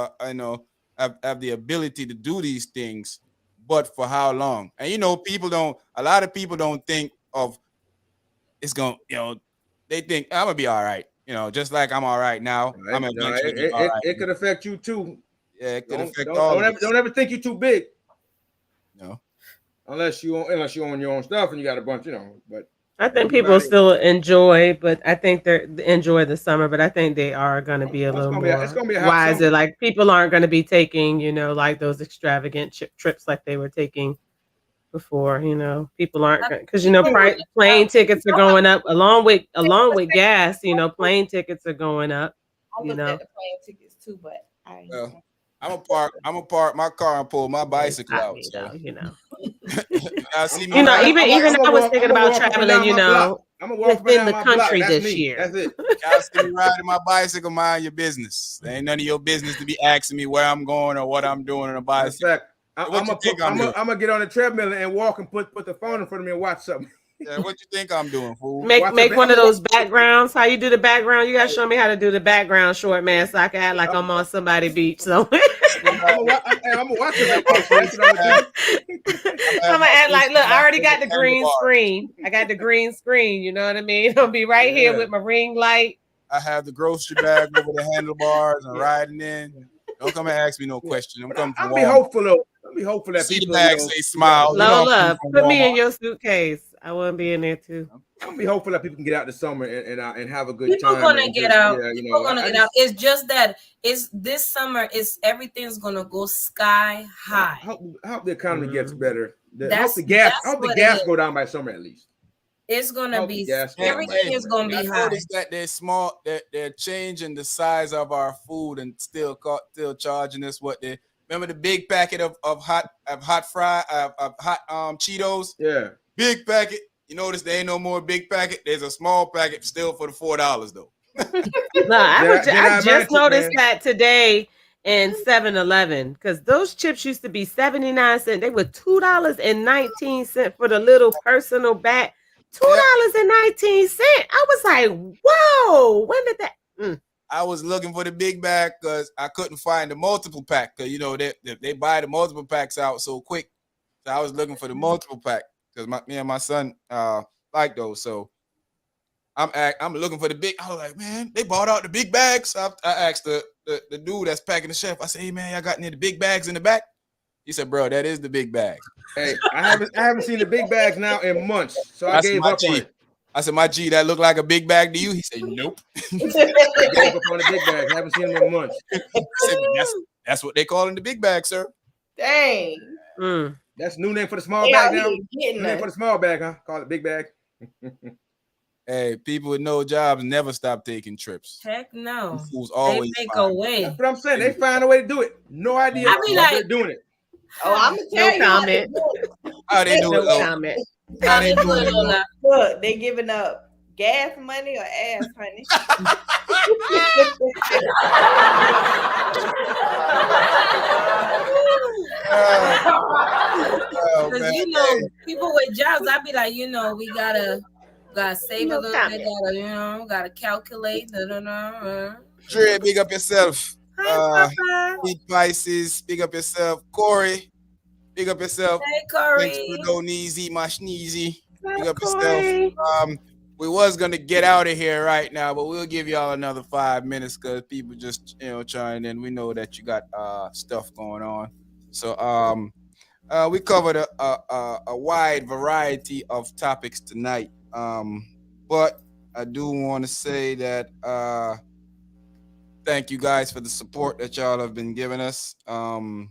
the ability to do these things, but for how long? And a lot of people don't think of it's going. They think I'm gonna be all right. Just like I'm all right now. Right. I'm eventually be all right. It could affect you too. Yeah, it could affect all. Don't ever think you're too big. No, unless you own your own stuff and you got a bunch, But I think people still enjoy, but I think they enjoy the summer. But I think they are going to be a little more wiser. Like people aren't going to be taking, like those extravagant trips like they were taking before. People aren't because plane tickets are going up along with gas. Plane tickets are going up. I looked at the plane tickets too, but I'm gonna park my car and pull my bicycle out. Even I was thinking about traveling, within the country this year. That's it. Y'all see me riding my bicycle, mind your business. There ain't none of your business to be asking me where I'm going or what I'm doing on a bicycle. I'm gonna get on the treadmill and walk and put the phone in front of me and watch something. Yeah, what you think I'm doing, fool? Make one of those backgrounds. How you do the background? You gotta show me how to do the background, short man, so I can act like I'm on somebody's beach. So I'm gonna watch it. I'm gonna act like, look, I already got the green screen. I got the green screen. You know what I mean? I'll be right here with my ring light. I have the grocery bag over the handlebars and riding in. Don't come and ask me no question. I'll be hopeful though. I'll be hopeful that see the bag say smile. Lola, put me in your suitcase. I want to be in there too. I'll be hopeful that people can get out this summer and have a good time. People gonna get out. People gonna get out. It's just that this summer. Everything's gonna go sky high. I hope the economy gets better. I hope the gas go down by summer at least. It's gonna be everything is gonna be high. That they're changing the size of our food and still charging us what they. Remember the big packet of hot Cheetos? Yeah. Big packet. You notice there ain't no more big packet. There's a small packet still for the $4 though. No, I just noticed that today and 7-Eleven, because those chips used to be 79 cents. They were $2.19 for the little personal bag. $2.19. I was like, whoa, when did that? I was looking for the big bag because I couldn't find the multiple pack. Because, you know, they buy the multiple packs out so quick. So I was looking for the multiple pack because me and my son like those. So I'm looking for the big. I was like, man, they bought out the big bags. So I asked the dude that's packing the chef. I said, hey man, I got any of the big bags in the back? He said, bro, that is the big bag. Hey, I haven't seen the big bags now in months, so I gave up on it. I said, my G, that look like a big bag to you? He said, nope. I gave up on the big bags. I haven't seen them in months. I said, that's what they call in the big bag, sir. Dang. That's new name for the small bag now. New name for the small bag, huh? Call it big bag. Hey, people with no jobs never stop taking trips. Heck no. Fools always they make a way. That's what I'm saying. They find a way to do it. No idea how they're doing it. Oh, I'm gonna tell you. Comment. How they do it? No comment. How they do it? Look, they giving up gas money or ass, honey. Because you know, people with jobs, I'd be like, you know, we gotta save a little bit, gotta calculate. Dre, big up yourself. Hi, Eat Pisces, big up yourself. Corey, big up yourself. Hey, Corey. Thanks for no sneezy, my sneezy. Big up yourself. We was gonna get out of here right now, but we'll give y'all another 5 minutes because people just trying in. We know that you got stuff going on. So we covered a wide variety of topics tonight. But I do want to say that thank you guys for the support that y'all have been giving us. You're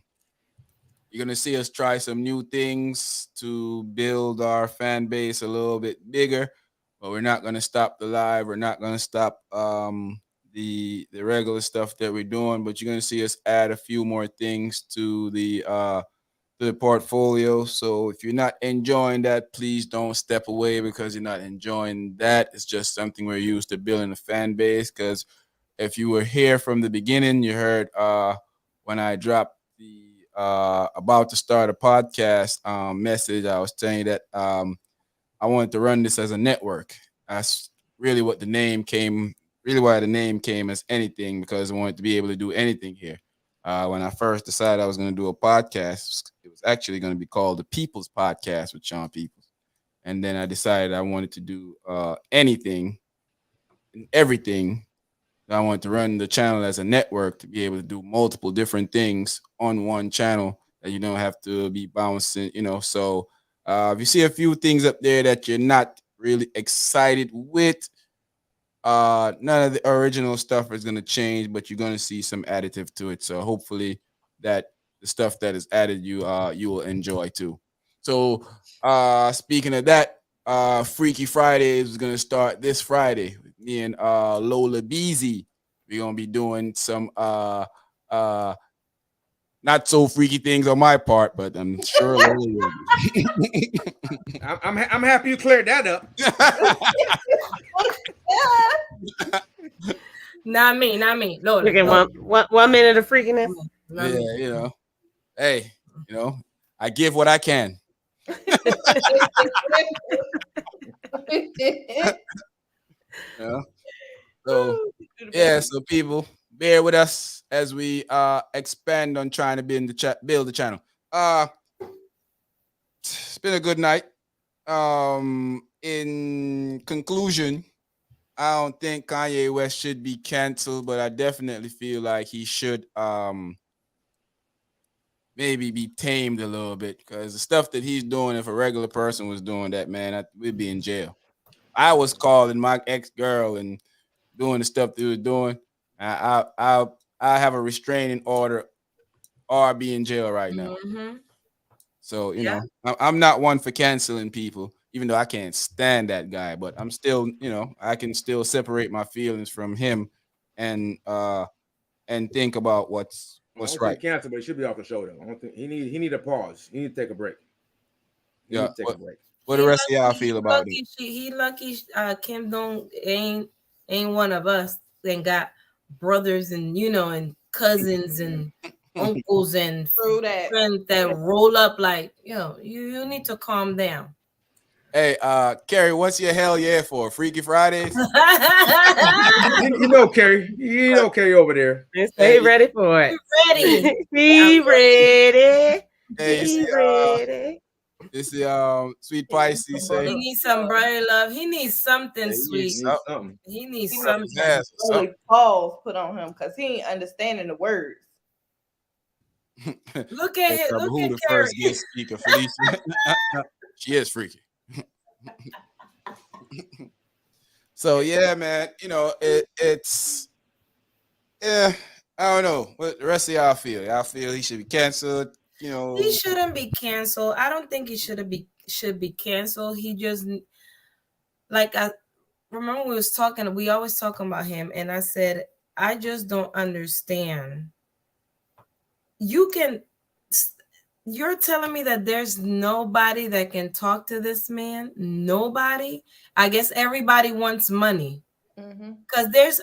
going to see us try some new things to build our fan base a little bit bigger, but we're not going to stop the live. We're not going to stop the regular stuff that we're doing, but you're going to see us add a few more things to the portfolio. So if you're not enjoying that, please don't step away because you're not enjoying that. It's just something we're used to building a fan base. Because if you were here from the beginning, you heard when I dropped the about to start a podcast message, I was saying that I wanted to run this as a network. That's really what the name came, really why the name came as Anything, because I wanted to be able to do anything here. When I first decided I was going to do a podcast, it was actually going to be called the People's Podcast with Sean Peoples. And then I decided I wanted to do anything and everything. I wanted to run the channel as a network to be able to do multiple different things on one channel that you don't have to be bouncing, So if you see a few things up there that you're not really excited with, none of the original stuff is going to change, but you're going to see some additive to it. So hopefully that the stuff that is added you will enjoy too. So speaking of that, Freaky Fridays is going to start this Friday with me and Lola Beezy. We're going to be doing some not so freaky things on my part, but I'm sure Lola will be. I'm happy you cleared that up. Not me. Lola. Okay, 1 minute of freakiness. Yeah, Hey, I give what I can. So people, bear with us as we expand on trying to build the channel. It's been a good night. In conclusion, I don't think Kanye West should be canceled, but I definitely feel like he should maybe be tamed a little bit, because the stuff that he's doing, if a regular person was doing that, man, we'd be in jail. I was calling my ex-girl and doing the stuff that he was doing. I have a restraining order or be in jail right now. Mm-hmm. So, I'm not one for canceling people, even though I can't stand that guy, but I'm still, I can still separate my feelings from him and think about what's right. Cancel, but he should be off the show though. I don't think he need a pause. He need to take a break. A break. What the rest of y'all feel about it? He lucky Kim ain't one of us and got brothers and cousins and uncles and that. friends that roll up like, you need to calm down. Hey, Carrie, what's your hell yeah for? Freaky Fridays? You know, Carrie. You know, Carrie over there. Stay ready for it. Ready. Be ready. Hey, Be ready. This is Sweet Pisces say He needs some brotherly love. He needs something sweet. He needs something. Really pause put on him because he ain't understanding the words. Look at him. Look who at the Carrie. first guest speaker, Felicia? She is freaky. So yeah, man, it's I don't know what the rest of y'all feel. Y'all feel he should be canceled? He shouldn't be canceled. I don't think he should be canceled. He just, like, I remember we always talking about him, and I said, I just don't understand. You're telling me that there's nobody that can talk to this man? Nobody? I guess everybody wants money. Because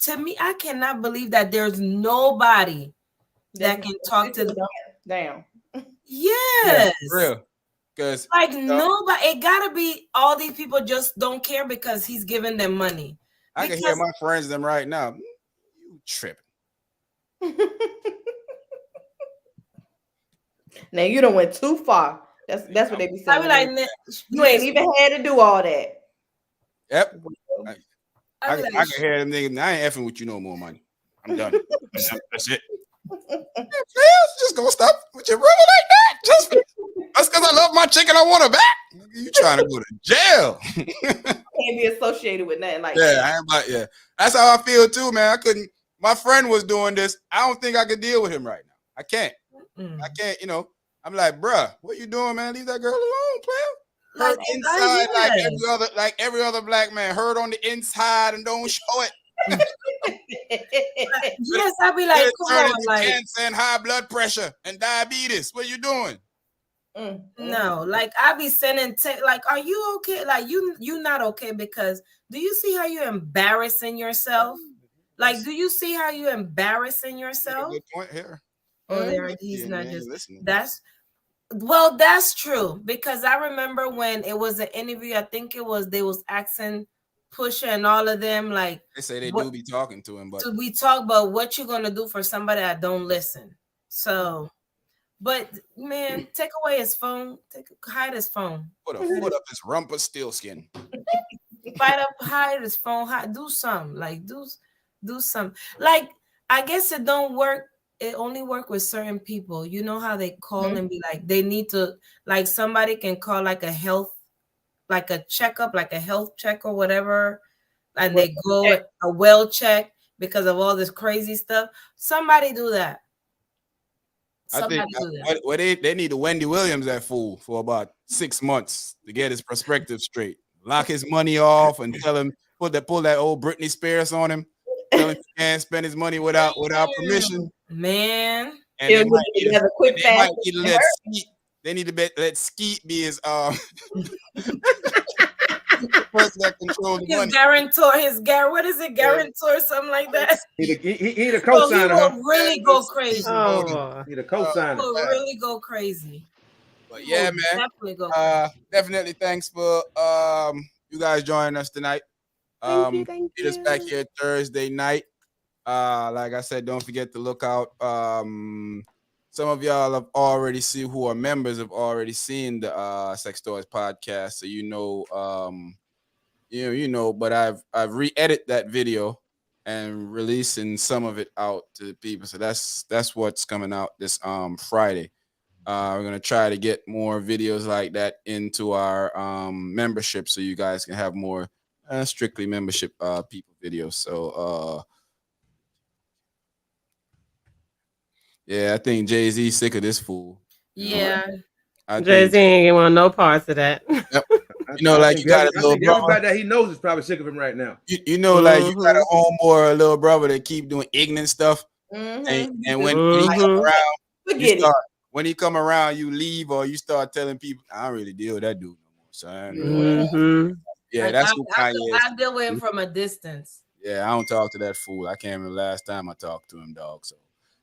to me, I cannot believe that there's nobody that can talk to them. Damn. Yes. Yeah, real. Because nobody, it gotta be all these people just don't care because he's giving them money. I can hear my friends them right now. You tripping. Now you done went too far. That's what they be saying. I be like, you ain't even had to do all that. Yep. I can hear them niggas. I ain't effing with you no more, money. I'm done. That's it. Just gonna stop with your brother like that? Just because I love my chicken, I want her back. You trying to go to jail? Can't be associated with nothing like that. Yeah. That's how I feel too, man. I couldn't. My friend was doing this. I don't think I could deal with him right now. I can't. I can't. I'm like, bruh, what you doing, man? Leave that girl alone, player. Hurt inside, like every other black man. Hurt on the inside and don't show it. Yes, I be like, come on, like cancer and high blood pressure and diabetes. What you doing? No, like I be sending like, are you okay? Like you not okay because do you see how you're embarrassing yourself? Like, do you see how you're embarrassing yourself? Good point here. Oh, he's not just listening. That's true because I remember when it was an interview. I think they was asking Pusha and all of them, like they say they do be talking to him, but we talk about what you're gonna do for somebody that don't listen. So, but man, take away his phone, hide his phone. Put a foot up his rumpa steel skin. Hide his phone, do something. Like do something. Like I guess it don't work. It only work with certain people. You know how they call and be like they need to, like somebody can call like a health, like a checkup, like a health check or whatever, and they go a well check because of all this crazy stuff. Somebody do that. I think they need to Wendy Williams that fool for about 6 months to get his perspective straight. Lock his money off and tell him pull that old Britney Spears on him. Tell him he can't spend his money without permission. Man. And they need to let Skeet be his person that controls the money. What is it? Guarantor, something like that. He the co-signer. He will really go crazy. He the co-signer. He will really go crazy. But yeah, man. Definitely thanks for you guys joining us tonight. Thank you. Meet us back here Thursday night. Like I said, don't forget to look out. Some of y'all have already seen who are members have already seen the Sex Toys podcast, so but I've re-edited that video and releasing some of it out to the people. So that's what's coming out this Friday. We're gonna try to get more videos like that into our membership, so you guys can have more strictly membership people videos. So yeah, I think Jay-Z sick of this fool. Yeah. Jay-Z ain't want no parts of that. Yep. You got a little brother. Everybody that he knows is probably sick of him right now. You got a homeboy or a little brother that keep doing ignorant stuff. And when he come around, when he come around, you leave or you start telling people, I don't really deal with that dude no more. So yeah, that's who Kanye is. I deal with him from a distance. Yeah, I don't talk to that fool. I can't remember the last time I talked to him, dog. So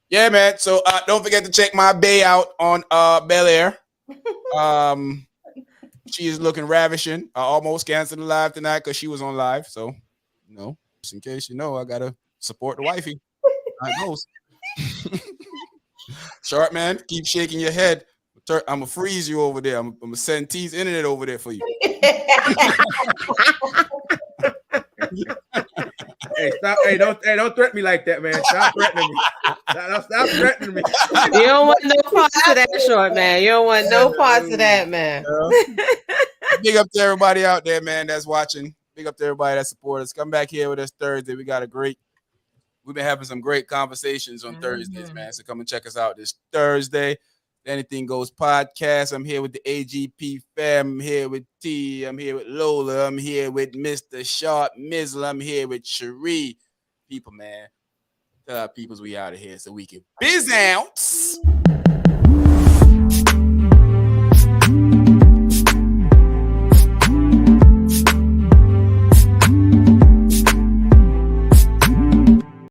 yeah, man. So don't forget to check my bae out on Bel Air. She is looking ravishing. I almost canceled the live tonight because she was on live. So, just in case I gotta support the wifey. How it goes. Sharp man, keep shaking your head. I'm gonna freeze you over there. I'm gonna send T's internet over there for you. Hey, stop! Hey, don't threaten me like that, man. Stop threatening me. Stop threatening me. You don't want no parts of that, Short man. You don't want no parts of that, man. Big up to everybody out there, man, that's watching. Big up to everybody that supports us. Come back here with us Thursday. We've been having some great conversations on Thursdays, man. So come and check us out this Thursday. Anything Goes podcast. I'm here with the AGP fam. I'm here with T. I'm here with Lola. I'm here with Mr. Sharp Mizzle. I'm here with Cherie. People, man. Tell our peoples we out of here so we can biz out.